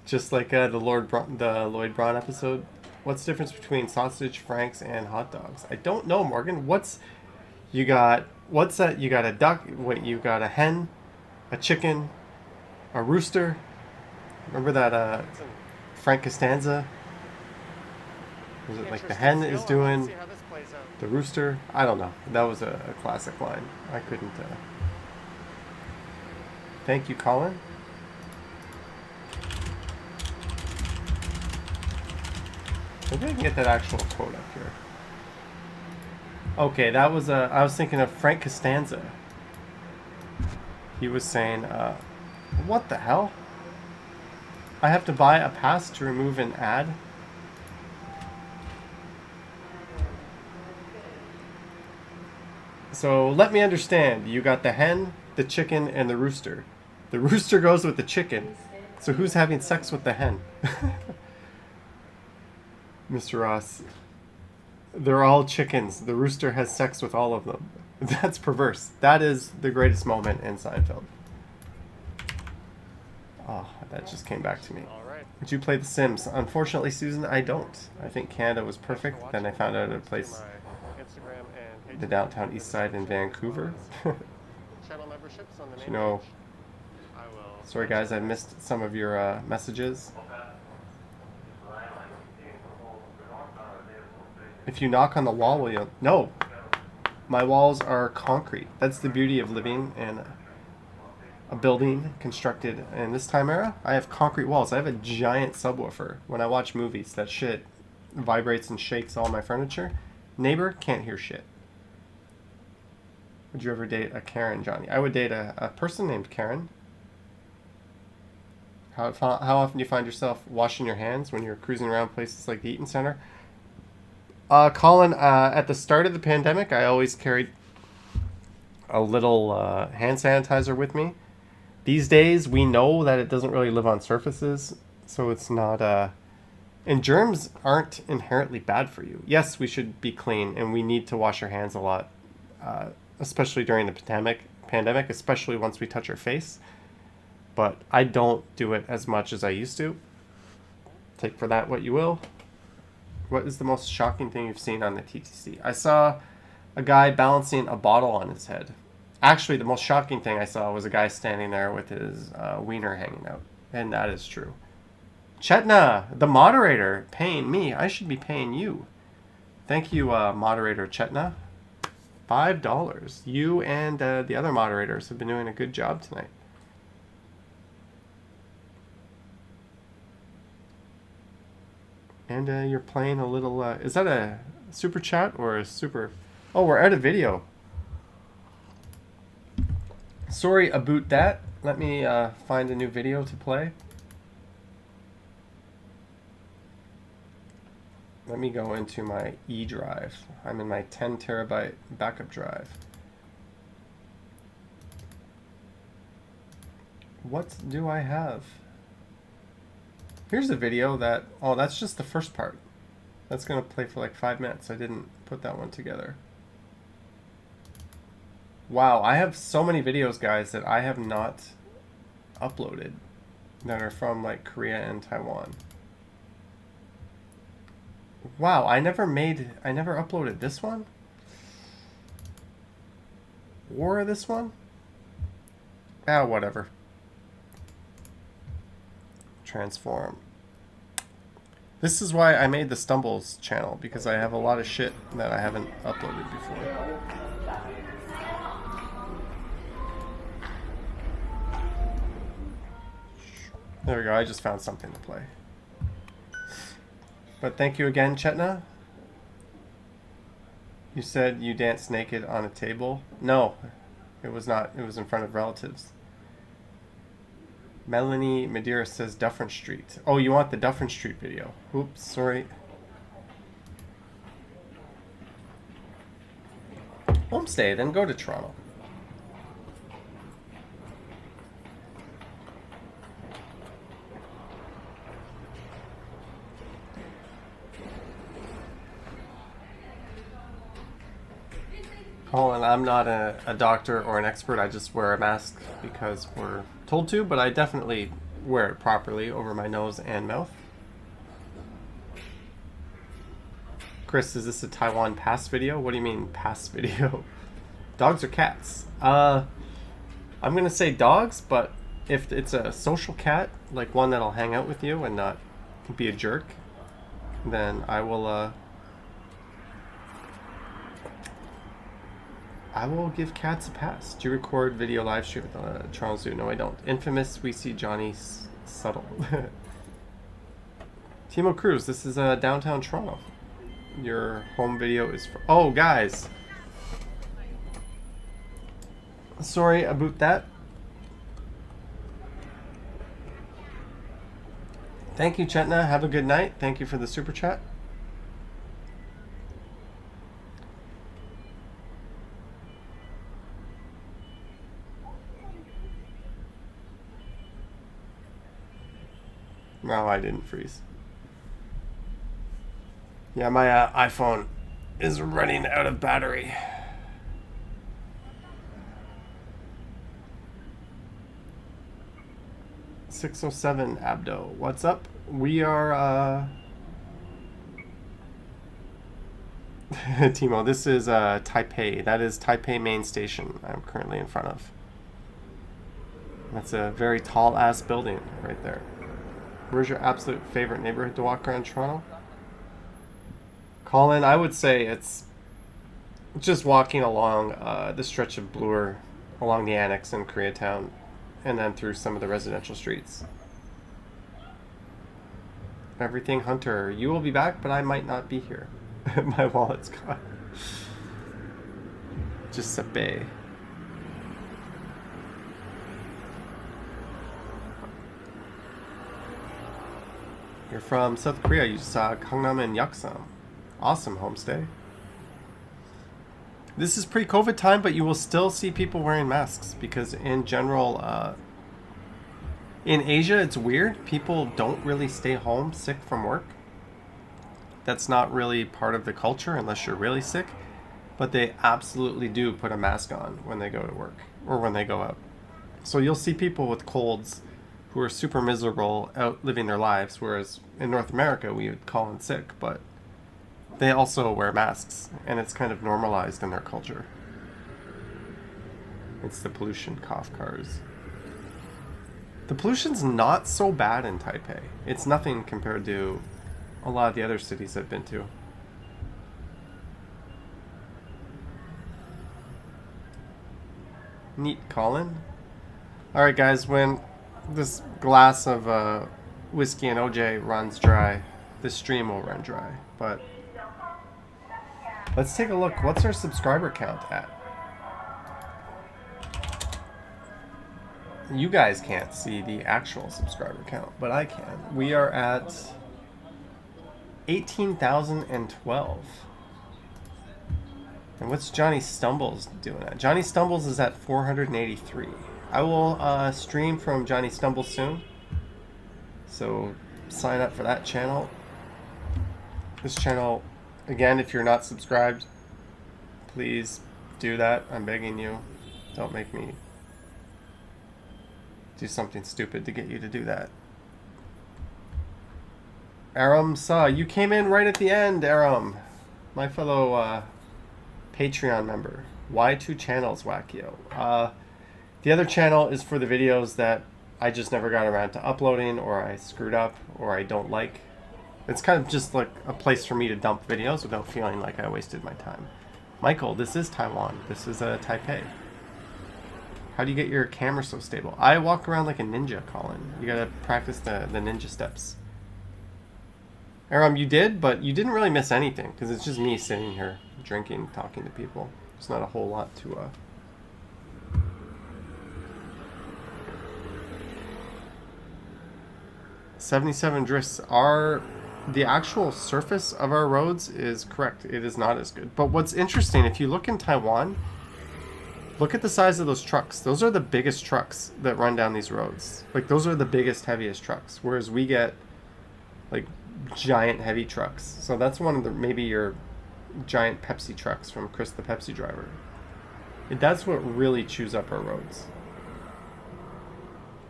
just like the Lloyd Braun episode. What's the difference between sausage, franks, and hot dogs? I don't know, Morgan. You got a duck, you got a hen, a chicken, a rooster. Remember that Frank Costanza? Was it like the hen is doing the rooster? I don't know. That was a classic line. I couldn't. Thank you, Colin. Maybe I can get that actual quote up here. Okay, that was I was thinking of Frank Costanza. He was saying, what the hell? I have to buy a pass to remove an ad? So let me understand. You got the hen, the chicken, and the rooster. The rooster goes with the chicken. So who's having sex with the hen? Mr. Ross. They're all chickens. The rooster has sex with all of them. That's perverse. That is the greatest moment in Seinfeld. Oh, that just came back to me. All right. Would you play The Sims? Unfortunately, Susan, I don't. I think Canada was perfect. Then I found out a place, My Instagram and the downtown east side in Vancouver. channel memberships on the main You know, page. I will. sorry guys, I missed some of your messages. If you knock on the wall, will you? No. My walls are concrete. That's the beauty of living in a building constructed in this time era. I have concrete walls. I have a giant subwoofer. When I watch movies, that shit vibrates and shakes all my furniture. Neighbor can't hear shit. Would you ever date a Karen, Johnny? I would date a person named Karen. How often do you find yourself washing your hands when you're cruising around places like the Eaton Center? Colin, at the start of the pandemic, I always carried a little hand sanitizer with me. These days, we know that it doesn't really live on surfaces, so it's not... And germs aren't inherently bad for you. Yes, we should be clean, and we need to wash our hands a lot, especially during the pandemic, especially once we touch our face. But I don't do it as much as I used to. Take for that what you will. What is the most shocking thing you've seen on the TTC? I saw a guy balancing a bottle on his head. Actually, the most shocking thing I saw was a guy standing there with his wiener hanging out. And that is true. Chetna, the moderator, paying me. I should be paying you. Thank you, moderator Chetna. $5. You and the other moderators have been doing a good job tonight. And you're playing a little... is that a super chat or a super... Oh, we're out of video. Sorry about that. Let me find a new video to play. Let me go into my E drive. I'm in my 10 terabyte backup drive. What do I have? Here's a video that... Oh, that's just the first part. That's going to play for like 5 minutes. I didn't put that one together. Wow, I have so many videos, guys, that I have not uploaded that are from like Korea and Taiwan. Wow, I never uploaded this one? Or this one? Ah, whatever. Transform. This is why I made the Stumbles channel, because I have a lot of shit that I haven't uploaded before. There we go, I just found something to play. But thank you again, Chetna. You said you danced naked on a table? No, it was not. It was in front of relatives. Melanie Madeira says Dufferin Street. Oh, you want the Dufferin Street video. Oops, sorry. Homestay, then go to Toronto. Colin, I'm not a doctor or an expert. I just wear a mask because we're told to, but I definitely wear it properly over my nose and mouth. Chris, is this a Taiwan pass video? What do you mean pass video? Dogs or cats? I'm gonna say dogs, but if it's a social cat, like one that'll hang out with you and not be a jerk, then I will give cats a pass. Do you record video live stream with Toronto Zoo? No, I don't. Infamous, we see Johnny Subtle. Timo Cruz, this is downtown Toronto. Your home video is for... Oh, guys. Sorry about that. Thank you, Chetna. Have a good night. Thank you for the super chat. No, I didn't freeze. Yeah, my iPhone is running out of battery. $607 Abdo. What's up? We are Timo, this is Taipei. That is Taipei main station I'm currently in front of. That's a very tall ass building right there. Where's your absolute favorite neighborhood to walk around Toronto? Colin, I would say it's just walking along the stretch of Bloor, along the annex in Koreatown, and then through some of the residential streets. Everything Hunter, you will be back, but I might not be here. My wallet's gone. Giuseppe. You're from South Korea. You saw Gangnam and Yeoksam. Awesome homestay. This is pre-COVID time, but you will still see people wearing masks because in general, in Asia, it's weird. People don't really stay home sick from work. That's not really part of the culture unless you're really sick, but they absolutely do put a mask on when they go to work or when they go out. So you'll see people with colds who are super miserable out living their lives, whereas in North America we would call in sick, but they also wear masks, and it's kind of normalized in their culture. It's the pollution cough cars. The pollution's not so bad in Taipei. It's nothing compared to a lot of the other cities I've been to. Neat, Colin. Alright guys, when this glass of whiskey and OJ runs dry, this stream will run dry. But let's take a look. What's our subscriber count at? You guys can't see the actual subscriber count, but I can. We are at 18,012. And what's Johnny Stumbles doing at? Johnny Stumbles is at 483. I will stream from Johnny Stumbles soon, so sign up for that channel. This channel, again, if you're not subscribed, please do that. I'm begging you. Don't make me do something stupid to get you to do that. Aram Sa, you came in right at the end, Aram. My fellow Patreon member. Why two channels, Wackio? The other channel is for the videos that I just never got around to uploading, or I screwed up, or I don't like. It's kind of just like a place for me to dump videos without feeling like I wasted my time. Michael, this is Taiwan. This is Taipei. How do you get your camera so stable? I walk around like a ninja, Colin. You gotta practice the ninja steps. Aram, you did, but you didn't really miss anything, because it's just me sitting here, drinking, talking to people. There's not a whole lot to... 77 drifts are... The actual surface of our roads is correct. It is not as good. But what's interesting, if you look in Taiwan, look at the size of those trucks. Those are the biggest trucks that run down these roads. Like, those are the biggest, heaviest trucks. Whereas we get, like, giant, heavy trucks. So that's one of the, maybe your giant Pepsi trucks from Chris the Pepsi driver. That's what really chews up our roads.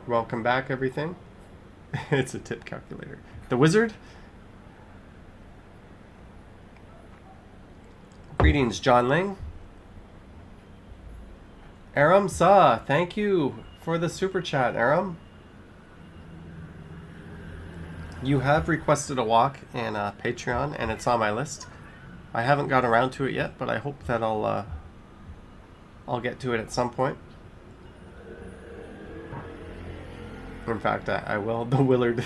Welcome back, everything. It's a tip calculator. The Wizard. Greetings, John Ling. Aram Sa, thank you for the super chat, Aram. You have requested a walk in Patreon, and it's on my list. I haven't got around to it yet, but I hope that I'll get to it at some point. In fact, I will. The Willard.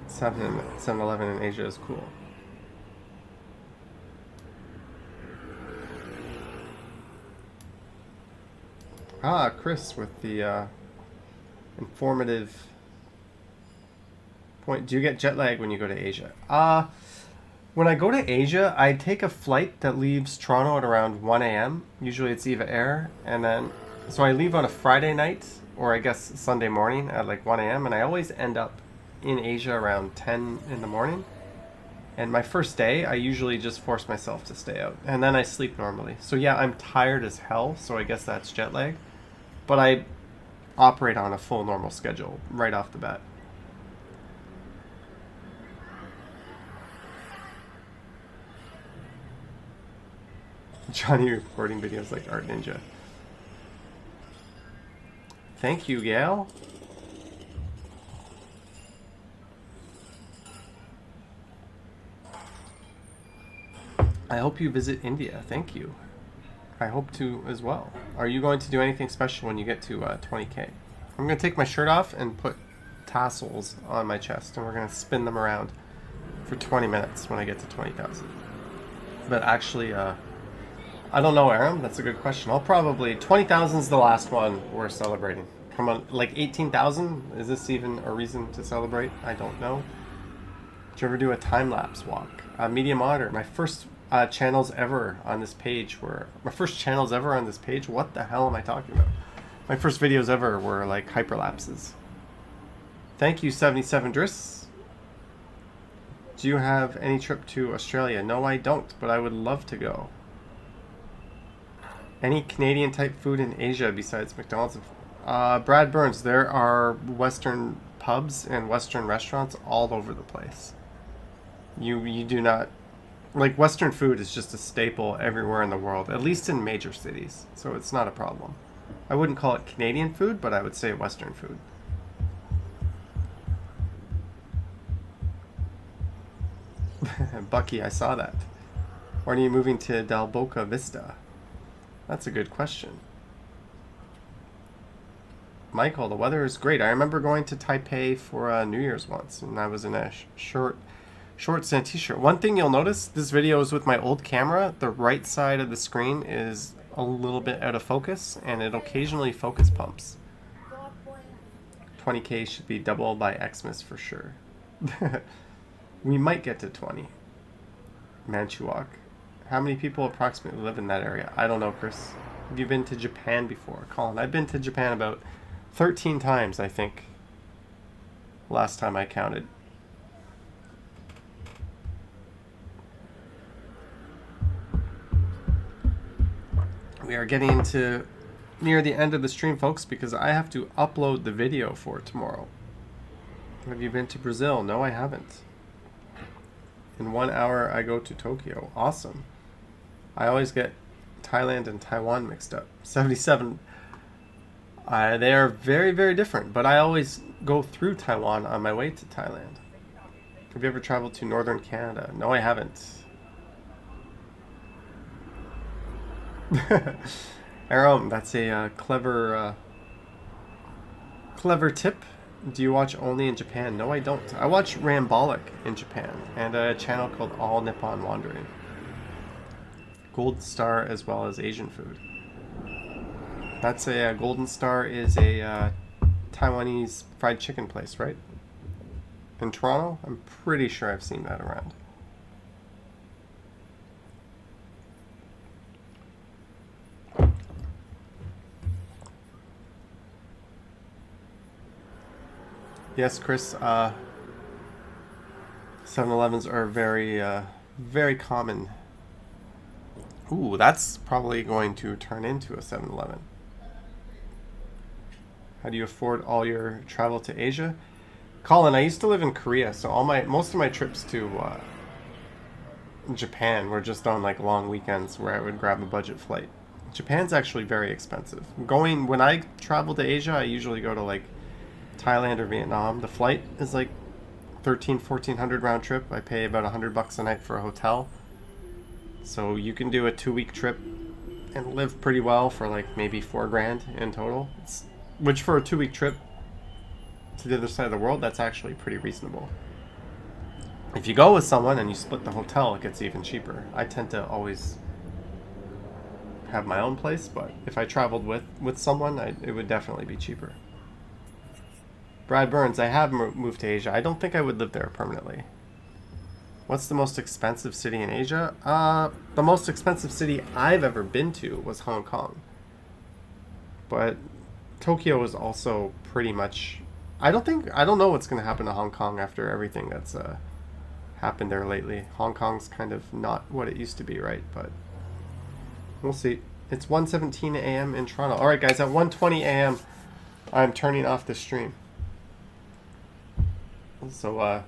Seven 7-Eleven in Asia is cool. Ah, Chris with the informative point. Do you get jet lag when you go to Asia? When I go to Asia, I take a flight that leaves Toronto at around 1 a.m. Usually it's Eva Air, and then so I leave on a Friday night, or I guess Sunday morning at like 1 a.m. and I always end up in Asia around 10 in the morning. And my first day, I usually just force myself to stay out, and then I sleep normally. So yeah, I'm tired as hell, so I guess that's jet lag. But I operate on a full normal schedule right off the bat. Johnny recording videos like Art Ninja. Thank you, Gail. I hope you visit India. Thank you. I hope to as well. Are you going to do anything special when you get to 20k? I'm going to take my shirt off and put tassels on my chest, and we're going to spin them around for 20 minutes when I get to 20,000. But actually, I don't know, Aram. That's a good question. I'll probably... 20,000 is the last one we're celebrating. Come on, like 18,000? Is this even a reason to celebrate? I don't know. Did you ever do a time-lapse walk? Media monitor. My first channels ever on this page were... My first channels ever on this page? What the hell am I talking about? My first videos ever were like hyperlapses. Thank you, 77 Driss. Do you have any trip to Australia? No, I don't, but I would love to go. Any Canadian type food in Asia besides McDonald's? Brad Burns, there are Western pubs and Western restaurants all over the place. You do not... Like, Western food is just a staple everywhere in the world, at least in major cities, so it's not a problem. I wouldn't call it Canadian food, but I would say Western food. Bucky, I saw that. When are you moving to Del Boca Vista? That's a good question. Michael, the weather is great. I remember going to Taipei for New Year's once, and I was in a shorts and a t-shirt. One thing you'll notice, this video is with my old camera. The right side of the screen is a little bit out of focus, and it occasionally focus pumps. 20k should be doubled by Xmas for sure. We might get to 20. Manchukuo. How many people approximately live in that area? I don't know, Chris. Have you been to Japan before? Colin, I've been to Japan about 13 times, I think. Last time I counted. We are getting to near the end of the stream, folks, because I have to upload the video for tomorrow. Have you been to Brazil? No, I haven't. In 1 hour, I go to Tokyo. Awesome. I always get Thailand and Taiwan mixed up. 77. They are very, very different, but I always go through Taiwan on my way to Thailand. Have you ever traveled to northern Canada? No, I haven't. Aram, that's a clever tip. Do you watch only in Japan? No, I don't. I watch Rambolic in Japan and a channel called All Nippon Wandering. Golden Star as well as Asian food. That's a Golden Star is a Taiwanese fried chicken place, right? In Toronto? I'm pretty sure I've seen that around. Yes, Chris, 7-Elevens are very, very common. Ooh, that's probably going to turn into a 7-Eleven. How do you afford all your travel to Asia? Colin, I used to live in Korea, so most of my trips to Japan were just on like long weekends where I would grab a budget flight. Japan's actually very expensive. When I travel to Asia, I usually go to like Thailand or Vietnam. The flight is like $1,400 round trip. I pay about $100 a night for a hotel. So you can do a 2-week trip and live pretty well for like maybe $4,000 in total. Which for a 2-week trip to the other side of the world, that's actually pretty reasonable. If you go with someone and you split the hotel, it gets even cheaper. I tend to always have my own place, but if I traveled with someone, it would definitely be cheaper. Brad Burns, I have moved to Asia. I don't think I would live there permanently. What's the most expensive city in Asia? The most expensive city I've ever been to was Hong Kong. But Tokyo is also pretty much... I don't know what's going to happen to Hong Kong after everything that's happened there lately. Hong Kong's kind of not what it used to be, right? But we'll see. It's 1:17 a.m. in Toronto. All right, guys, at 1:20 a.m., I'm turning off the stream. So,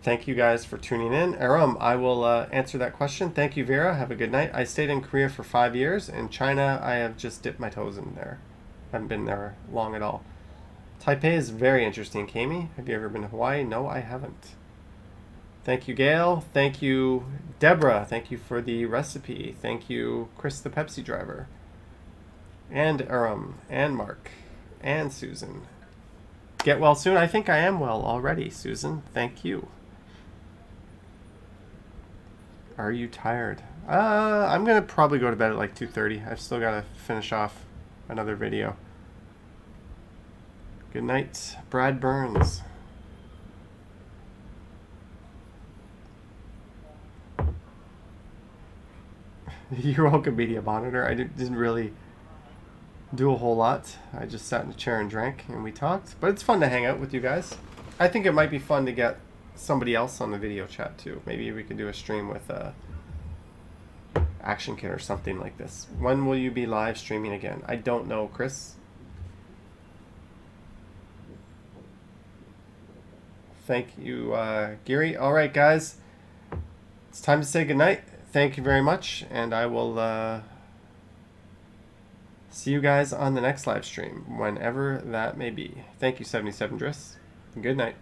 thank you guys for tuning in. Aram, I will answer that question. Thank you, Vera. Have a good night. I stayed in Korea for 5 years. In China, I have just dipped my toes in there. I haven't been there long at all. Taipei is very interesting, Kami. Have you ever been to Hawaii? No, I haven't. Thank you, Gail. Thank you, Deborah. Thank you for the recipe. Thank you, Chris the Pepsi driver. And Aram. And Mark. And Susan. Get well soon. I think I am well already, Susan. Thank you. Are you tired? I'm going to probably go to bed at like 2:30. I've still got to finish off another video. Good night, Brad Burns. You're welcome, Media Monitor. I didn't really do a whole lot. I just sat in a chair and drank, and we talked. But it's fun to hang out with you guys. I think it might be fun to get somebody else on the video chat, too. Maybe we could do a stream with Action Kid or something like this. When will you be live streaming again? I don't know, Chris. Thank you, Geary. All right, guys. It's time to say goodnight. Thank you very much, and I will see you guys on the next live stream, whenever that may be. Thank you, 77 Driss. Good night.